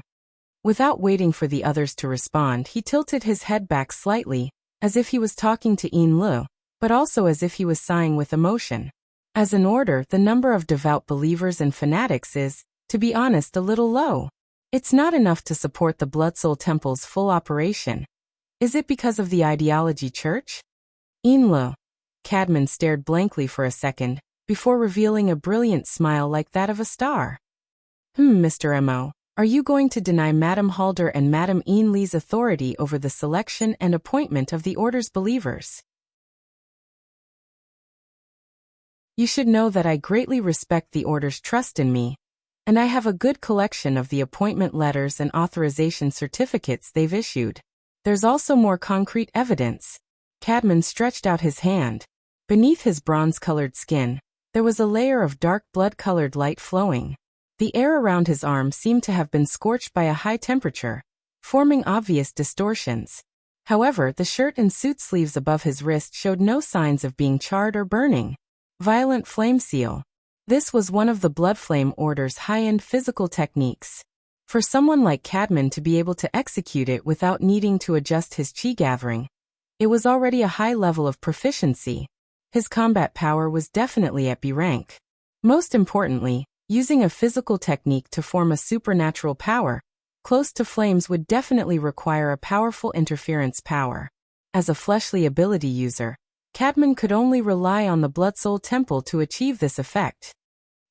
Without waiting for the others to respond, he tilted his head back slightly, as if he was talking to Yin Lu, but also as if he was sighing with emotion. As an order, the number of devout believers and fanatics is, to be honest, a little low. It's not enough to support the Bloodsoul Temple's full operation. Is it because of the ideology church? Yin Lu. Cadman stared blankly for a second, before revealing a brilliant smile like that of a star. Mr. Mo, are you going to deny Madame Halder and Madame Yin Li's authority over the selection and appointment of the Order's believers? You should know that I greatly respect the Order's trust in me, and I have a good collection of the appointment letters and authorization certificates they've issued. There's also more concrete evidence. Cadman stretched out his hand. Beneath his bronze-colored skin, there was a layer of dark blood-colored light flowing. The air around his arm seemed to have been scorched by a high temperature, forming obvious distortions. However, the shirt and suit sleeves above his wrist showed no signs of being charred or burning. Violent Flame Seal. This was one of the Blood Flame Order's high-end physical techniques. For someone like Cadman to be able to execute it without needing to adjust his chi gathering, it was already a high level of proficiency. His combat power was definitely at B rank. Most importantly, using a physical technique to form a supernatural power, close to flames would definitely require a powerful interference power. As a fleshly ability user, Cadman could only rely on the Blood Soul Temple to achieve this effect.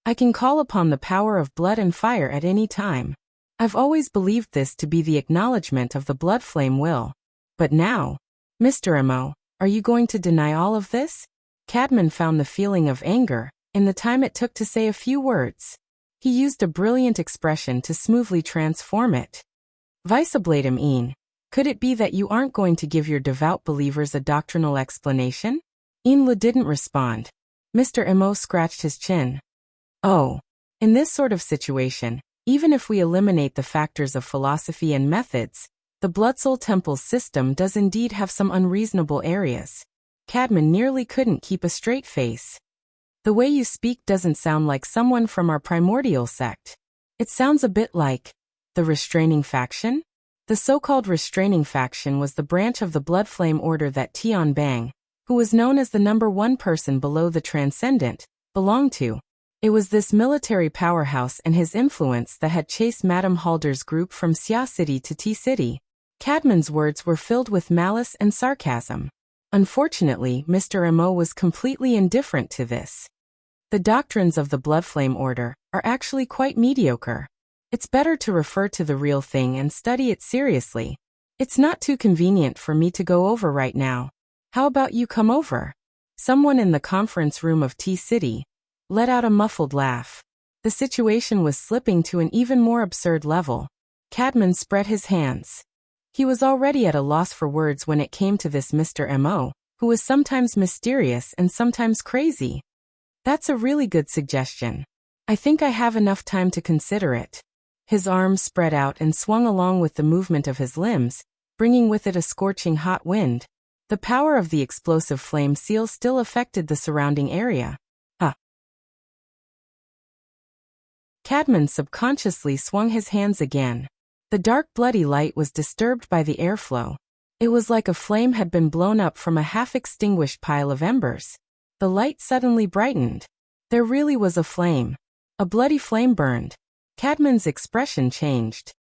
I can call upon the power of blood and fire at any time. I've always believed this to be the acknowledgement of the Blood Flame will. But now, Mr. Mo, are you going to deny all of this? Cadman found the feeling of anger in the time it took to say a few words. He used a brilliant expression to smoothly transform it. Vicebladem een. Could it be that you aren't going to give your devout believers a doctrinal explanation? Inla didn't respond. Mr. Mo scratched his chin. Oh. In this sort of situation, even if we eliminate the factors of philosophy and methods, the Blood Soul Temple's system does indeed have some unreasonable areas. Cadman nearly couldn't keep a straight face. The way you speak doesn't sound like someone from our primordial sect. It sounds a bit like the Restraining Faction? The so-called Restraining Faction was the branch of the Blood Flame Order that Tian Bang, who was known as the #1 person below the Transcendent, belonged to. It was this military powerhouse and his influence that had chased Madame Halder's group from Xia City to T City. Cadman's words were filled with malice and sarcasm. Unfortunately, Mr. Mo was completely indifferent to this. The doctrines of the Blood Flame Order are actually quite mediocre. It's better to refer to the real thing and study it seriously. It's not too convenient for me to go over right now. How about you come over? Someone in the conference room of T City let out a muffled laugh. The situation was slipping to an even more absurd level. Cadman spread his hands. He was already at a loss for words when it came to this Mr. Mo, who was sometimes mysterious and sometimes crazy. That's a really good suggestion. I think I have enough time to consider it. His arms spread out and swung along with the movement of his limbs, bringing with it a scorching hot wind. The power of the explosive flame seal still affected the surrounding area. Cadman subconsciously swung his hands again. The dark bloody light was disturbed by the airflow. It was like a flame had been blown up from a half-extinguished pile of embers. The light suddenly brightened. There really was a flame. A bloody flame burned. Cadman's expression changed.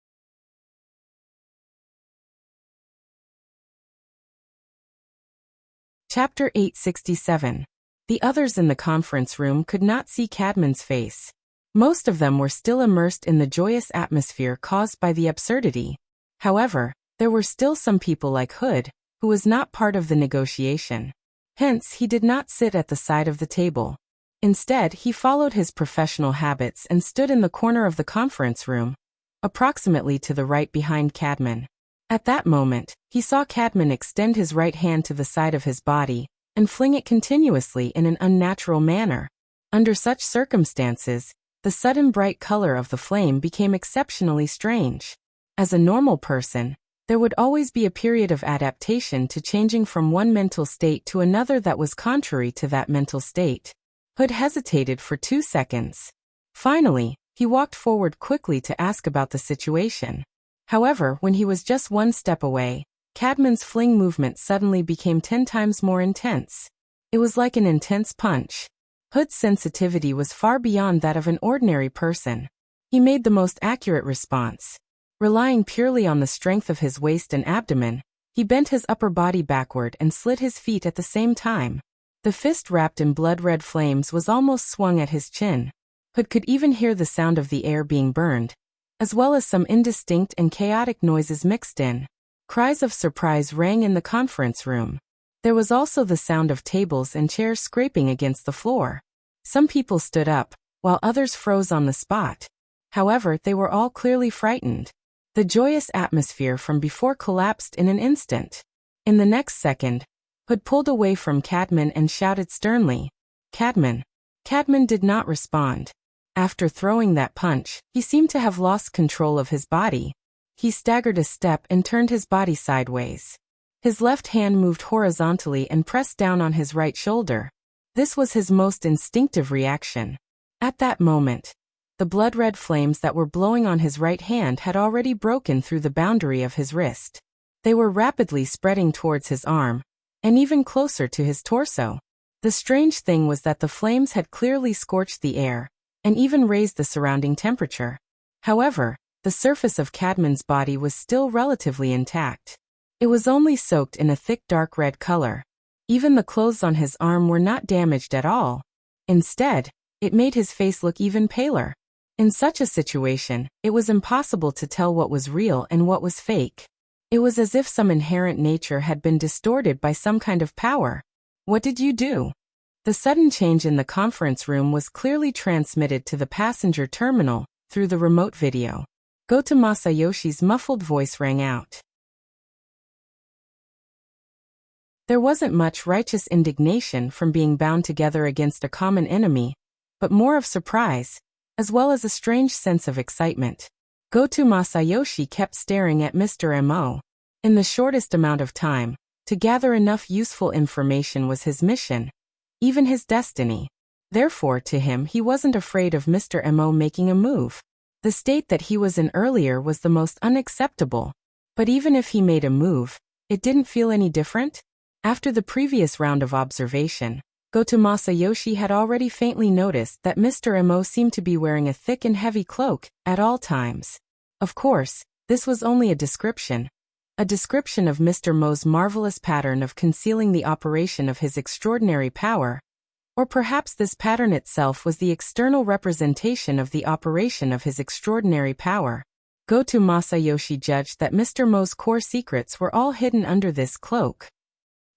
Chapter 867. The others in the conference room could not see Cadman's face. Most of them were still immersed in the joyous atmosphere caused by the absurdity. However, there were still some people like Hood, who was not part of the negotiation. Hence, he did not sit at the side of the table. Instead, he followed his professional habits and stood in the corner of the conference room, approximately to the right behind Cadman. At that moment, he saw Cadman extend his right hand to the side of his body and fling it continuously in an unnatural manner. Under such circumstances, the sudden bright color of the flame became exceptionally strange. As a normal person, there would always be a period of adaptation to changing from one mental state to another that was contrary to that mental state. Hood hesitated for 2 seconds. Finally, he walked forward quickly to ask about the situation. However, when he was just 1 step away, Cadman's fling movement suddenly became 10 times more intense. It was like an intense punch. Hood's sensitivity was far beyond that of an ordinary person. He made the most accurate response. Relying purely on the strength of his waist and abdomen, he bent his upper body backward and slid his feet at the same time. The fist wrapped in blood-red flames was almost swung at his chin. Hood could even hear the sound of the air being burned, as well as some indistinct and chaotic noises mixed in. Cries of surprise rang in the conference room. There was also the sound of tables and chairs scraping against the floor. Some people stood up, while others froze on the spot. However, they were all clearly frightened. The joyous atmosphere from before collapsed in an instant. In the next second, Hood pulled away from Cadman and shouted sternly, "Cadman!" Cadman did not respond. After throwing that punch, he seemed to have lost control of his body. He staggered a step and turned his body sideways. His left hand moved horizontally and pressed down on his right shoulder. This was his most instinctive reaction. At that moment, the blood-red flames that were blowing on his right hand had already broken through the boundary of his wrist. They were rapidly spreading towards his arm, and even closer to his torso. The strange thing was that the flames had clearly scorched the air, and even raised the surrounding temperature. However, the surface of Cadman's body was still relatively intact. It was only soaked in a thick dark red color. Even the clothes on his arm were not damaged at all. Instead, it made his face look even paler. In such a situation, it was impossible to tell what was real and what was fake. It was as if some inherent nature had been distorted by some kind of power. What did you do? The sudden change in the conference room was clearly transmitted to the passenger terminal through the remote video. Goto Masayoshi's muffled voice rang out. There wasn't much righteous indignation from being bound together against a common enemy, but more of surprise, as well as a strange sense of excitement. Goto Masayoshi kept staring at Mr. Mo. In the shortest amount of time, to gather enough useful information was his mission, even his destiny. Therefore, to him, he wasn't afraid of Mr. Mo making a move. The state that he was in earlier was the most unacceptable. But even if he made a move, it didn't feel any different. After the previous round of observation, Goto Masayoshi had already faintly noticed that Mr. Mo seemed to be wearing a thick and heavy cloak at all times. Of course, this was only a description of Mr. Mo's marvelous pattern of concealing the operation of his extraordinary power. Or perhaps this pattern itself was the external representation of the operation of his extraordinary power. Goto Masayoshi judged that Mr. Mo's core secrets were all hidden under this cloak.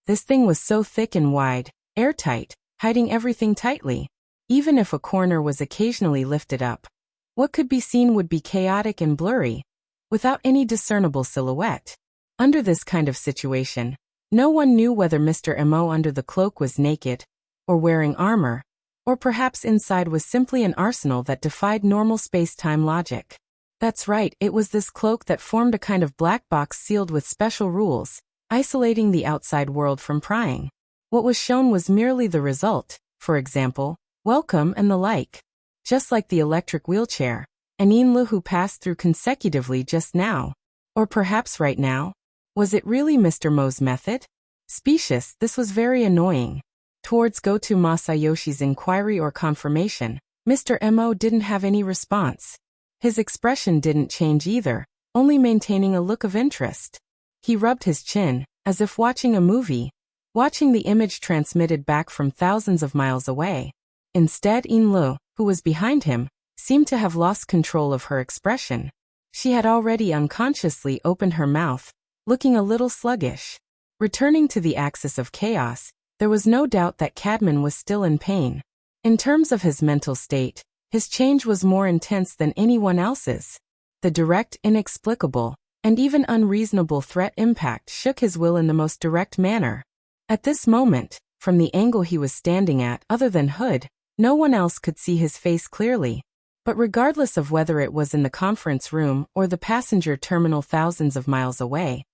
This thing was so thick and wide, airtight, hiding everything tightly. Even if a corner was occasionally lifted up, what could be seen would be chaotic and blurry, without any discernible silhouette. Under this kind of situation, no one knew whether Mr. Mo under the cloak was naked, or wearing armor, or perhaps inside was simply an arsenal that defied normal space-time logic. That's right, it was this cloak that formed a kind of black box sealed with special rules, isolating the outside world from prying. What was shown was merely the result, for example, welcome and the like. Just like the electric wheelchair, and Inlu who passed through consecutively just now. Or perhaps right now? Was it really Mr. Mo's method? Specious, this was very annoying. Towards Goto Masayoshi's inquiry or confirmation, Mr. Mo didn't have any response. His expression didn't change either, only maintaining a look of interest. He rubbed his chin, as if watching a movie, watching the image transmitted back from thousands of miles away. Instead, Inlu, who was behind him, seemed to have lost control of her expression. She had already unconsciously opened her mouth, looking a little sluggish. Returning to the axis of chaos, there was no doubt that Cadman was still in pain. In terms of his mental state, his change was more intense than anyone else's. The direct, inexplicable, and even unreasonable threat impact shook his will in the most direct manner. At this moment, from the angle he was standing at other than Hood, no one else could see his face clearly. But regardless of whether it was in the conference room or the passenger terminal thousands of miles away,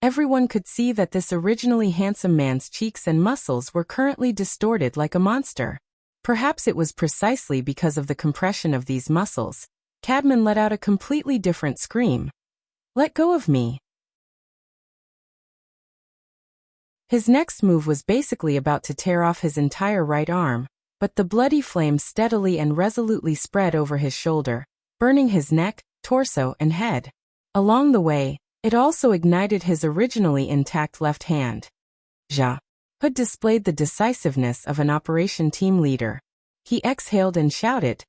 everyone could see that this originally handsome man's cheeks and muscles were currently distorted like a monster. Perhaps it was precisely because of the compression of these muscles. Cadman let out a completely different scream. "Let go of me." His next move was basically about to tear off his entire right arm, but the bloody flame steadily and resolutely spread over his shoulder, burning his neck, torso, and head. Along the way, it also ignited his originally intact left hand. Ja. Hood displayed the decisiveness of an operation team leader. He exhaled and shouted,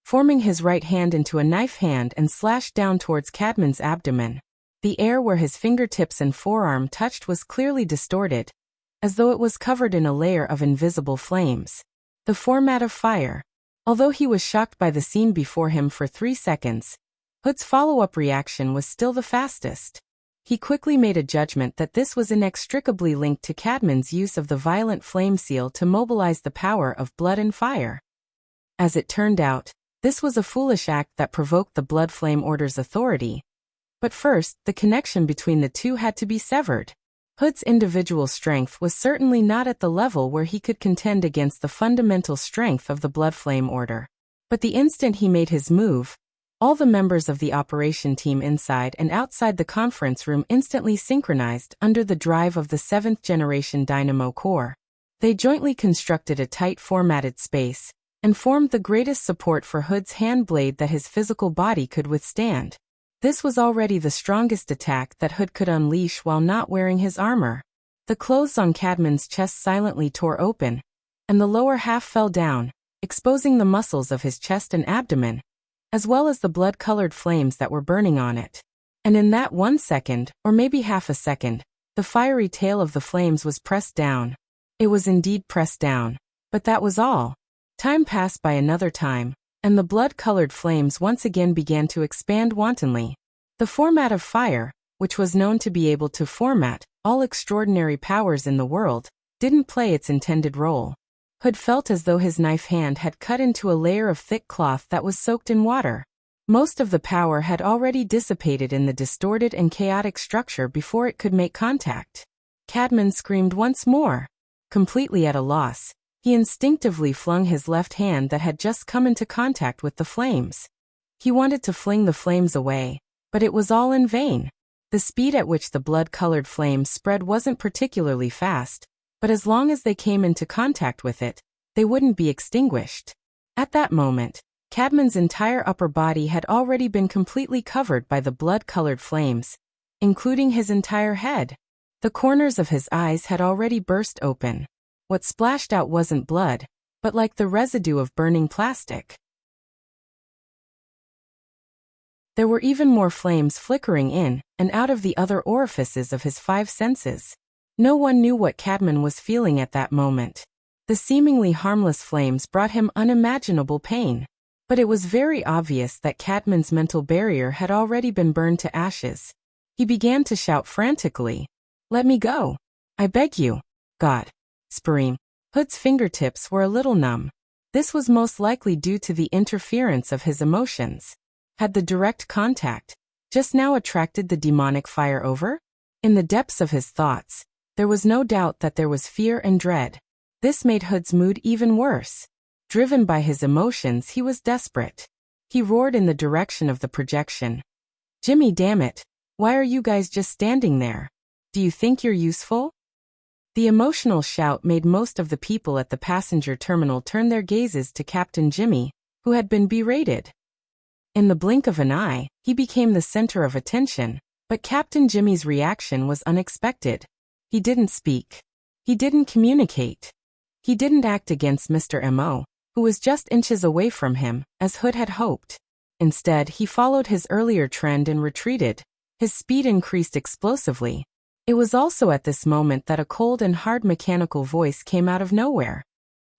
forming his right hand into a knife hand and slashed down towards Cadman's abdomen. The air where his fingertips and forearm touched was clearly distorted, as though it was covered in a layer of invisible flames. The format of fire. Although he was shocked by the scene before him for 3 seconds, Hood's follow-up reaction was still the fastest. He quickly made a judgment that this was inextricably linked to Cadman's use of the violent flame seal to mobilize the power of blood and fire. As it turned out, this was a foolish act that provoked the Blood Flame Order's authority. But first, the connection between the two had to be severed. Hood's individual strength was certainly not at the level where he could contend against the fundamental strength of the Bloodflame Order. But the instant he made his move, all the members of the operation team inside and outside the conference room instantly synchronized under the drive of the 7th-generation Dynamo Core. They jointly constructed a tight formatted space and formed the greatest support for Hood's hand blade that his physical body could withstand. This was already the strongest attack that Hood could unleash while not wearing his armor. The clothes on Cadman's chest silently tore open, and the lower half fell down, exposing the muscles of his chest and abdomen, as well as the blood-colored flames that were burning on it. And in that 1 second, or maybe half a second, the fiery tail of the flames was pressed down. It was indeed pressed down, but that was all. Time passed by another time, and the blood-colored flames once again began to expand wantonly. The format of fire, which was known to be able to format all extraordinary powers in the world, didn't play its intended role. Hood felt as though his knife hand had cut into a layer of thick cloth that was soaked in water. Most of the power had already dissipated in the distorted and chaotic structure before it could make contact. Cadman screamed once more. Completely at a loss, he instinctively flung his left hand that had just come into contact with the flames. He wanted to fling the flames away, but it was all in vain. The speed at which the blood-colored flames spread wasn't particularly fast, but as long as they came into contact with it, they wouldn't be extinguished. At that moment, Cadman's entire upper body had already been completely covered by the blood-colored flames, including his entire head. The corners of his eyes had already burst open. What splashed out wasn't blood, but like the residue of burning plastic. There were even more flames flickering in and out of the other orifices of his 5 senses. No one knew what Cadman was feeling at that moment. The seemingly harmless flames brought him unimaginable pain. But it was very obvious that Cadman's mental barrier had already been burned to ashes. He began to shout frantically, "Let me go! I beg you! God!" Scream. Hood's fingertips were a little numb. This was most likely due to the interference of his emotions. Had the direct contact just now attracted the demonic fire over? In the depths of his thoughts, there was no doubt that there was fear and dread. This made Hood's mood even worse. Driven by his emotions, he was desperate. He roared in the direction of the projection. "Jimmy, damn it! Why are you guys just standing there? Do you think you're useful?" The emotional shout made most of the people at the passenger terminal turn their gazes to Captain Jimmy, who had been berated. In the blink of an eye, he became the center of attention, but Captain Jimmy's reaction was unexpected. He didn't speak. He didn't communicate. He didn't act against Mr. M.O., who was just inches away from him, as Hood had hoped. Instead, he followed his earlier trend and retreated. His speed increased explosively. It was also at this moment that a cold and hard mechanical voice came out of nowhere.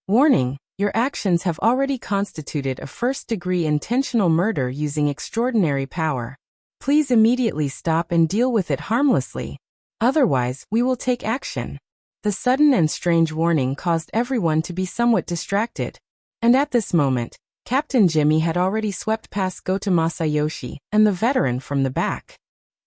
"Warning, your actions have already constituted a first-degree intentional murder using extraordinary power. Please immediately stop and deal with it harmlessly. Otherwise, we will take action." The sudden and strange warning caused everyone to be somewhat distracted. And at this moment, Captain Jimmy had already swept past Gota Masayoshi and the veteran from the back.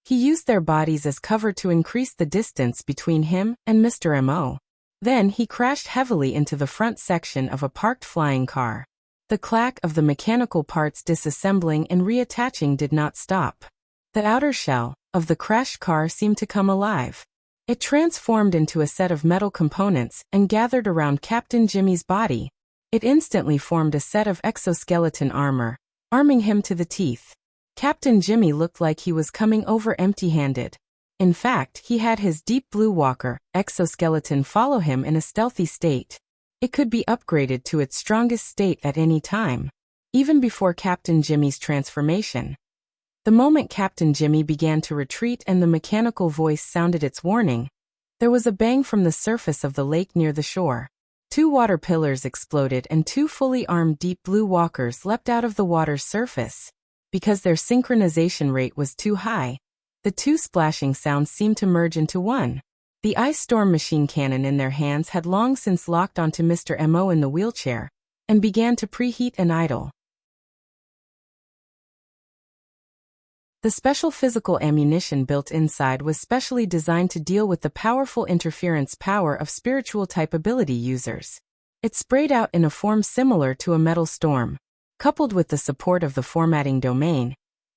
He used their bodies as cover to increase the distance between him and Mr. M.O. Then he crashed heavily into the front section of a parked flying car. The clack of the mechanical parts disassembling and reattaching did not stop. The outer shell of the crashed car seemed to come alive. It transformed into a set of metal components and gathered around Captain Jimmy's body. It instantly formed a set of exoskeleton armor, arming him to the teeth. Captain Jimmy looked like he was coming over empty-handed. In fact, he had his Deep Blue Walker exoskeleton follow him in a stealthy state. It could be upgraded to its strongest state at any time, even before Captain Jimmy's transformation. The moment Captain Jimmy began to retreat and the mechanical voice sounded its warning, there was a bang from the surface of the lake near the shore. 2 water pillars exploded and 2 fully armed Deep Blue Walkers leapt out of the water's surface. Because their synchronization rate was too high, the 2 splashing sounds seemed to merge into one. The Ice Storm machine cannon in their hands had long since locked onto Mr. M.O. in the wheelchair and began to preheat and idle. The special physical ammunition built inside was specially designed to deal with the powerful interference power of spiritual-type ability users. It sprayed out in a form similar to a metal storm. Coupled with the support of the formatting domain,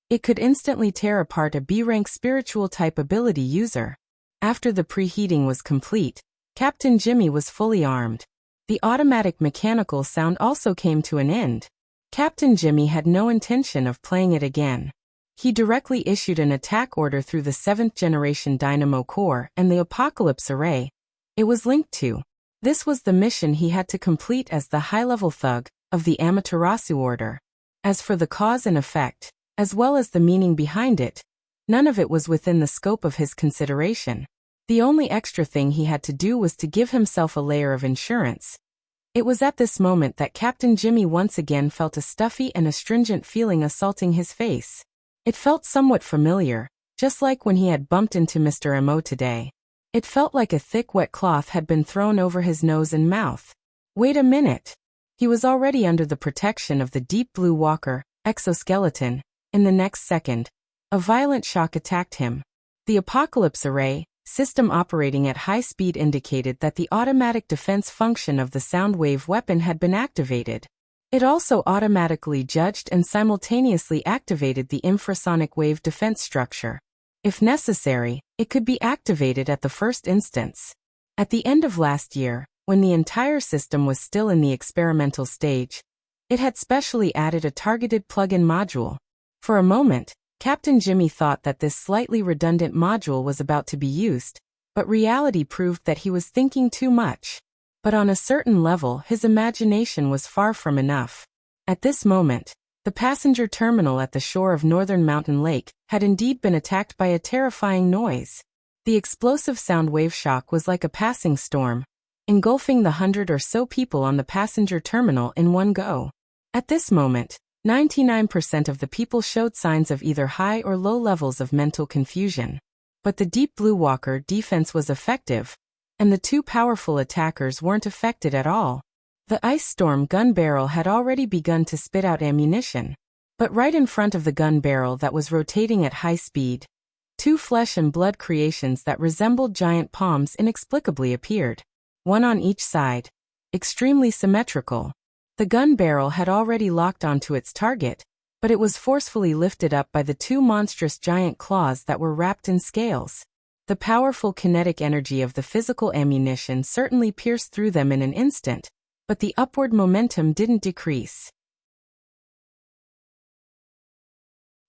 it could instantly tear apart a B-rank spiritual-type ability user. After the preheating was complete, Captain Jimmy was fully armed. The automatic mechanical sound also came to an end. Captain Jimmy had no intention of playing it again. He directly issued an attack order through the 7th generation Dynamo Core and the Apocalypse Array it was linked to. This was the mission he had to complete as the high-level thug of the Amaterasu Order. As for the cause and effect, as well as the meaning behind it, none of it was within the scope of his consideration. The only extra thing he had to do was to give himself a layer of insurance. It was at this moment that Captain Jimmy once again felt a stuffy and astringent feeling assaulting his face. It felt somewhat familiar, just like when he had bumped into Mr. M.O. today. It felt like a thick wet cloth had been thrown over his nose and mouth. Wait a minute. He was already under the protection of the Deep Blue Walker exoskeleton. In the next second, a violent shock attacked him. The Apocalypse Array system operating at high speed indicated that the automatic defense function of the sound wave weapon had been activated. It also automatically judged and simultaneously activated the infrasonic wave defense structure. If necessary, it could be activated at the first instance. At the end of last year, when the entire system was still in the experimental stage, it had specially added a targeted plug-in module. For a moment, Captain Jimmy thought that this slightly redundant module was about to be used, but reality proved that he was thinking too much. But on a certain level, his imagination was far from enough. At this moment, the passenger terminal at the shore of Northern Mountain Lake had indeed been attacked by a terrifying noise. The explosive sound wave shock was like a passing storm, engulfing the 100 or so people on the passenger terminal in one go. At this moment, 99% of the people showed signs of either high or low levels of mental confusion. But the Deep Blue Walker defense was effective, and the two powerful attackers weren't affected at all. The Ice Storm gun barrel had already begun to spit out ammunition. But right in front of the gun barrel that was rotating at high speed, two flesh and blood creations that resembled giant palms inexplicably appeared. One on each side, extremely symmetrical. The gun barrel had already locked onto its target, but it was forcefully lifted up by the two monstrous giant claws that were wrapped in scales. The powerful kinetic energy of the physical ammunition certainly pierced through them in an instant, but the upward momentum didn't decrease.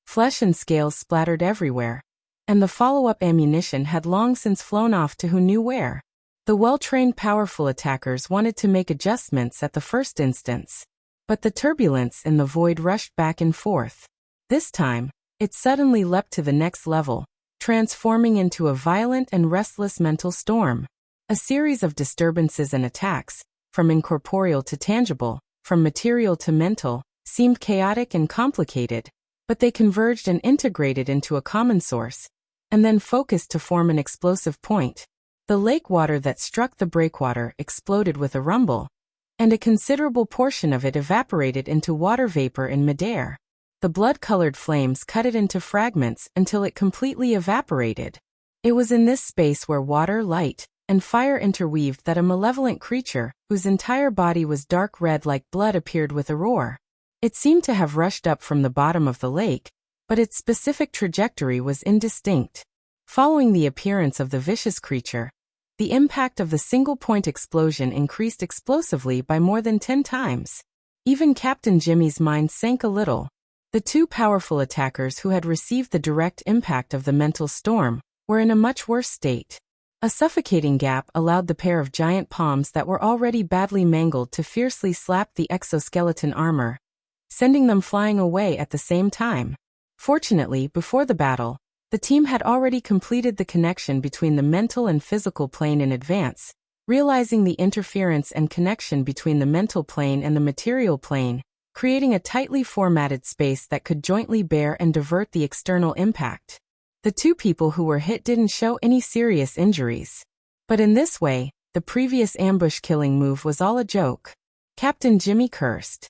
Flesh and scales splattered everywhere, and the follow-up ammunition had long since flown off to who knew where. The well-trained powerful attackers wanted to make adjustments at the first instance, but the turbulence in the void rushed back and forth. This time, it suddenly leapt to the next level, transforming into a violent and restless mental storm. A series of disturbances and attacks, from incorporeal to tangible, from material to mental, seemed chaotic and complicated, but they converged and integrated into a common source, and then focused to form an explosive point. The lake water that struck the breakwater exploded with a rumble, and a considerable portion of it evaporated into water vapor in midair. The blood-colored flames cut it into fragments until it completely evaporated. It was in this space where water, light, and fire interweaved that a malevolent creature, whose entire body was dark red like blood, appeared with a roar. It seemed to have rushed up from the bottom of the lake, but its specific trajectory was indistinct. Following the appearance of the vicious creature, the impact of the single-point explosion increased explosively by more than 10 times. Even Captain Jimmy's mind sank a little. The two powerful attackers who had received the direct impact of the mental storm were in a much worse state. A suffocating gap allowed the pair of giant palms that were already badly mangled to fiercely slap the exoskeleton armor, sending them flying away at the same time. Fortunately, before the battle, the team had already completed the connection between the mental and physical plane in advance, realizing the interference and connection between the mental plane and the material plane, creating a tightly formatted space that could jointly bear and divert the external impact. The two people who were hit didn't show any serious injuries. But in this way, the previous ambush-killing move was all a joke. Captain Jimmy cursed.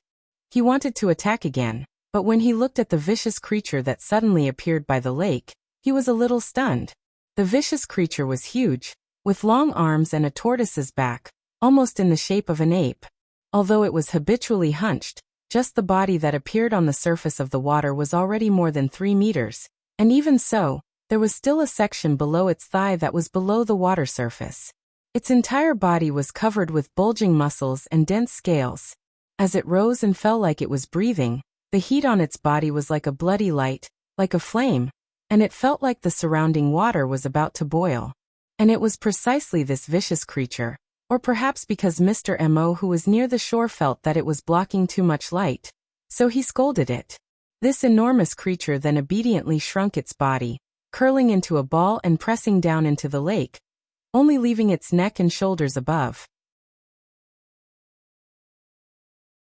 He wanted to attack again, But when he looked at the vicious creature that suddenly appeared by the lake, he was a little stunned. The vicious creature was huge, with long arms and a tortoise's back, almost in the shape of an ape. Although it was habitually hunched, just the body that appeared on the surface of the water was already more than 3 meters, and even so, there was still a section below its thigh that was below the water surface. Its entire body was covered with bulging muscles and dense scales. As it rose and fell like it was breathing, the heat on its body was like a bloody light, like a flame, and it felt like the surrounding water was about to boil. And it was precisely this vicious creature, or perhaps because Mr. Mo who was near the shore felt that it was blocking too much light, so he scolded it. This enormous creature then obediently shrunk its body, curling into a ball and pressing down into the lake, only leaving its neck and shoulders above.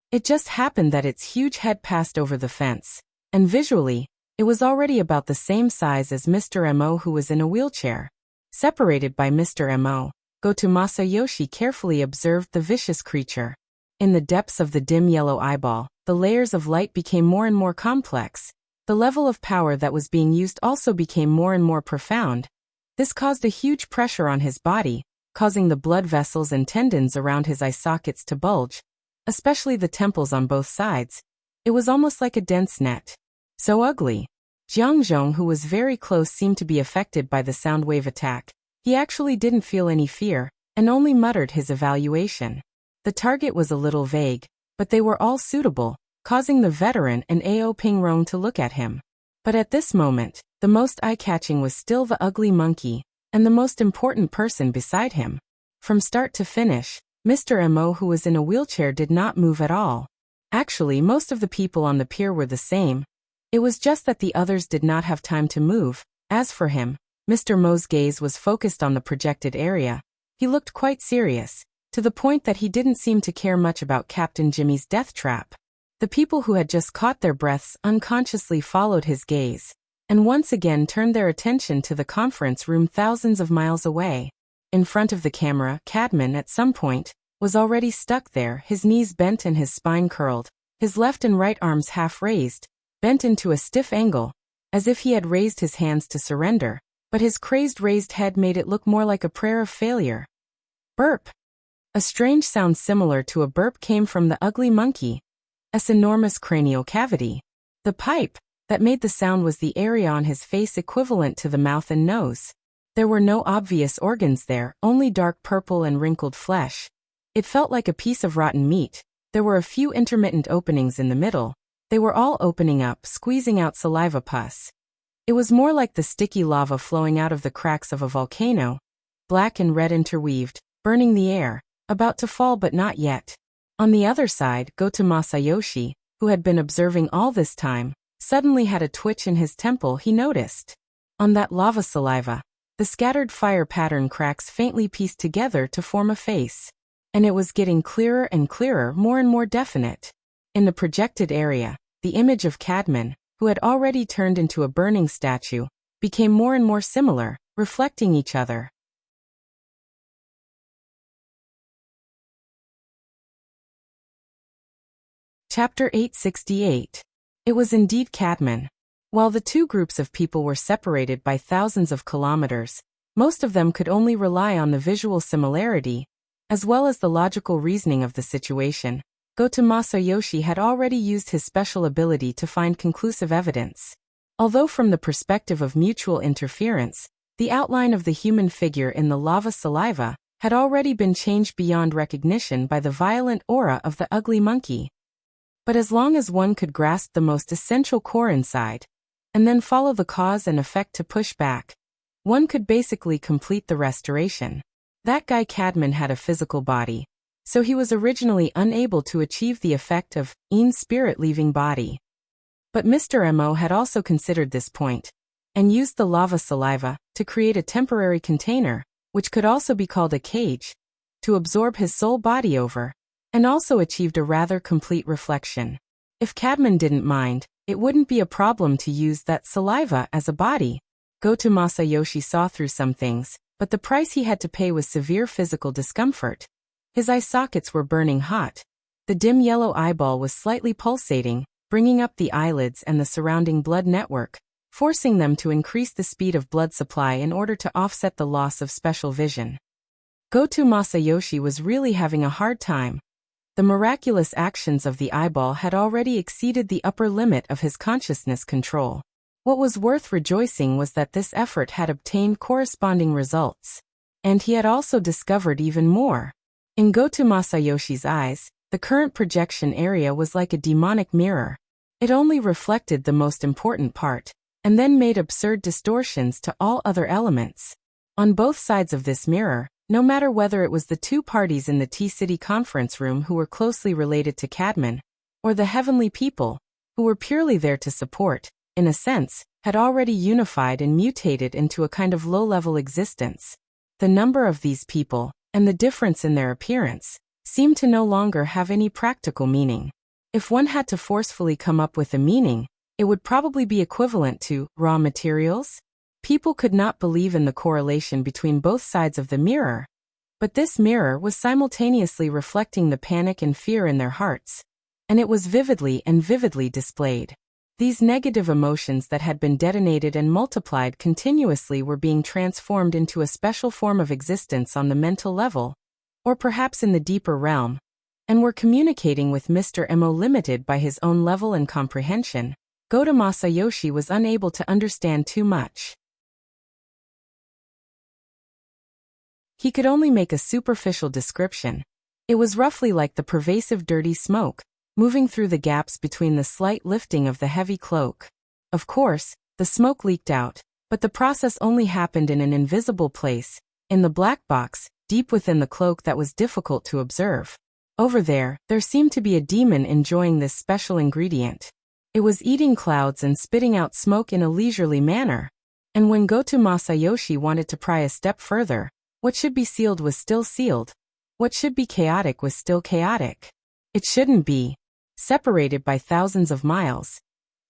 It just happened that its huge head passed over the fence, and visually, it was already about the same size as Mr. Mo who was in a wheelchair. Separated by Mr. Mo, Goto Masayoshi carefully observed the vicious creature. In the depths of the dim yellow eyeball, the layers of light became more and more complex. The level of power that was being used also became more and more profound. This caused a huge pressure on his body, causing the blood vessels and tendons around his eye sockets to bulge, especially the temples on both sides. It was almost like a dense net. So ugly. Jiangzhong, who was very close, seemed to be affected by the sound wave attack. He actually didn't feel any fear, and only muttered his evaluation. The target was a little vague, but they were all suitable, causing the veteran and Ao Pingrong to look at him. But at this moment, the most eye-catching was still the ugly monkey, and the most important person beside him. From start to finish, Mr. Mo who was in a wheelchair did not move at all. Actually, most of the people on the pier were the same. It was just that the others did not have time to move. As for him, Mr. Mo's gaze was focused on the projected area. He looked quite serious, to the point that he didn't seem to care much about Captain Jimmy's death trap. The people who had just caught their breaths unconsciously followed his gaze, and once again turned their attention to the conference room thousands of miles away. In front of the camera, Cadman, at some point, was already stuck there, his knees bent and his spine curled, his left and right arms half raised, bent into a stiff angle, as if he had raised his hands to surrender, but his crazed raised head made it look more like a prayer of failure. Burp! A strange sound similar to a burp came from the ugly monkey's enormous cranial cavity. The pipe that made the sound was the area on his face equivalent to the mouth and nose. There were no obvious organs there, only dark purple and wrinkled flesh. It felt like a piece of rotten meat. There were a few intermittent openings in the middle. They were all opening up, squeezing out saliva pus. It was more like the sticky lava flowing out of the cracks of a volcano, black and red interweaved, burning the air, about to fall but not yet. On the other side, Goto Masayoshi, who had been observing all this time, suddenly had a twitch in his temple. He noticed. On that lava saliva, the scattered fire pattern cracks faintly pieced together to form a face. And it was getting clearer and clearer, more and more definite. In the projected area, the image of Cadman, who had already turned into a burning statue, became more and more similar, reflecting each other. Chapter 868. It was indeed Cadman. While the two groups of people were separated by thousands of kilometers, most of them could only rely on the visual similarity, as well as the logical reasoning of the situation. Goto Masayoshi had already used his special ability to find conclusive evidence. Although from the perspective of mutual interference, the outline of the human figure in the lava saliva had already been changed beyond recognition by the violent aura of the ugly monkey. But as long as one could grasp the most essential core inside, and then follow the cause and effect to push back, one could basically complete the restoration. That guy Cadman had a physical body, so he was originally unable to achieve the effect of in-spirit leaving body. But Mr. Mo had also considered this point, and used the lava saliva to create a temporary container, which could also be called a cage, to absorb his soul body over, and also achieved a rather complete reflection. If Cadman didn't mind, it wouldn't be a problem to use that saliva as a body. Goto Masayoshi saw through some things, but the price he had to pay was severe physical discomfort. His eye sockets were burning hot. The dim yellow eyeball was slightly pulsating, bringing up the eyelids and the surrounding blood network, forcing them to increase the speed of blood supply in order to offset the loss of special vision. Goto Masayoshi was really having a hard time. The miraculous actions of the eyeball had already exceeded the upper limit of his consciousness control. What was worth rejoicing was that this effort had obtained corresponding results. And he had also discovered even more. In Goto Masayoshi's eyes, the current projection area was like a demonic mirror. It only reflected the most important part, and then made absurd distortions to all other elements. On both sides of this mirror, no matter whether it was the two parties in the T-City conference room who were closely related to Cadman, or the heavenly people, who were purely there to support, in a sense, had already unified and mutated into a kind of low-level existence. The number of these people, and the difference in their appearance, seemed to no longer have any practical meaning. If one had to forcefully come up with a meaning, it would probably be equivalent to raw materials. People could not believe in the correlation between both sides of the mirror, but this mirror was simultaneously reflecting the panic and fear in their hearts, and it was vividly and vividly displayed. These negative emotions that had been detonated and multiplied continuously were being transformed into a special form of existence on the mental level, or perhaps in the deeper realm, and were communicating with Mr. Mo limited by his own level and comprehension. Goto Masayoshi was unable to understand too much. He could only make a superficial description. It was roughly like the pervasive dirty smoke, moving through the gaps between the slight lifting of the heavy cloak. Of course, the smoke leaked out, but the process only happened in an invisible place, in the black box, deep within the cloak that was difficult to observe. Over there seemed to be a demon enjoying this special ingredient. It was eating clouds and spitting out smoke in a leisurely manner. And when Goto Masayoshi wanted to pry a step further, what should be sealed was still sealed. What should be chaotic was still chaotic. It shouldn't be. Separated by thousands of miles.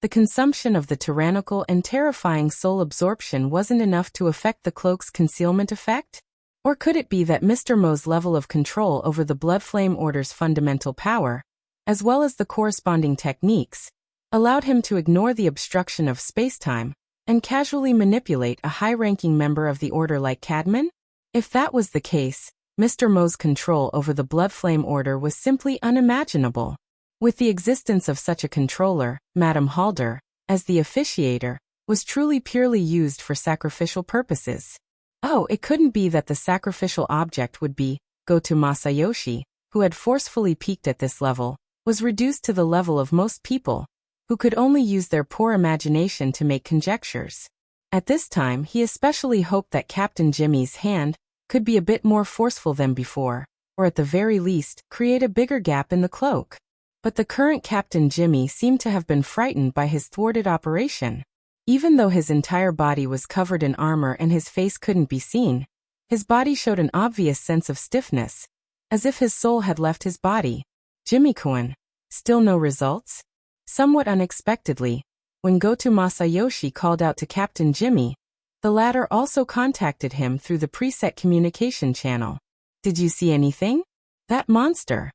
The consumption of the tyrannical and terrifying soul absorption wasn't enough to affect the cloak's concealment effect? Or could it be that Mr. Mo's level of control over the Blood Flame Order's fundamental power, as well as the corresponding techniques, allowed him to ignore the obstruction of spacetime and casually manipulate a high-ranking member of the Order like Cadman? If that was the case, Mr. Mo's control over the Blood Flame Order was simply unimaginable. With the existence of such a controller, Madame Halder, as the officiator, was truly purely used for sacrificial purposes. Oh, it couldn't be that the sacrificial object would be Goto Masayoshi, who had forcefully peaked at this level, was reduced to the level of most people, who could only use their poor imagination to make conjectures. At this time he especially hoped that Captain Jimmy's hand could be a bit more forceful than before, or at the very least, create a bigger gap in the cloak. But the current Captain Jimmy seemed to have been frightened by his thwarted operation. Even though his entire body was covered in armor and his face couldn't be seen, his body showed an obvious sense of stiffness, as if his soul had left his body. Jimmy-kun. Still no results? Somewhat unexpectedly, when Goto Masayoshi called out to Captain Jimmy, the latter also contacted him through the preset communication channel. Did you see anything? That monster.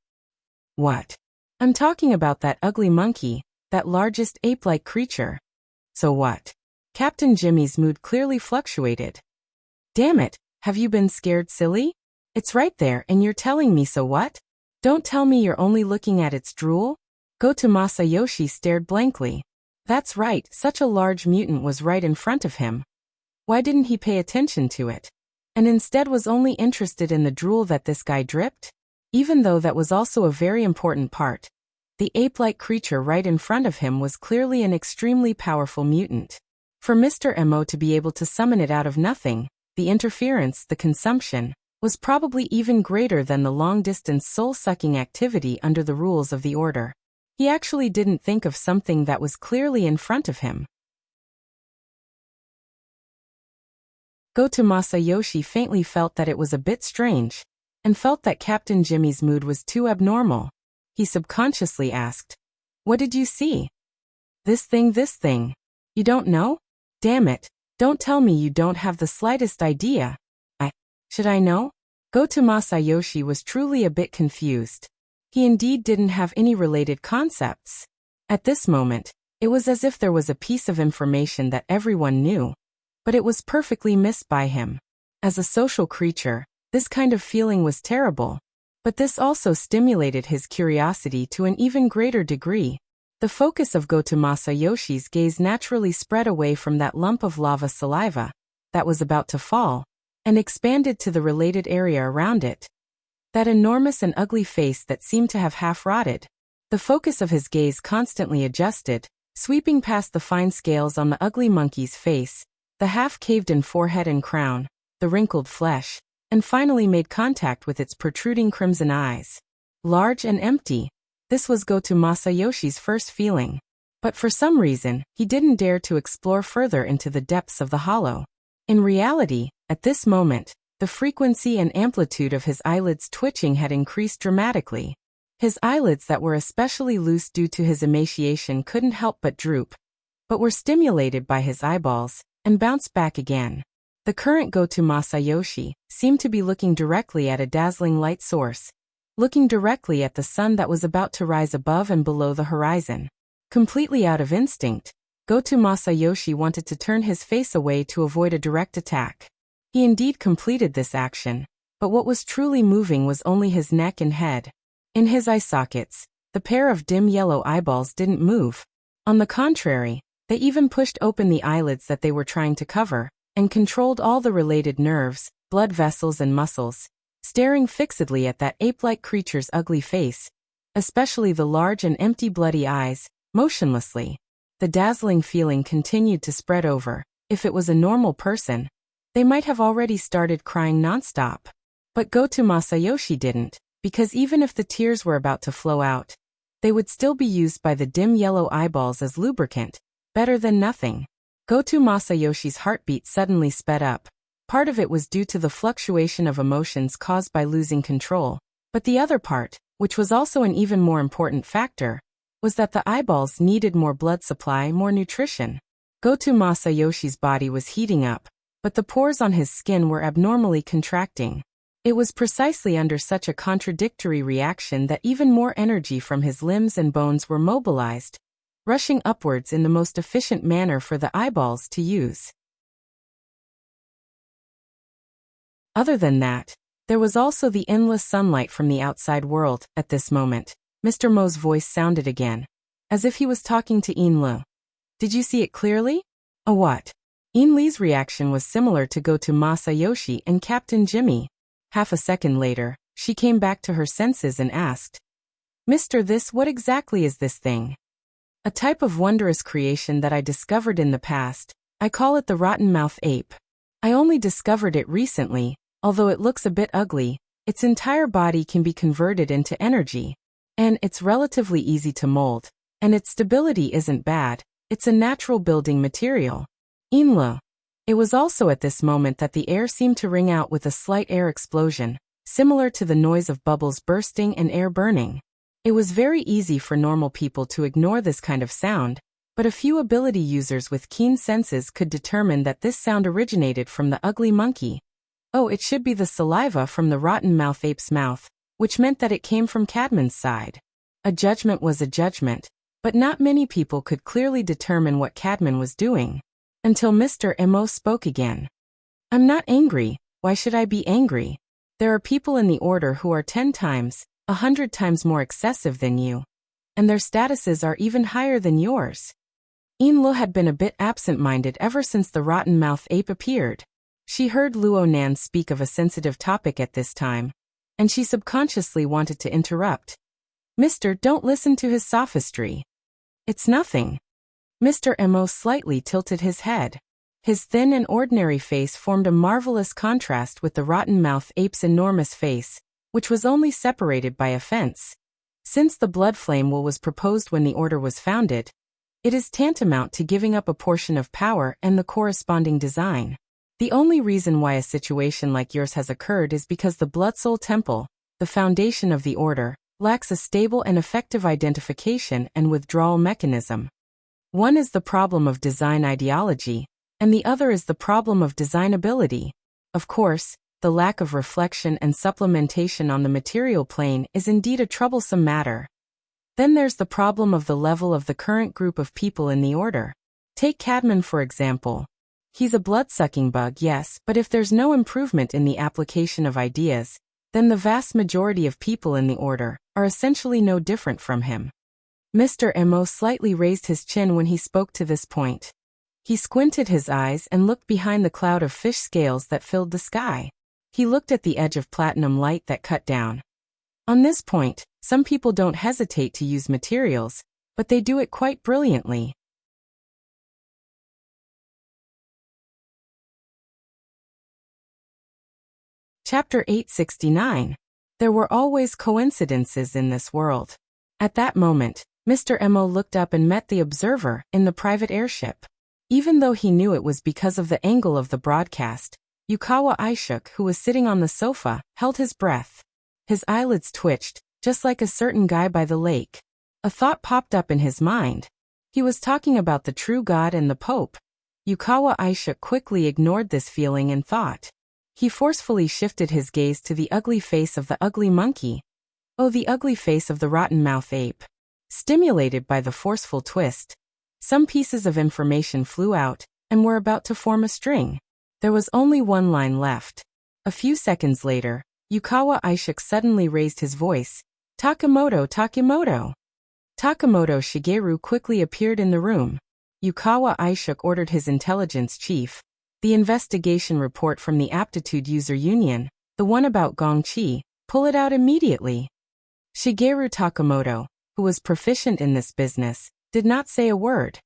What? I'm talking about that ugly monkey, that largest ape-like creature. So what? Captain Jimmy's mood clearly fluctuated. Damn it, have you been scared silly? It's right there and you're telling me so what? Don't tell me you're only looking at its drool? Goto Masayoshi stared blankly. That's right, such a large mutant was right in front of him. Why didn't he pay attention to it? And instead was only interested in the drool that this guy dripped? Even though that was also a very important part. The ape-like creature right in front of him was clearly an extremely powerful mutant. For Mr. Mo to be able to summon it out of nothing, the interference, the consumption, was probably even greater than the long-distance soul-sucking activity under the rules of the Order. He actually didn't think of something that was clearly in front of him. Goto Masayoshi faintly felt that it was a bit strange, and felt that Captain Jimmy's mood was too abnormal. He subconsciously asked, "What did you see?" This thing. You don't know? Damn it, don't tell me you don't have the slightest idea. Should I know? Goto Masayoshi was truly a bit confused. He indeed didn't have any related concepts. At this moment, it was as if there was a piece of information that everyone knew, but it was perfectly missed by him. As a social creature, this kind of feeling was terrible, but this also stimulated his curiosity to an even greater degree. The focus of Goto Masayoshi's gaze naturally spread away from that lump of lava saliva that was about to fall, and expanded to the related area around it. That enormous and ugly face that seemed to have half rotted. The focus of his gaze constantly adjusted, sweeping past the fine scales on the ugly monkey's face, the half-caved-in forehead and crown, the wrinkled flesh, and finally made contact with its protruding crimson eyes. Large and empty. This was Goto Masayoshi's first feeling. But for some reason, he didn't dare to explore further into the depths of the hollow. In reality, at this moment, the frequency and amplitude of his eyelids twitching had increased dramatically. His eyelids that were especially loose due to his emaciation couldn't help but droop, but were stimulated by his eyeballs, and bounced back again. The current Goto Masayoshi seemed to be looking directly at a dazzling light source, looking directly at the sun that was about to rise above and below the horizon. Completely out of instinct, Goto Masayoshi wanted to turn his face away to avoid a direct attack. He indeed completed this action, but what was truly moving was only his neck and head. In his eye sockets, the pair of dim yellow eyeballs didn't move. On the contrary, they even pushed open the eyelids that they were trying to cover, and controlled all the related nerves, blood vessels and muscles, staring fixedly at that ape-like creature's ugly face, especially the large and empty bloody eyes, motionlessly. The dazzling feeling continued to spread over. If it was a normal person, they might have already started crying nonstop. But Goto Masayoshi didn't, because even if the tears were about to flow out, they would still be used by the dim yellow eyeballs as lubricant, better than nothing. Goto Masayoshi's heartbeat suddenly sped up. Part of it was due to the fluctuation of emotions caused by losing control, but the other part, which was also an even more important factor, was that the eyeballs needed more blood supply, more nutrition. Goto Masayoshi's body was heating up, but the pores on his skin were abnormally contracting. It was precisely under such a contradictory reaction that even more energy from his limbs and bones were mobilized, rushing upwards in the most efficient manner for the eyeballs to use. Other than that, there was also the endless sunlight from the outside world. At this moment, Mr. Mo's voice sounded again, as if he was talking to Inlu. Did you see it clearly? A what? Inli's reaction was similar to Goto Masayoshi and Captain Jimmy. Half a second later, she came back to her senses and asked, Mr. This, what exactly is this thing? A type of wondrous creation that I discovered in the past. I call it the rotten mouth ape. I only discovered it recently, although it looks a bit ugly. Its entire body can be converted into energy, and it's relatively easy to mold, and its stability isn't bad. It's a natural building material. Inlo. It was also at this moment that the air seemed to ring out with a slight air explosion, similar to the noise of bubbles bursting and air burning. It was very easy for normal people to ignore this kind of sound, but a few ability users with keen senses could determine that this sound originated from the ugly monkey. Oh, it should be the saliva from the rotten mouth ape's mouth, which meant that it came from Cadman's side. A judgment was a judgment, but not many people could clearly determine what Cadman was doing. Until Mr. Mo spoke again. I'm not angry. Why should I be angry? There are people in the order who are 10 times, 100 times more excessive than you, and their statuses are even higher than yours. Inlo had been a bit absent-minded ever since the rotten mouth ape appeared. She heard Luo Nan speak of a sensitive topic at this time, and she subconsciously wanted to interrupt. Mister, don't listen to his sophistry. It's nothing. Mr. Mo slightly tilted his head. His thin and ordinary face formed a marvelous contrast with the rotten mouth ape's enormous face, which was only separated by a fence. Since the blood flame will was proposed when the order was founded, it is tantamount to giving up a portion of power and the corresponding design. The only reason why a situation like yours has occurred is because the Blood Soul Temple, the foundation of the order, lacks a stable and effective identification and withdrawal mechanism. One is the problem of design ideology, and the other is the problem of designability. Of course, the lack of reflection and supplementation on the material plane is indeed a troublesome matter. Then there's the problem of the level of the current group of people in the order. Take Cadman for example. He's a blood-sucking bug, yes, but if there's no improvement in the application of ideas, then the vast majority of people in the order are essentially no different from him. Mr. Mo slightly raised his chin when he spoke to this point. He squinted his eyes and looked behind the cloud of fish scales that filled the sky. He looked at the edge of platinum light that cut down. On this point, some people don't hesitate to use materials, but they do it quite brilliantly. Chapter 869. There were always coincidences in this world. At that moment, Mr. Mo looked up and met the observer in the private airship. Even though he knew it was because of the angle of the broadcast, Yukawa Aishuk, who was sitting on the sofa, held his breath. His eyelids twitched, just like a certain guy by the lake. A thought popped up in his mind. He was talking about the true God and the Pope. Yukawa Aishuk quickly ignored this feeling and thought. He forcefully shifted his gaze to the ugly face of the ugly monkey. Oh, the ugly face of the rotten-mouthed ape. Stimulated by the forceful twist, some pieces of information flew out and were about to form a string. There was only one line left. A few seconds later, Yukawa Aishuk suddenly raised his voice. Takamoto, Takamoto. Takamoto Shigeru quickly appeared in the room. Yukawa Aishuk ordered his intelligence chief. The investigation report from the Aptitude User Union, the one about Gongqi, pull it out immediately. Shigeru Takamoto, who was proficient in this business, did not say a word.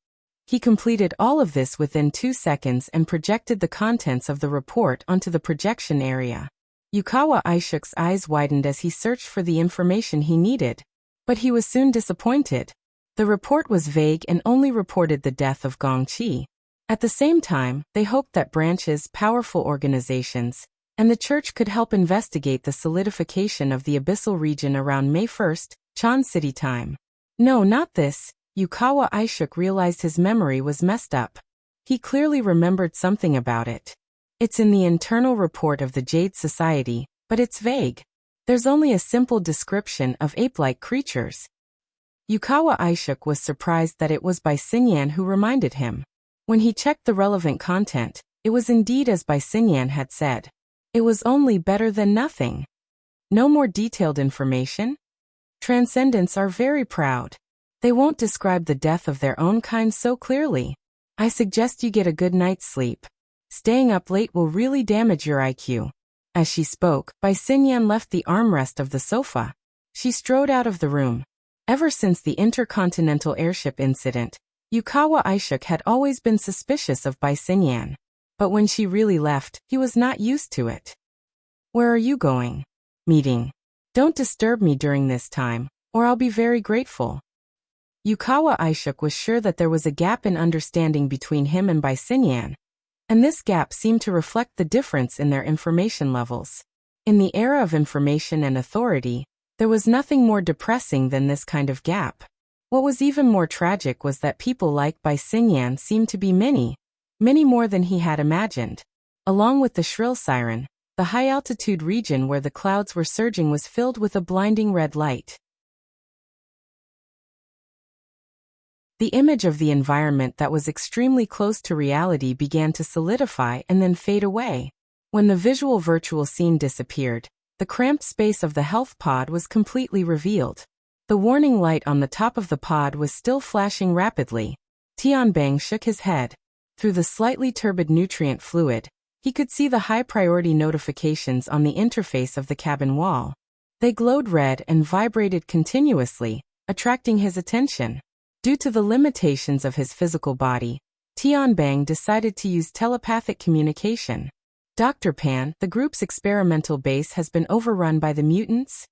He completed all of this within 2 seconds and projected the contents of the report onto the projection area. Yukawa Aishuk's eyes widened as he searched for the information he needed. But he was soon disappointed. The report was vague and only reported the death of Gongqi. At the same time, they hoped that branches, powerful organizations, and the church could help investigate the solidification of the abyssal region around May 1st, Chan City time. No, not this. Yukawa Aishuk realized his memory was messed up. He clearly remembered something about it. It's in the internal report of the Jade Society, but it's vague. There's only a simple description of ape-like creatures. Yukawa Aishuk was surprised that it was Bai Xinyan who reminded him. When he checked the relevant content, it was indeed as Bai Xinyan had said. It was only better than nothing. No more detailed information? Transcendents are very proud. They won't describe the death of their own kind so clearly. I suggest you get a good night's sleep. Staying up late will really damage your IQ. As she spoke, Bai Xinyan left the armrest of the sofa. She strode out of the room. Ever since the intercontinental airship incident, Yukawa Aishuk had always been suspicious of Bai Xinyan. But when she really left, he was not used to it. Where are you going? Meeting. Don't disturb me during this time, or I'll be very grateful. Yukawa Aishuk was sure that there was a gap in understanding between him and Bai Xinyan, and this gap seemed to reflect the difference in their information levels. In the era of information and authority, there was nothing more depressing than this kind of gap. What was even more tragic was that people like Bai Xinyan seemed to be many more than he had imagined. Along with the shrill siren, the high-altitude region where the clouds were surging was filled with a blinding red light. The image of the environment that was extremely close to reality began to solidify and then fade away. When the visual virtual scene disappeared, the cramped space of the health pod was completely revealed. The warning light on the top of the pod was still flashing rapidly. Tianbang shook his head. Through the slightly turbid nutrient fluid, he could see the high-priority notifications on the interface of the cabin wall. They glowed red and vibrated continuously, attracting his attention. Due to the limitations of his physical body, Tianbang decided to use telepathic communication. Dr. Pan, the group's experimental base has been overrun by the mutants?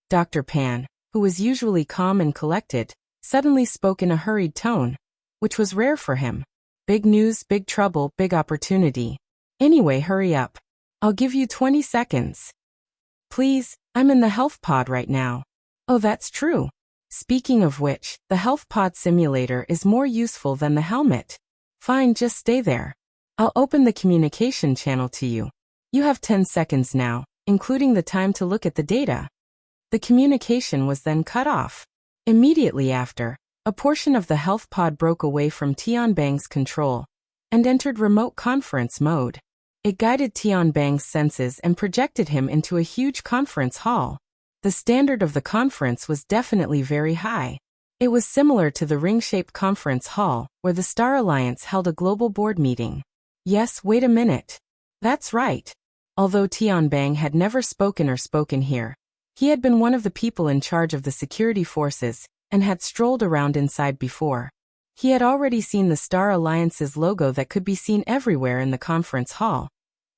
Dr. Pan, who was usually calm and collected, suddenly spoke in a hurried tone, which was rare for him. Big news, big trouble, big opportunity. Anyway, hurry up. I'll give you 20 seconds. Please, I'm in the health pod right now. Oh, that's true. Speaking of which, the health pod simulator is more useful than the helmet. Fine, just stay there. I'll open the communication channel to you. You have 10 seconds now, including the time to look at the data. The communication was then cut off. Immediately after, a portion of the health pod broke away from Tianbang's control and entered remote conference mode. It guided Tianbang's senses and projected him into a huge conference hall. The standard of the conference was definitely very high. It was similar to the ring-shaped conference hall, where the Star Alliance held a global board meeting. Yes, wait a minute. That's right. Although Tianbang had never spoken here, he had been one of the people in charge of the security forces and had strolled around inside before. He had already seen the Star Alliance's logo that could be seen everywhere in the conference hall.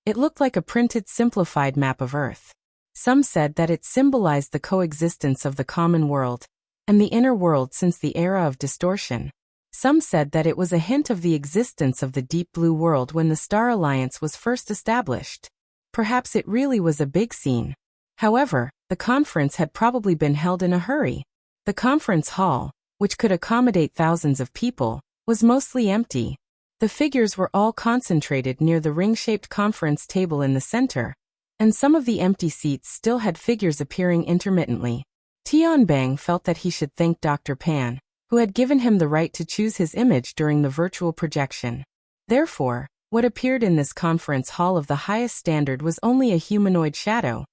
It looked like a printed simplified map of Earth. Some said that it symbolized the coexistence of the common world and the inner world since the era of distortion. Some said that it was a hint of the existence of the deep blue world when the Star Alliance was first established. Perhaps it really was a big scene. However, the conference had probably been held in a hurry. The conference hall, which could accommodate thousands of people, was mostly empty. The figures were all concentrated near the ring-shaped conference table in the center, and some of the empty seats still had figures appearing intermittently. Tianbang felt that he should thank Dr. Pan, who had given him the right to choose his image during the virtual projection. Therefore, what appeared in this conference hall of the highest standard was only a humanoid shadow.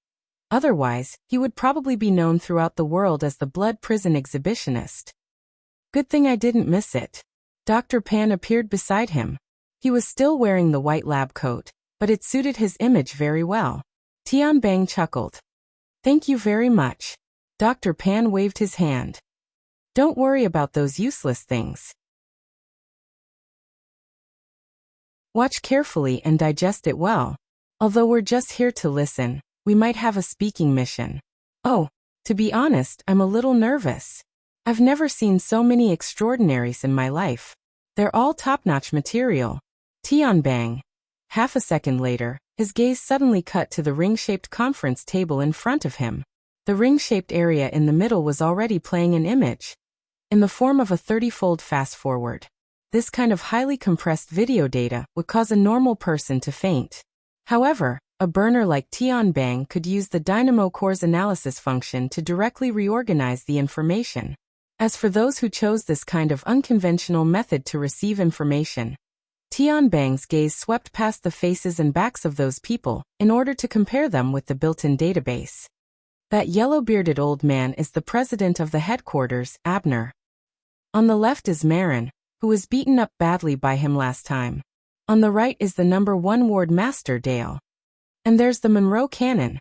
Otherwise, he would probably be known throughout the world as the Blood Prison Exhibitionist. Good thing I didn't miss it. Dr. Pan appeared beside him. He was still wearing the white lab coat, but it suited his image very well. Tianbang chuckled. Thank you very much. Dr. Pan waved his hand. Don't worry about those useless things. Watch carefully and digest it well. Although we're just here to listen, we might have a speaking mission. Oh, to be honest, I'm a little nervous. I've never seen so many extraordinaries in my life. They're all top-notch material. Tianbang. Half a second later, his gaze suddenly cut to the ring-shaped conference table in front of him. The ring-shaped area in the middle was already playing an image in the form of a 30-fold fast-forward. This kind of highly compressed video data would cause a normal person to faint. However, a burner like Tianbang could use the Dynamo Core's analysis function to directly reorganize the information. As for those who chose this kind of unconventional method to receive information, Tianbang's gaze swept past the faces and backs of those people in order to compare them with the built-in database. That yellow-bearded old man is the president of the headquarters, Abner. On the left is Marin, who was beaten up badly by him last time. On the right is the number 1 ward master, Dale. And there's the Monroe cannon.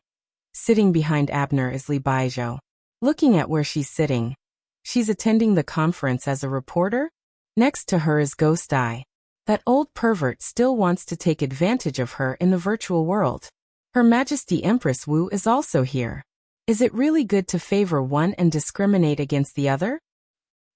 Sitting behind Abner is Li Baijiu. Looking at where she's sitting, she's attending the conference as a reporter? Next to her is Ghost Eye. That old pervert still wants to take advantage of her in the virtual world. Her Majesty Empress Wu is also here. Is it really good to favor one and discriminate against the other?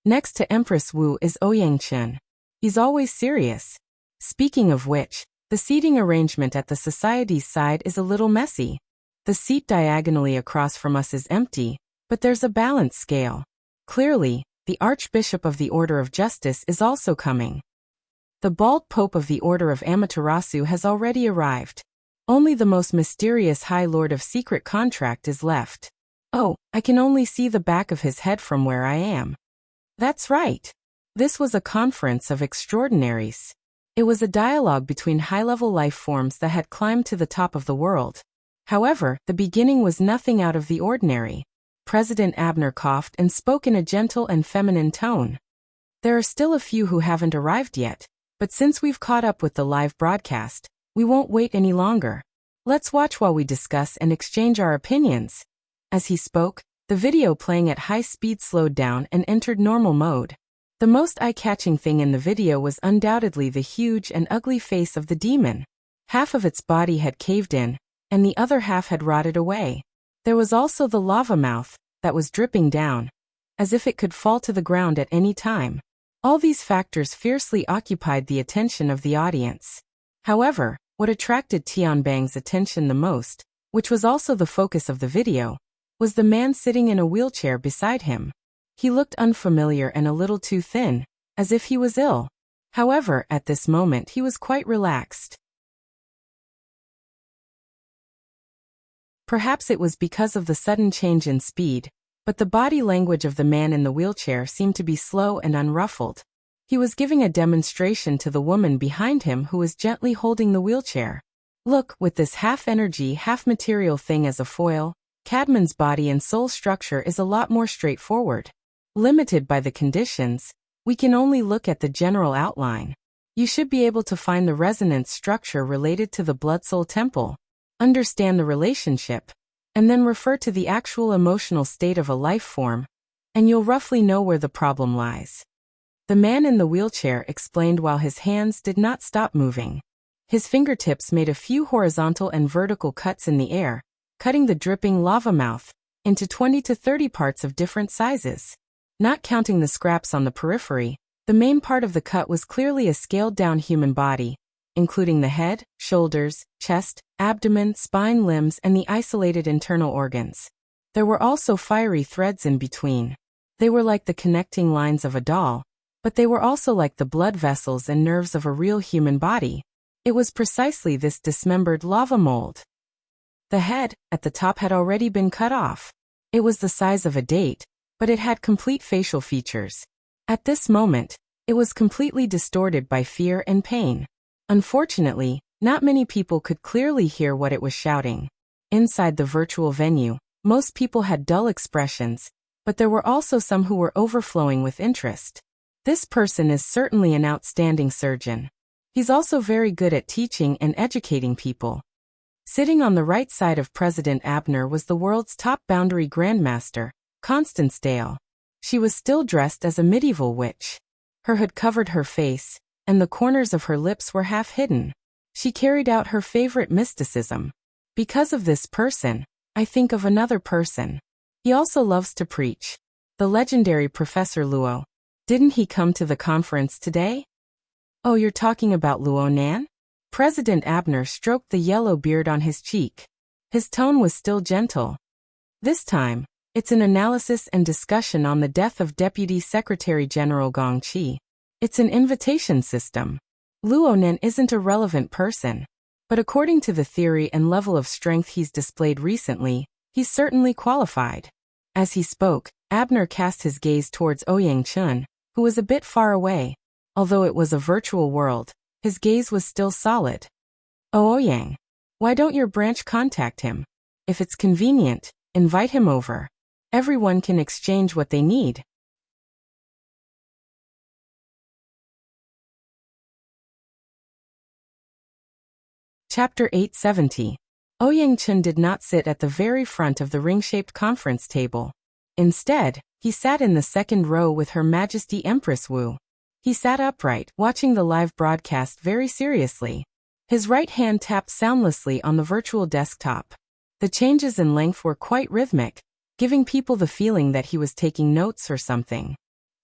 Next to Empress Wu is Ouyang Chen. He's always serious. Speaking of which, the seating arrangement at the society's side is a little messy. The seat diagonally across from us is empty, but there's a balance scale. Clearly, the Archbishop of the Order of Justice is also coming. The bald Pope of the Order of Amaterasu has already arrived. Only the most mysterious High Lord of Secret Contract is left. Oh, I can only see the back of his head from where I am. That's right. This was a conference of extraordinaries. It was a dialogue between high-level life forms that had climbed to the top of the world. However, the beginning was nothing out of the ordinary. President Abner coughed and spoke in a gentle and feminine tone. There are still a few who haven't arrived yet, but since we've caught up with the live broadcast, we won't wait any longer. Let's watch while we discuss and exchange our opinions. As he spoke, the video playing at high speed slowed down and entered normal mode. The most eye-catching thing in the video was undoubtedly the huge and ugly face of the demon. Half of its body had caved in, and the other half had rotted away. There was also the lava mouth that was dripping down, as if it could fall to the ground at any time. All these factors fiercely occupied the attention of the audience. However, what attracted Tianbang's attention the most, which was also the focus of the video, was the man sitting in a wheelchair beside him. He looked unfamiliar and a little too thin, as if he was ill. However, at this moment he was quite relaxed. Perhaps it was because of the sudden change in speed, but the body language of the man in the wheelchair seemed to be slow and unruffled. He was giving a demonstration to the woman behind him who was gently holding the wheelchair. Look, with this half-energy, half-material thing as a foil, Cadman's body and soul structure is a lot more straightforward. Limited by the conditions, we can only look at the general outline. You should be able to find the resonance structure related to the blood-soul temple, understand the relationship, and then refer to the actual emotional state of a life form, and you'll roughly know where the problem lies. The man in the wheelchair explained while his hands did not stop moving. His fingertips made a few horizontal and vertical cuts in the air, cutting the dripping lava mouth into 20 to 30 parts of different sizes. Not counting the scraps on the periphery, the main part of the cut was clearly a scaled-down human body, including the head, shoulders, chest, abdomen, spine, limbs, and the isolated internal organs. There were also fiery threads in between. They were like the connecting lines of a doll, but they were also like the blood vessels and nerves of a real human body. It was precisely this dismembered lava mold. The head, at the top, had already been cut off. It was the size of a date, but it had complete facial features. At this moment, it was completely distorted by fear and pain. Unfortunately, not many people could clearly hear what it was shouting. Inside the virtual venue, most people had dull expressions, but there were also some who were overflowing with interest. This person is certainly an outstanding surgeon. He's also very good at teaching and educating people. Sitting on the right side of President Abner was the world's top boundary grandmaster, Constance Dale. She was still dressed as a medieval witch. Her hood covered her face, and the corners of her lips were half hidden. She carried out her favorite mysticism. Because of this person, I think of another person. He also loves to preach. The legendary Professor Luo. Didn't he come to the conference today? Oh, you're talking about Luo Nan? President Abner stroked the yellow beard on his cheek. His tone was still gentle. This time, it's an analysis and discussion on the death of Deputy Secretary General Gong Qi. It's an invitation system. Luo Nan isn't a relevant person, but according to the theory and level of strength he's displayed recently, he's certainly qualified. As he spoke, Abner cast his gaze towards Ouyang Chun, who was a bit far away. Although it was a virtual world, his gaze was still solid. Oh, Ouyang, why don't your branch contact him? If it's convenient, invite him over. Everyone can exchange what they need. Chapter 870. Ouyang Chun did not sit at the very front of the ring-shaped conference table. Instead, he sat in the second row with Her Majesty Empress Wu. He sat upright, watching the live broadcast very seriously. His right hand tapped soundlessly on the virtual desktop. The changes in length were quite rhythmic, giving people the feeling that he was taking notes or something.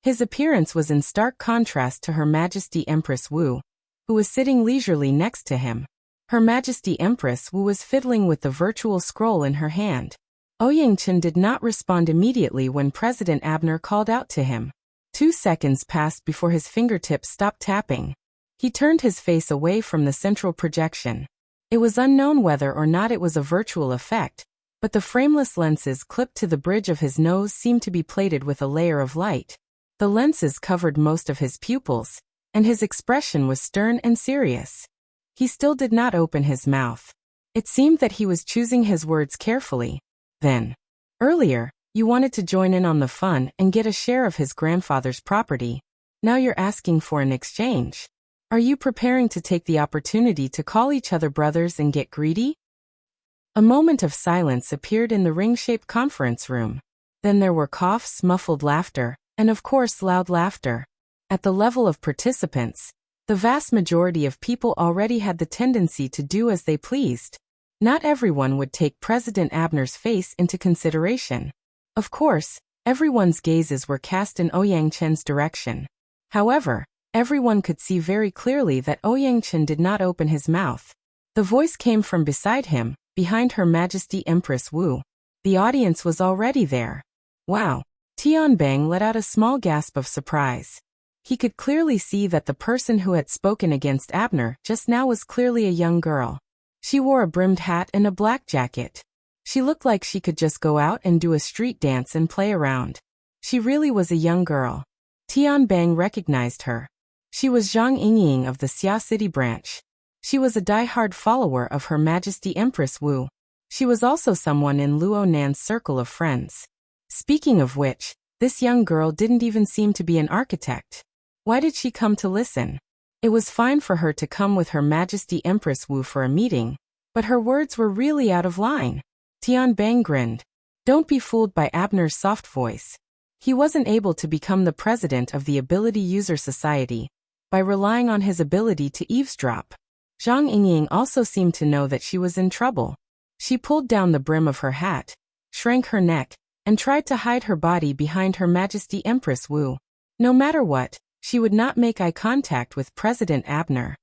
His appearance was in stark contrast to Her Majesty Empress Wu, who was sitting leisurely next to him. Her Majesty Empress Wu was fiddling with the virtual scroll in her hand. Ouyang Chun did not respond immediately when President Abner called out to him. 2 seconds passed before his fingertips stopped tapping. He turned his face away from the central projection. It was unknown whether or not it was a virtual effect, but the frameless lenses clipped to the bridge of his nose seemed to be plated with a layer of light. The lenses covered most of his pupils, and his expression was stern and serious. He still did not open his mouth. It seemed that he was choosing his words carefully. Then, earlier, you wanted to join in on the fun and get a share of his grandfather's property. Now you're asking for an exchange. Are you preparing to take the opportunity to call each other brothers and get greedy? A moment of silence appeared in the ring-shaped conference room. Then there were coughs, muffled laughter, and of course loud laughter. At the level of participants, the vast majority of people already had the tendency to do as they pleased. Not everyone would take President Abner's face into consideration. Of course, everyone's gazes were cast in Ouyang Chun's direction. However, everyone could see very clearly that Ouyang Chun did not open his mouth. The voice came from beside him, behind Her Majesty Empress Wu. The audience was already there. Wow! Tian Bang let out a small gasp of surprise. He could clearly see that the person who had spoken against Abner just now was clearly a young girl. She wore a brimmed hat and a black jacket. She looked like she could just go out and do a street dance and play around. She really was a young girl. Tianbang recognized her. She was Zhang Yingying of the Xia City branch. She was a die-hard follower of Her Majesty Empress Wu. She was also someone in Luo Nan's circle of friends. Speaking of which, this young girl didn't even seem to be an architect. Why did she come to listen? It was fine for her to come with Her Majesty Empress Wu for a meeting, but her words were really out of line. Tianbang grinned. Don't be fooled by Abner's soft voice. He wasn't able to become the president of the Ability User Society by relying on his ability to eavesdrop. Zhang Yingying also seemed to know that she was in trouble. She pulled down the brim of her hat, shrank her neck, and tried to hide her body behind Her Majesty Empress Wu. No matter what, she would not make eye contact with President Abner.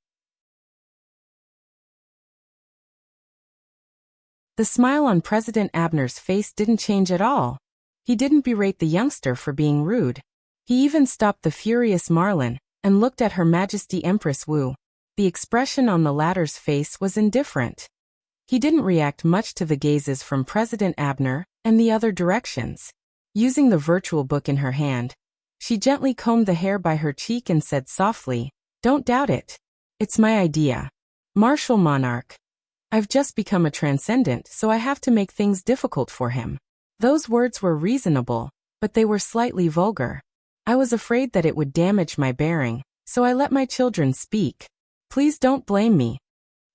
The smile on President Abner's face didn't change at all. He didn't berate the youngster for being rude. He even stopped the furious Marlin and looked at Her Majesty Empress Wu. The expression on the latter's face was indifferent. He didn't react much to the gazes from President Abner and the other directions. Using the virtual book in her hand, she gently combed the hair by her cheek and said softly, "Don't doubt it. It's my idea. Martial monarch. I've just become a transcendent, so I have to make things difficult for him." Those words were reasonable, but they were slightly vulgar. I was afraid that it would damage my bearing, so I let my children speak. Please don't blame me.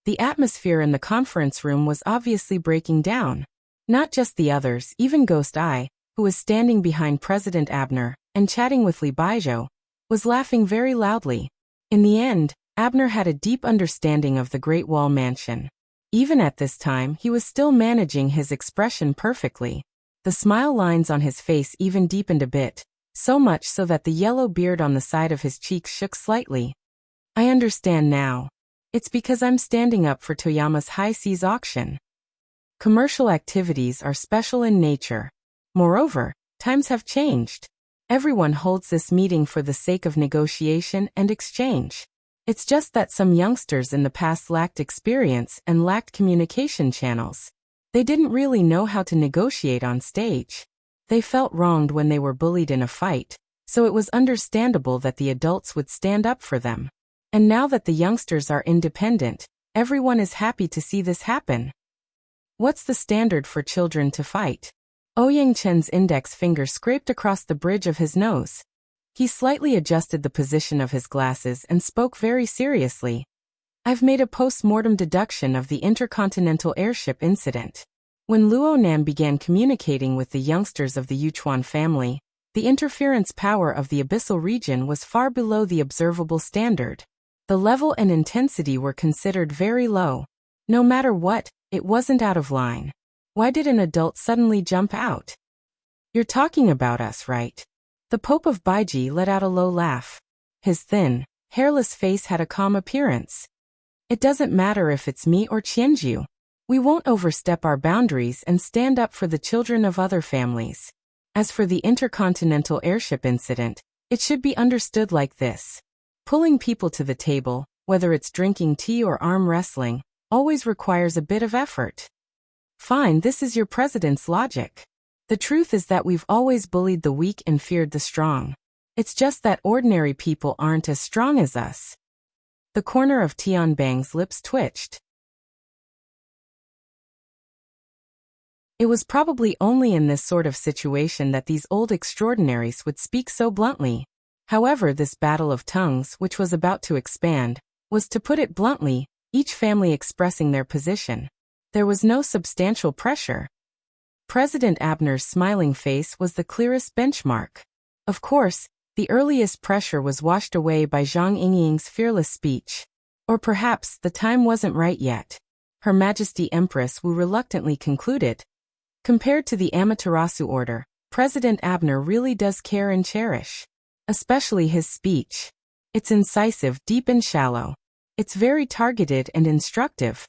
The atmosphere in the conference room was obviously breaking down. Not just the others, even Ghost Eye, who was standing behind President Abner and chatting with Li Baijiu, was laughing very loudly. In the end, Abner had a deep understanding of the Great Wall Mansion. Even at this time, he was still managing his expression perfectly. The smile lines on his face even deepened a bit, so much so that the yellow beard on the side of his cheeks shook slightly. I understand now. It's because I'm standing up for Toyama's high seas auction. Commercial activities are special in nature. Moreover, times have changed. Everyone holds this meeting for the sake of negotiation and exchange. It's just that some youngsters in the past lacked experience and lacked communication channels. They didn't really know how to negotiate on stage. They felt wronged when they were bullied in a fight, so it was understandable that the adults would stand up for them. And now that the youngsters are independent, everyone is happy to see this happen. What's the standard for children to fight? Ouyang Chen's index finger scraped across the bridge of his nose. He slightly adjusted the position of his glasses and spoke very seriously. I've made a post-mortem deduction of the intercontinental airship incident. When Luo Nan began communicating with the youngsters of the Yuchuan family, the interference power of the abyssal region was far below the observable standard. The level and intensity were considered very low. No matter what, it wasn't out of line. Why did an adult suddenly jump out? You're talking about us, right? The Pope of Baiji let out a low laugh. His thin, hairless face had a calm appearance. It doesn't matter if it's me or Qianju. We won't overstep our boundaries and stand up for the children of other families. As for the intercontinental airship incident, it should be understood like this. Pulling people to the table, whether it's drinking tea or arm wrestling, always requires a bit of effort. Fine, this is your president's logic. The truth is that we've always bullied the weak and feared the strong. It's just that ordinary people aren't as strong as us. The corner of Tianbang's lips twitched. It was probably only in this sort of situation that these old extraordinaries would speak so bluntly. However, this battle of tongues, which was about to expand, was, to put it bluntly, each family expressing their position. There was no substantial pressure. President Abner's smiling face was the clearest benchmark. Of course, the earliest pressure was washed away by Zhang Yingying's fearless speech. Or perhaps the time wasn't right yet. Her Majesty Empress Wu reluctantly concluded. Compared to the Amaterasu order, President Abner really does care and cherish. Especially his speech. It's incisive, deep and shallow. It's very targeted and instructive.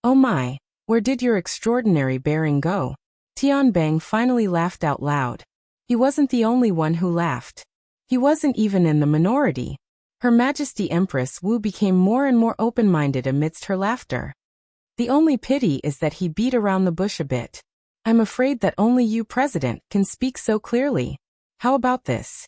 Oh my, where did your extraordinary bearing go? Tianbang finally laughed out loud. He wasn't the only one who laughed. He wasn't even in the minority. Her Majesty Empress Wu became more and more open-minded amidst her laughter. The only pity is that he beat around the bush a bit. I'm afraid that only you, President, can speak so clearly. How about this?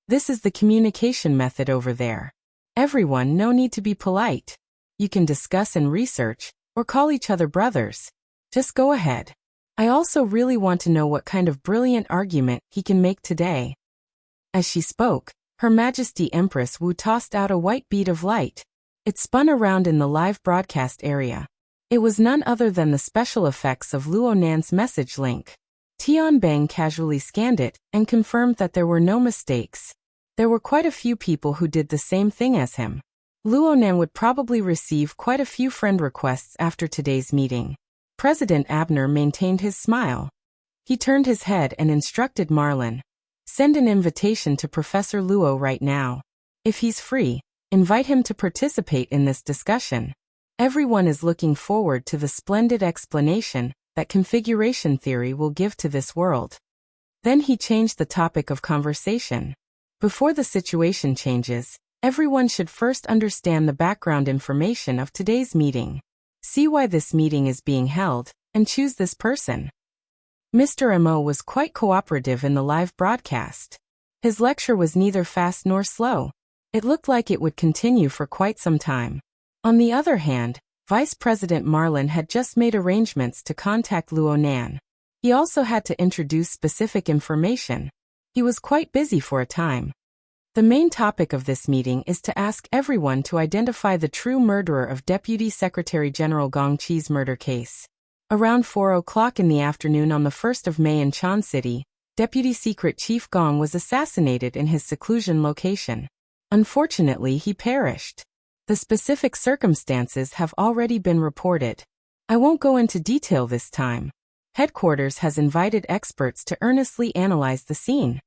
This is the communication method over there. Everyone, no need to be polite. You can discuss and research, or call each other brothers. Just go ahead. I also really want to know what kind of brilliant argument he can make today. As she spoke, Her Majesty Empress Wu tossed out a white bead of light. It spun around in the live broadcast area. It was none other than the special effects of Luo Nan's message link. Tianbang casually scanned it and confirmed that there were no mistakes. There were quite a few people who did the same thing as him. Luo Nan would probably receive quite a few friend requests after today's meeting. President Abner maintained his smile. He turned his head and instructed Marlin. Send an invitation to Professor Luo right now. If he's free, invite him to participate in this discussion. Everyone is looking forward to the splendid explanation that configuration theory will give to this world. Then he changed the topic of conversation. Before the situation changes, everyone should first understand the background information of today's meeting. See why this meeting is being held, and choose this person. Mr. Mo was quite cooperative in the live broadcast. His lecture was neither fast nor slow. It looked like it would continue for quite some time. On the other hand, Vice President Marlin had just made arrangements to contact Luo Nan. He also had to introduce specific information. He was quite busy for a time. The main topic of this meeting is to ask everyone to identify the true murderer of Deputy Secretary General Gong Qi's murder case. Around 4 o'clock in the afternoon on the 1st of May in Chan City, Deputy Secret Chief Gong was assassinated in his seclusion location. Unfortunately, he perished. The specific circumstances have already been reported. I won't go into detail this time. Headquarters has invited experts to earnestly analyze the scene.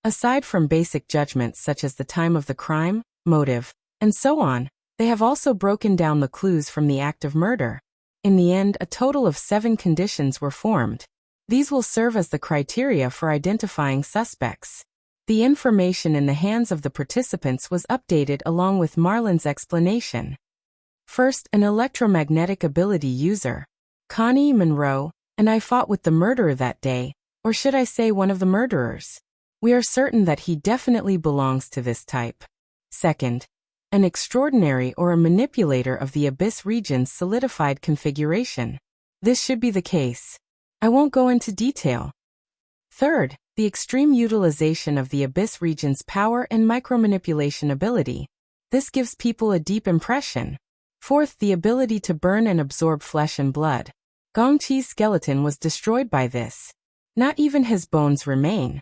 Aside from basic judgments such as the time of the crime, motive, and so on, they have also broken down the clues from the act of murder. In the end, a total of 7 conditions were formed. These will serve as the criteria for identifying suspects. The information in the hands of the participants was updated along with Marlin's explanation. First, an electromagnetic ability user. Connie Monroe and I fought with the murderer that day, or should I say one of the murderers. We are certain that he definitely belongs to this type. Second, an extraordinary or a manipulator of the Abyss region's solidified configuration. This should be the case. I won't go into detail. Third, the extreme utilization of the Abyss region's power and micromanipulation ability. This gives people a deep impression. Fourth, the ability to burn and absorb flesh and blood. Gong Qi's skeleton was destroyed by this. Not even his bones remain.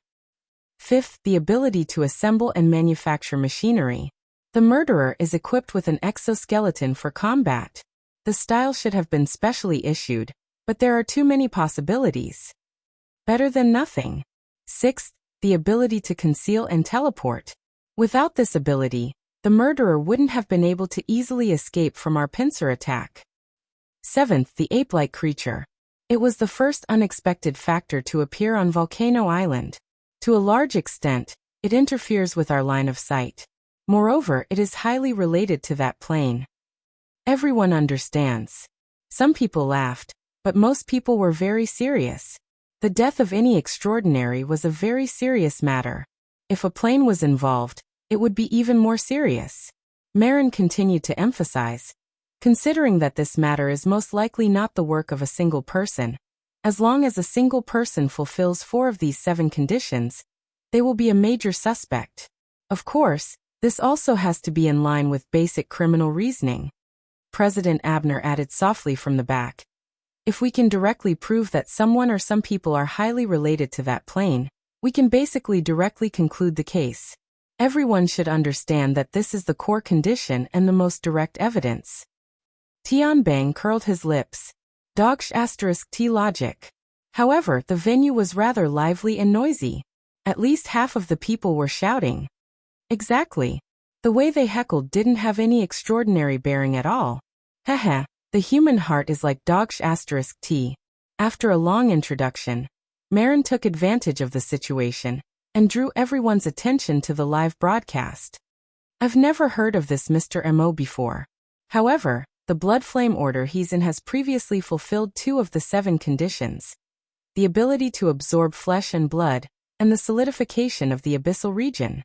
Fifth, the ability to assemble and manufacture machinery. The murderer is equipped with an exoskeleton for combat. The style should have been specially issued, but there are too many possibilities. Better than nothing. Sixth, the ability to conceal and teleport. Without this ability, the murderer wouldn't have been able to easily escape from our pincer attack. Seventh, the ape-like creature. It was the first unexpected factor to appear on Volcano Island. To a large extent, it interferes with our line of sight. Moreover, it is highly related to that plane. Everyone understands. Some people laughed, but most people were very serious. The death of any extraordinary was a very serious matter. If a plane was involved, it would be even more serious. Marin continued to emphasize. Considering that this matter is most likely not the work of a single person, as long as a single person fulfills 4 of these 7 conditions, they will be a major suspect. Of course, this also has to be in line with basic criminal reasoning. President Abner added softly from the back. If we can directly prove that someone or some people are highly related to that plane, we can basically directly conclude the case. Everyone should understand that this is the core condition and the most direct evidence. Tianbang curled his lips. T logic. However, the venue was rather lively and noisy. At least half of the people were shouting. Exactly. The way they heckled didn't have any extraordinary bearing at all. Haha, the human heart is like T. After a long introduction, Marin took advantage of the situation and drew everyone's attention to the live broadcast. I've never heard of this Mr. Mo before. However, the blood flame order he's in has previously fulfilled 2 of the 7 conditions: the ability to absorb flesh and blood, and the solidification of the abyssal region.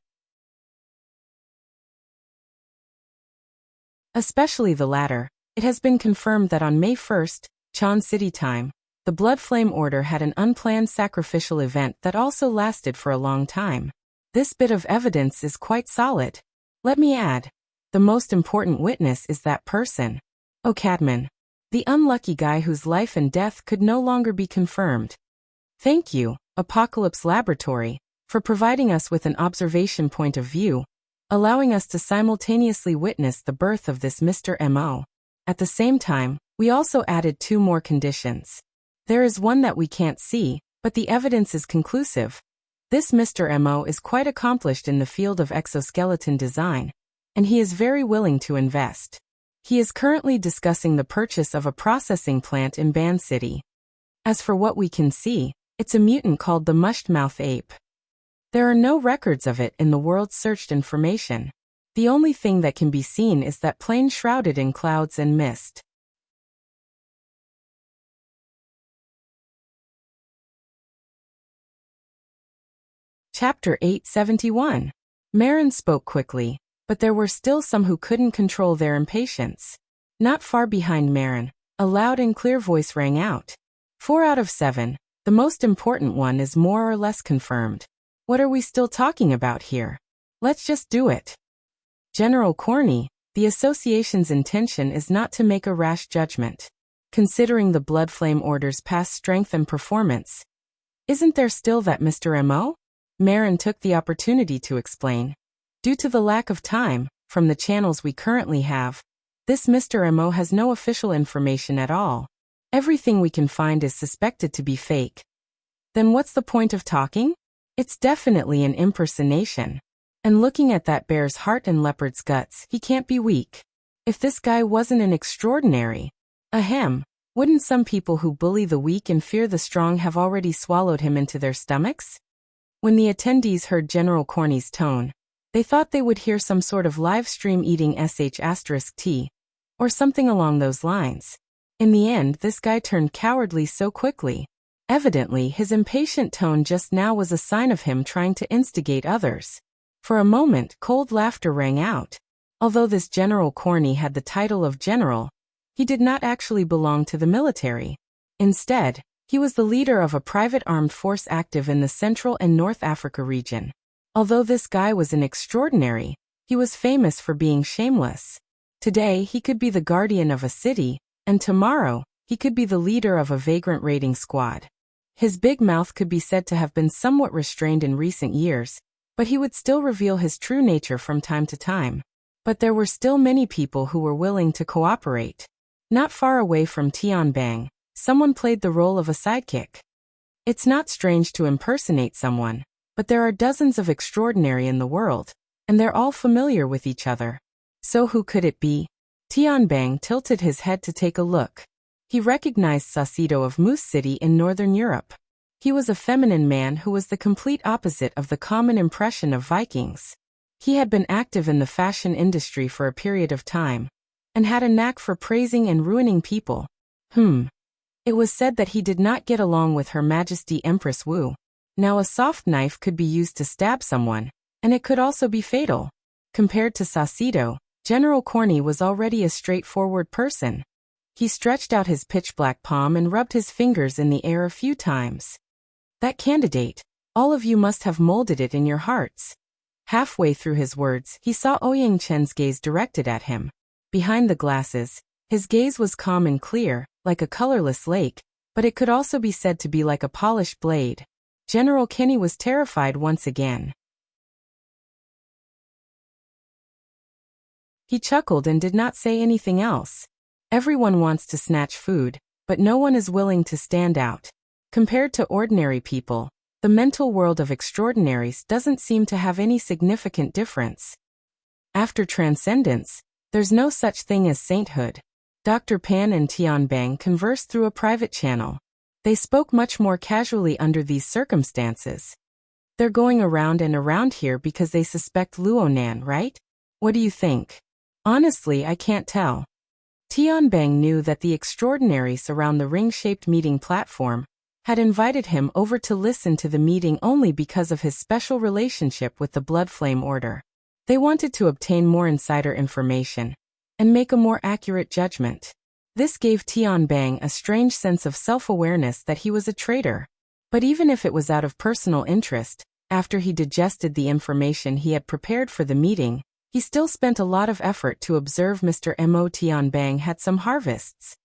Especially the latter. It has been confirmed that on May 1st, Chan City time, the Blood Flame Order had an unplanned sacrificial event that also lasted for a long time. This bit of evidence is quite solid. Let me add, the most important witness is that person. Cadman, the unlucky guy whose life and death could no longer be confirmed. Thank you, Apocalypse Laboratory, for providing us with an observation point of view, allowing us to simultaneously witness the birth of this Mr. Mo. At the same time, we also added 2 more conditions. There is one that we can't see, but the evidence is conclusive. This Mr. Mo is quite accomplished in the field of exoskeleton design, and he is very willing to invest. He is currently discussing the purchase of a processing plant in Ban City. As for what we can see, it's a mutant called the Mushed-Mouth Ape. There are no records of it in the world's searched information. The only thing that can be seen is that plane shrouded in clouds and mist. Chapter 871. Marin spoke quickly, but there were still some who couldn't control their impatience. Not far behind Marin, a loud and clear voice rang out. 4 out of 7, the most important one is more or less confirmed. What are we still talking about here? Let's just do it. General Corney, the association's intention is not to make a rash judgment. Considering the Blood Flame Order's past strength and performance. Isn't there still that Mr. Mo? Marin took the opportunity to explain. Due to the lack of time, from the channels we currently have, this Mr. Mo has no official information at all. Everything we can find is suspected to be fake. Then what's the point of talking? It's definitely an impersonation. And looking at that bear's heart and leopard's guts, he can't be weak. If this guy wasn't an extraordinary, wouldn't some people who bully the weak and fear the strong have already swallowed him into their stomachs? When the attendees heard General Corney's tone, they thought they would hear some sort of live stream eating sh*t, or something along those lines. In the end, this guy turned cowardly so quickly. Evidently, his impatient tone just now was a sign of him trying to instigate others. For a moment, cold laughter rang out. Although this General Corney had the title of general, he did not actually belong to the military. Instead, he was the leader of a private armed force active in the Central and North Africa region. Although this guy was an extraordinary, he was famous for being shameless. Today, he could be the guardian of a city, and tomorrow, he could be the leader of a vagrant raiding squad. His big mouth could be said to have been somewhat restrained in recent years, but he would still reveal his true nature from time to time. But there were still many people who were willing to cooperate. Not far away from Tianbang, someone played the role of a sidekick. It's not strange to impersonate someone, but there are dozens of extraordinary in the world, and they're all familiar with each other. So who could it be? Tianbang tilted his head to take a look. He recognized Saucedo of Moose City in Northern Europe. He was a feminine man who was the complete opposite of the common impression of Vikings. He had been active in the fashion industry for a period of time, and had a knack for praising and ruining people. It was said that he did not get along with Her Majesty Empress Wu. Now a soft knife could be used to stab someone, and it could also be fatal. Compared to Saucedo, General Corney was already a straightforward person. He stretched out his pitch-black palm and rubbed his fingers in the air a few times. That candidate, all of you must have molded it in your hearts. Halfway through his words, he saw Ouyang Chen's gaze directed at him. Behind the glasses, his gaze was calm and clear, like a colorless lake, but it could also be said to be like a polished blade. General Kenny was terrified once again. He chuckled and did not say anything else. Everyone wants to snatch food, but no one is willing to stand out. Compared to ordinary people, the mental world of extraordinaries doesn't seem to have any significant difference. After transcendence, there's no such thing as sainthood. Dr. Pan and Tianbang conversed through a private channel. They spoke much more casually under these circumstances. They're going around and around here because they suspect Luonan, right? What do you think? Honestly, I can't tell. Tianbang knew that the extraordinaries around the ring-shaped meeting platform had invited him over to listen to the meeting only because of his special relationship with the Blood Flame Order. They wanted to obtain more insider information and make a more accurate judgment. This gave Tianbang a strange sense of self-awareness that he was a traitor. But even if it was out of personal interest, after he digested the information he had prepared for the meeting, he still spent a lot of effort to observe Mr. Mo. Tianbang had some harvests.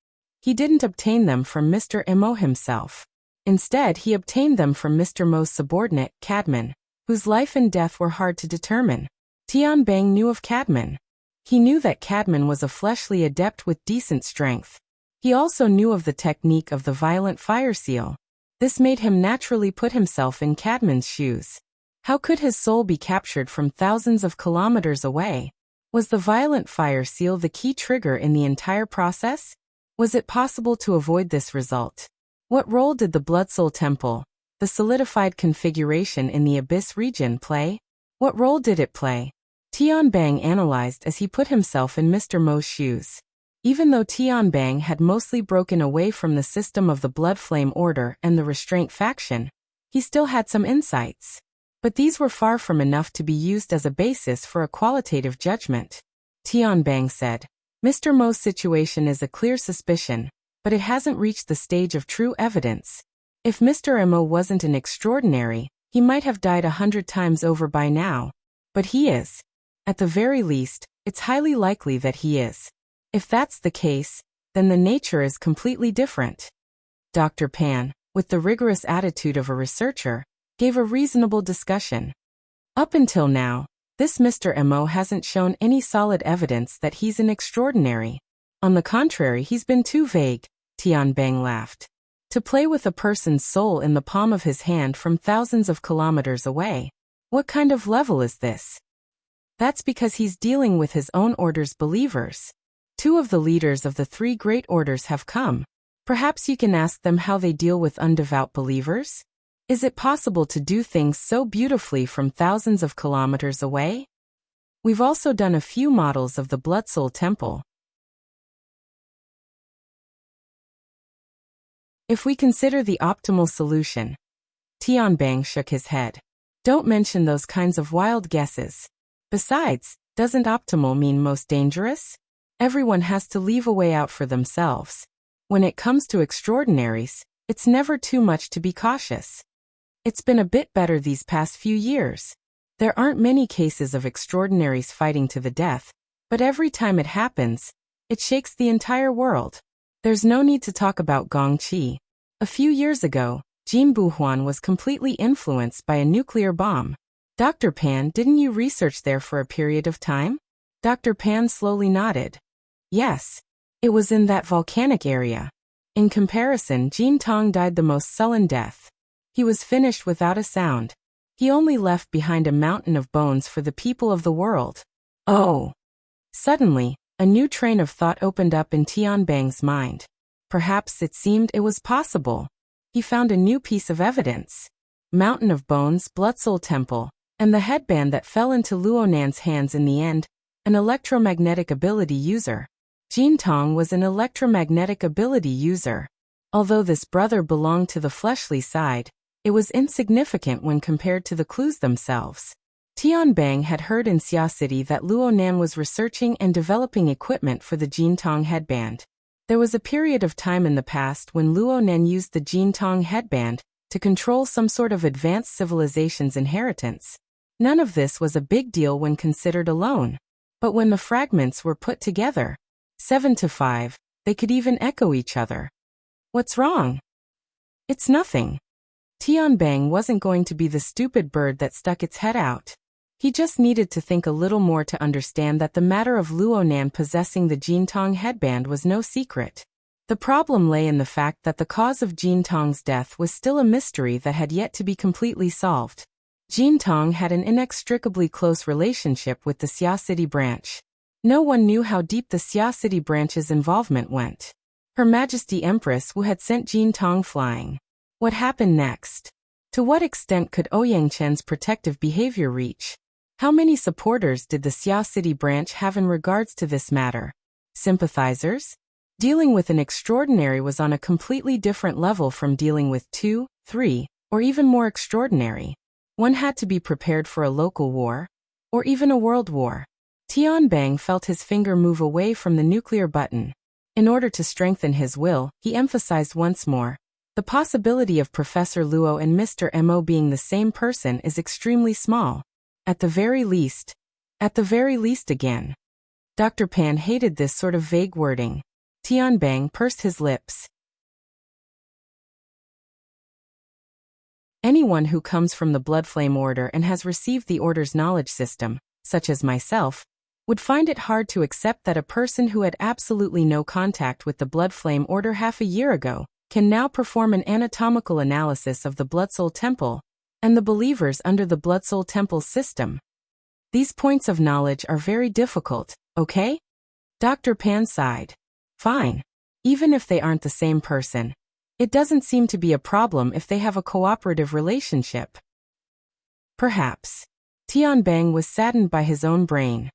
He didn't obtain them from Mr. Mo himself. Instead, he obtained them from Mr. Mo's subordinate, Cadman, whose life and death were hard to determine. Tianbang knew of Cadman. He knew that Cadman was a fleshly adept with decent strength. He also knew of the technique of the violent fire seal. This made him naturally put himself in Cadman's shoes. How could his soul be captured from thousands of kilometers away? Was the violent fire seal the key trigger in the entire process? Was it possible to avoid this result? What role did the Blood Soul Temple, the solidified configuration in the Abyss region, play? What role did it play? Tianbang analyzed as he put himself in Mr. Mo's shoes. Even though Tianbang had mostly broken away from the system of the Blood Flame Order and the Restraint faction, he still had some insights. But these were far from enough to be used as a basis for a qualitative judgment. Tianbang said, Mr. Mo's situation is a clear suspicion, but it hasn't reached the stage of true evidence. If Mr. Mo wasn't an extraordinary, he might have died 100 times over by now. But he is. At the very least, it's highly likely that he is. If that's the case, then the nature is completely different. Dr. Pan, with the rigorous attitude of a researcher, gave a reasonable discussion. Up until now, this Mr. Mo hasn't shown any solid evidence that he's an extraordinary. On the contrary, he's been too vague, Tianbang laughed. To play with a person's soul in the palm of his hand from thousands of kilometers away. What kind of level is this? That's because he's dealing with his own order's believers. 2 of the leaders of the 3 great orders have come. Perhaps you can ask them how they deal with undevout believers? Is it possible to do things so beautifully from thousands of kilometers away? We've also done a few models of the Blood Soul Temple. If we consider the optimal solution, Tianbang shook his head. Don't mention those kinds of wild guesses. Besides, doesn't optimal mean most dangerous? Everyone has to leave a way out for themselves. When it comes to extraordinaries, it's never too much to be cautious. It's been a bit better these past few years. There aren't many cases of extraordinaries fighting to the death, but every time it happens, it shakes the entire world. There's no need to talk about Gongqi. A few years ago, Jin Buhuan was completely influenced by a nuclear bomb. Dr. Pan, didn't you research there for a period of time? Dr. Pan slowly nodded. Yes. It was in that volcanic area. In comparison, Jin Tong died the most sullen death. He was finished without a sound. He only left behind a mountain of bones for the people of the world. Oh! Suddenly, a new train of thought opened up in Tianbang's mind. Perhaps it seemed it was possible. He found a new piece of evidence. Mountain of Bones, Blood Soul Temple, and the headband that fell into Luonan's hands in the end, an electromagnetic ability user. Jin Tong was an electromagnetic ability user. Although this brother belonged to the fleshly side, it was insignificant when compared to the clues themselves. Tianbang had heard in Xia City that Luonan was researching and developing equipment for the Jin Tong headband. There was a period of time in the past when Luonan used the Jin Tong headband to control some sort of advanced civilization's inheritance. None of this was a big deal when considered alone. But when the fragments were put together, 7 to 5, they could even echo each other. What's wrong? It's nothing. Tianbang wasn't going to be the stupid bird that stuck its head out. He just needed to think a little more to understand that the matter of Luonan possessing the Jin Tong headband was no secret. The problem lay in the fact that the cause of Jin Tong's death was still a mystery that had yet to be completely solved. Jin Tong had an inextricably close relationship with the Xia City branch. No one knew how deep the Xia City branch's involvement went. Her Majesty Empress Wu had sent Jin Tong flying. What happened next? To what extent could Ouyang Chen's protective behavior reach? How many supporters did the Xia City branch have in regards to this matter? Sympathizers? Dealing with an extraordinary was on a completely different level from dealing with 2, 3, or even more extraordinary. One had to be prepared for a local war, or even a world war. Tianbang felt his finger move away from the nuclear button. In order to strengthen his will, he emphasized once more, the possibility of Professor Luo and Mr. Mo being the same person is extremely small. At the very least again. Dr. Pan hated this sort of vague wording. Tianbang pursed his lips. Anyone who comes from the Bloodflame Order and has received the Order's knowledge system, such as myself, would find it hard to accept that a person who had absolutely no contact with the Bloodflame Order half a year ago can now perform an anatomical analysis of the Bloodsoul Temple and the believers under the Bloodsoul Temple system. These points of knowledge are very difficult, okay? Dr. Pan sighed. Fine. Even if they aren't the same person, it doesn't seem to be a problem if they have a cooperative relationship. Perhaps. Tianbang was saddened by his own brain.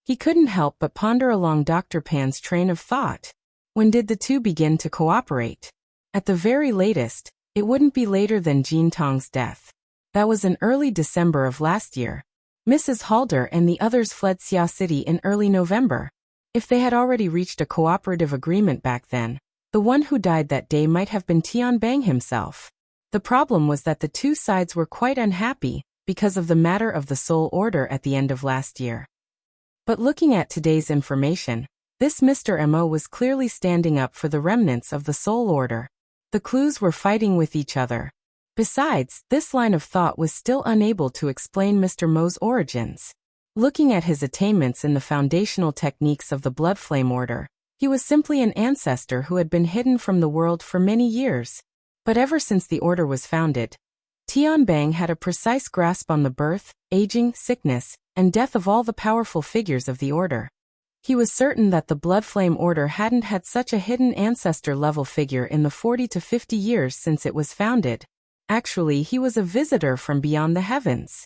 He couldn't help but ponder along Dr. Pan's train of thought. When did the two begin to cooperate? At the very latest, it wouldn't be later than Jin Tong's death. That was in early December of last year. Mrs. Halder and the others fled Xia City in early November. If they had already reached a cooperative agreement back then, the one who died that day might have been Tianbang himself. The problem was that the two sides were quite unhappy because of the matter of the Soul Order at the end of last year. But looking at today's information, this Mr. Mo was clearly standing up for the remnants of the Soul Order. The clues were fighting with each other. Besides, this line of thought was still unable to explain Mr. Mo's origins. Looking at his attainments in the foundational techniques of the Bloodflame Order, he was simply an ancestor who had been hidden from the world for many years. But ever since the Order was founded, Tianbang had a precise grasp on the birth, aging, sickness, and death of all the powerful figures of the Order. He was certain that the Bloodflame Order hadn't had such a hidden ancestor-level figure in the 40 to 50 years since it was founded. Actually, he was a visitor from beyond the heavens.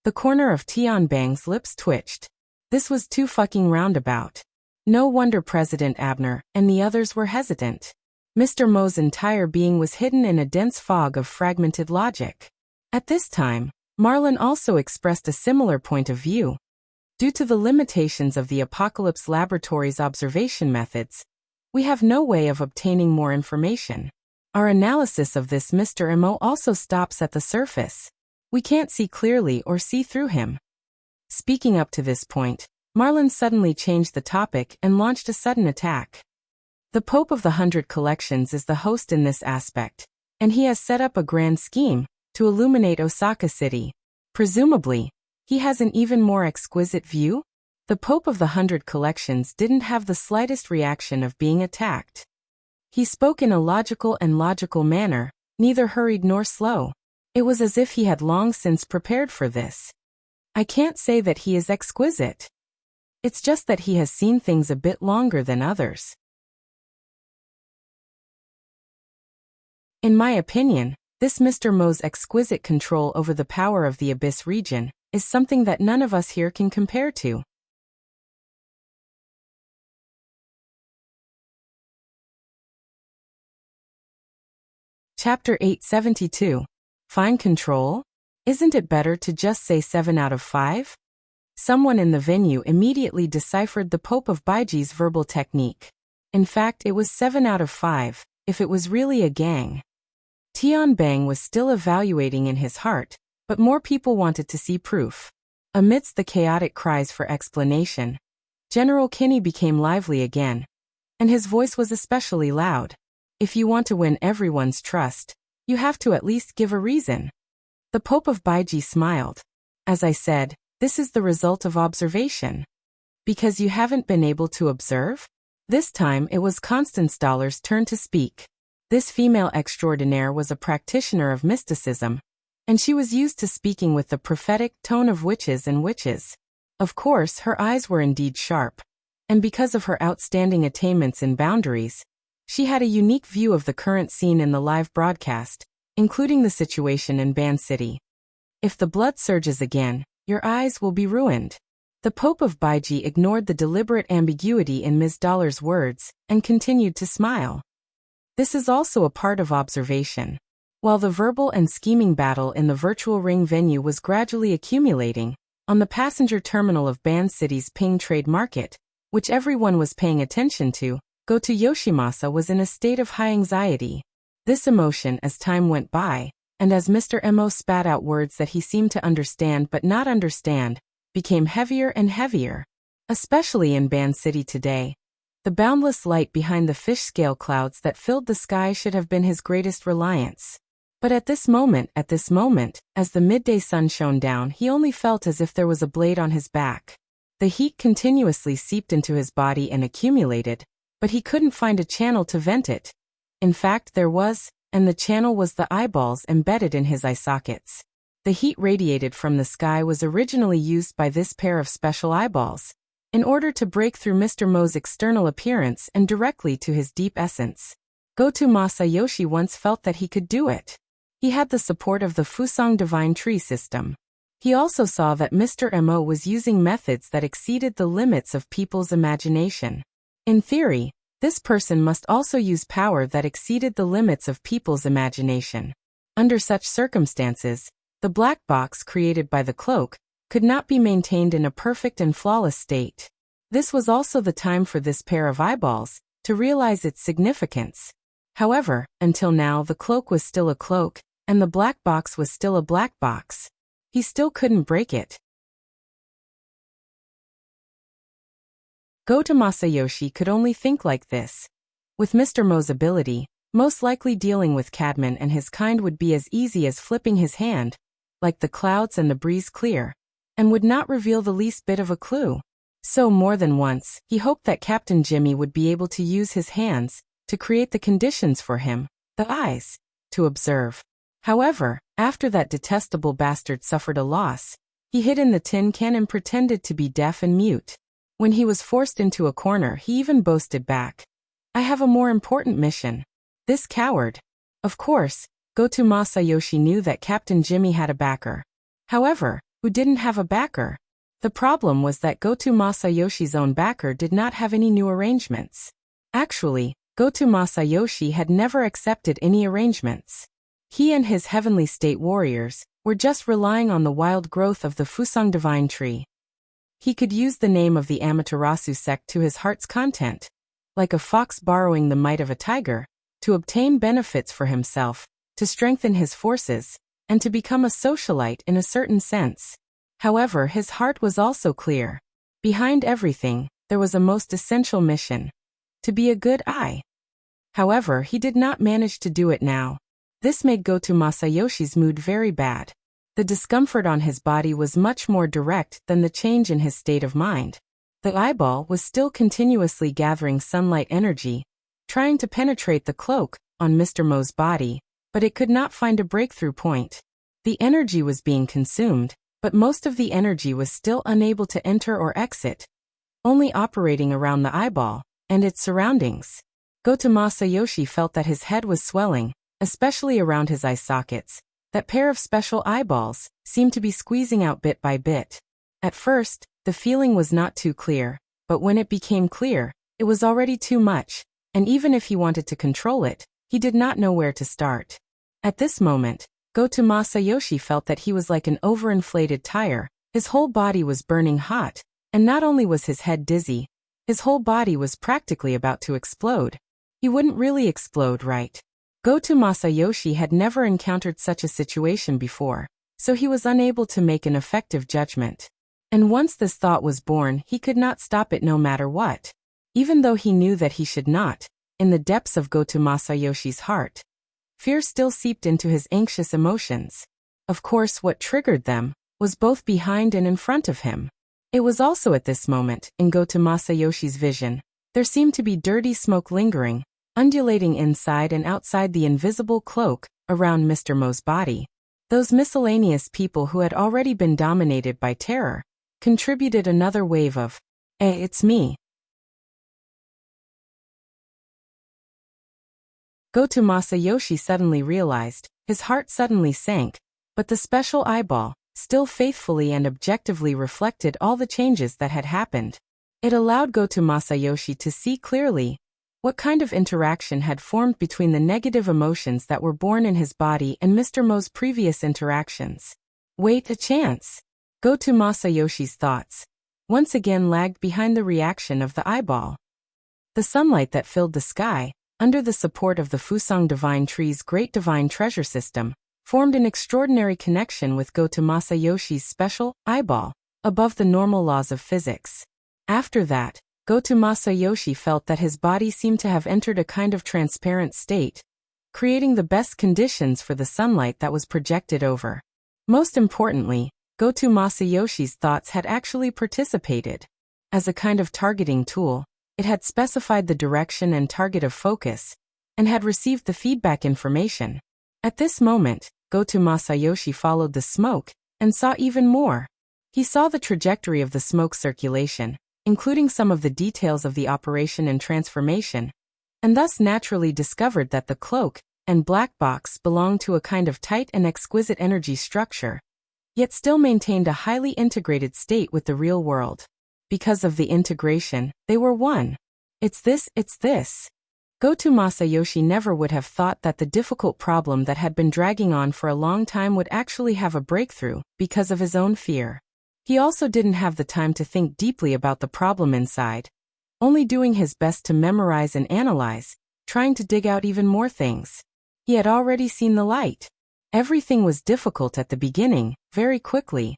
The corner of Tianbang's lips twitched. This was too fucking roundabout. No wonder President Abner and the others were hesitant. Mr. Mo's entire being was hidden in a dense fog of fragmented logic. At this time, Marlin also expressed a similar point of view. Due to the limitations of the Apocalypse Laboratory's observation methods, we have no way of obtaining more information. Our analysis of this Mr. Mo also stops at the surface. We can't see clearly or see through him. Speaking up to this point, Marlin suddenly changed the topic and launched a sudden attack. The Pope of the 100 Collections is the host in this aspect, and he has set up a grand scheme to illuminate Osaka City. Presumably, he has an even more exquisite view? The Pope of the 100 Collections didn't have the slightest reaction of being attacked. He spoke in a logical manner, neither hurried nor slow. It was as if he had long since prepared for this. I can't say that he is exquisite. It's just that he has seen things a bit longer than others. In my opinion, this Mr. Mo's exquisite control over the power of the Abyss region is something that none of us here can compare to. Chapter 872. Fine control? Isn't it better to just say 7 out of 5? Someone in the venue immediately deciphered the Pope of Baiji's verbal technique. In fact, it was 7 out of 5, if it was really a gang. Tianbang was still evaluating in his heart, but more people wanted to see proof. Amidst the chaotic cries for explanation, General Kinney became lively again, and his voice was especially loud. If you want to win everyone's trust, you have to at least give a reason. The Pope of Baiji smiled. As I said, this is the result of observation. Because you haven't been able to observe? This time it was Constance Dollar's turn to speak. This female extraordinaire was a practitioner of mysticism, and she was used to speaking with the prophetic tone of witches and witches. Of course, her eyes were indeed sharp, and because of her outstanding attainments in boundaries, she had a unique view of the current scene in the live broadcast, including the situation in Ban City. If the blood surges again, your eyes will be ruined. The Pope of Baiji ignored the deliberate ambiguity in Ms. Dollar's words and continued to smile. This is also a part of observation. While the verbal and scheming battle in the virtual ring venue was gradually accumulating, on the passenger terminal of Ban City's Ping Trade Market, which everyone was paying attention to, Goto Yoshimasa was in a state of high anxiety. This emotion, as time went by, and as Mr. Mo spat out words that he seemed to understand but not understand, became heavier and heavier. Especially in Ban City today. The boundless light behind the fish-scale clouds that filled the sky should have been his greatest reliance. But at this moment, as the midday sun shone down, he only felt as if there was a blade on his back. The heat continuously seeped into his body and accumulated, but he couldn't find a channel to vent it. In fact, there was, and the channel was the eyeballs embedded in his eye sockets. The heat radiated from the sky was originally used by this pair of special eyeballs, in order to break through Mr. Mo's external appearance and directly to his deep essence. Goto Masayoshi once felt that he could do it. He had the support of the Fusang Divine Tree system. He also saw that Mr. Mo was using methods that exceeded the limits of people's imagination. In theory, this person must also use power that exceeded the limits of people's imagination. Under such circumstances, the black box created by the cloak could not be maintained in a perfect and flawless state. This was also the time for this pair of eyeballs to realize its significance. However, until now the cloak was still a cloak, and the black box was still a black box. He still couldn't break it. Goto Masayoshi could only think like this. With Mr. Mo's ability, most likely dealing with Cadman and his kind would be as easy as flipping his hand, like the clouds and the breeze clear, and would not reveal the least bit of a clue. So more than once, he hoped that Captain Jimmy would be able to use his hands to create the conditions for him, the eyes, to observe. However, after that detestable bastard suffered a loss, he hid in the tin can and pretended to be deaf and mute. When he was forced into a corner, he even boasted back, "I have a more important mission." This coward. Of course, Goto Masayoshi knew that Captain Jimmy had a backer. However, who didn't have a backer? The problem was that Goto Masayoshi's own backer did not have any new arrangements. Actually, Goto Masayoshi had never accepted any arrangements. He and his heavenly state warriors were just relying on the wild growth of the Fusang Divine Tree. He could use the name of the Amaterasu sect to his heart's content, like a fox borrowing the might of a tiger, to obtain benefits for himself, to strengthen his forces, and to become a socialite in a certain sense. However, his heart was also clear. Behind everything, there was a most essential mission: to be a good eye. However, he did not manage to do it now. This made Goto Masayoshi's mood very bad. The discomfort on his body was much more direct than the change in his state of mind. The eyeball was still continuously gathering sunlight energy, trying to penetrate the cloak on Mr. Mo's body, but it could not find a breakthrough point. The energy was being consumed, but most of the energy was still unable to enter or exit, only operating around the eyeball and its surroundings. Goto Masayoshi felt that his head was swelling, especially around his eye sockets. That pair of special eyeballs seemed to be squeezing out bit by bit. At first, the feeling was not too clear, but when it became clear, it was already too much, and even if he wanted to control it, he did not know where to start. At this moment, Goto Masayoshi felt that he was like an overinflated tire. His whole body was burning hot, and not only was his head dizzy, his whole body was practically about to explode. He wouldn't really explode, right? Goto Masayoshi had never encountered such a situation before, so he was unable to make an effective judgment. And once this thought was born, he could not stop it no matter what. Even though he knew that he should not, in the depths of Goto Masayoshi's heart, fear still seeped into his anxious emotions. Of course, what triggered them was both behind and in front of him. It was also at this moment, in Goto Masayoshi's vision, there seemed to be dirty smoke lingering, undulating inside and outside the invisible cloak around Mr. Mo's body. Those miscellaneous people who had already been dominated by terror contributed another wave of, it's me. Goto Masayoshi suddenly realized, his heart suddenly sank, but the special eyeball, still faithfully and objectively reflected all the changes that had happened. It allowed Goto Masayoshi to see clearly what kind of interaction had formed between the negative emotions that were born in his body and Mr. Mo's previous interactions. Wait a chance. Goto Masayoshi's thoughts once again lagged behind the reaction of the eyeball. The sunlight that filled the sky, under the support of the Fusang Divine Tree's Great Divine Treasure System, formed an extraordinary connection with Goto Masayoshi's special eyeball, above the normal laws of physics. After that, Goto Masayoshi felt that his body seemed to have entered a kind of transparent state, creating the best conditions for the sunlight that was projected over. Most importantly, Goto Masayoshi's thoughts had actually participated. As a kind of targeting tool, it had specified the direction and target of focus, and had received the feedback information. At this moment, Goto Masayoshi followed the smoke, and saw even more. He saw the trajectory of the smoke circulation, including some of the details of the operation and transformation, and thus naturally discovered that the cloak and black box belonged to a kind of tight and exquisite energy structure, yet still maintained a highly integrated state with the real world. Because of the integration, they were one. It's this. Goto Masayoshi never would have thought that the difficult problem that had been dragging on for a long time would actually have a breakthrough, because of his own fear. He also didn't have the time to think deeply about the problem inside, only doing his best to memorize and analyze, trying to dig out even more things. He had already seen the light. Everything was difficult at the beginning, very quickly.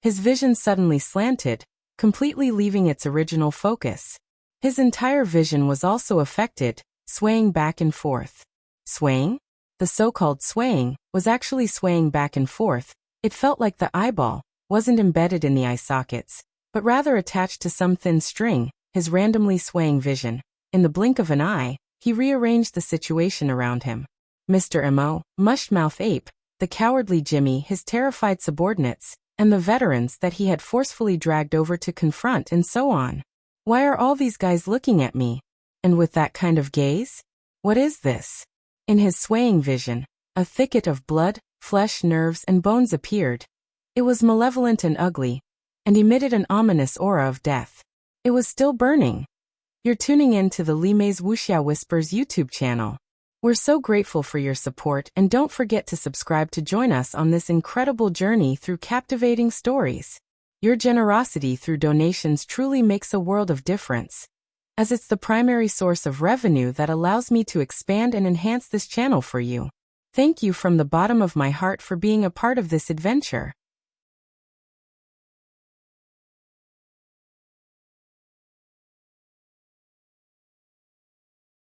His vision suddenly slanted, completely leaving its original focus. His entire vision was also affected, swaying back and forth. Swaying? The so-called swaying was actually swaying back and forth. It felt like the eyeball wasn't embedded in the eye sockets, but rather attached to some thin string, his randomly swaying vision. In the blink of an eye, he rearranged the situation around him. Mr. Mo, Mushmouth Ape, the cowardly Jimmy, his terrified subordinates, and the veterans that he had forcefully dragged over to confront, and so on. Why are all these guys looking at me? And with that kind of gaze? What is this? In his swaying vision, a thicket of blood, flesh, nerves, and bones appeared. It was malevolent and ugly, and emitted an ominous aura of death. It was still burning. You're tuning in to the Limei's Wuxia Whispers YouTube channel. We're so grateful for your support, and don't forget to subscribe to join us on this incredible journey through captivating stories. Your generosity through donations truly makes a world of difference, as it's the primary source of revenue that allows me to expand and enhance this channel for you. Thank you from the bottom of my heart for being a part of this adventure.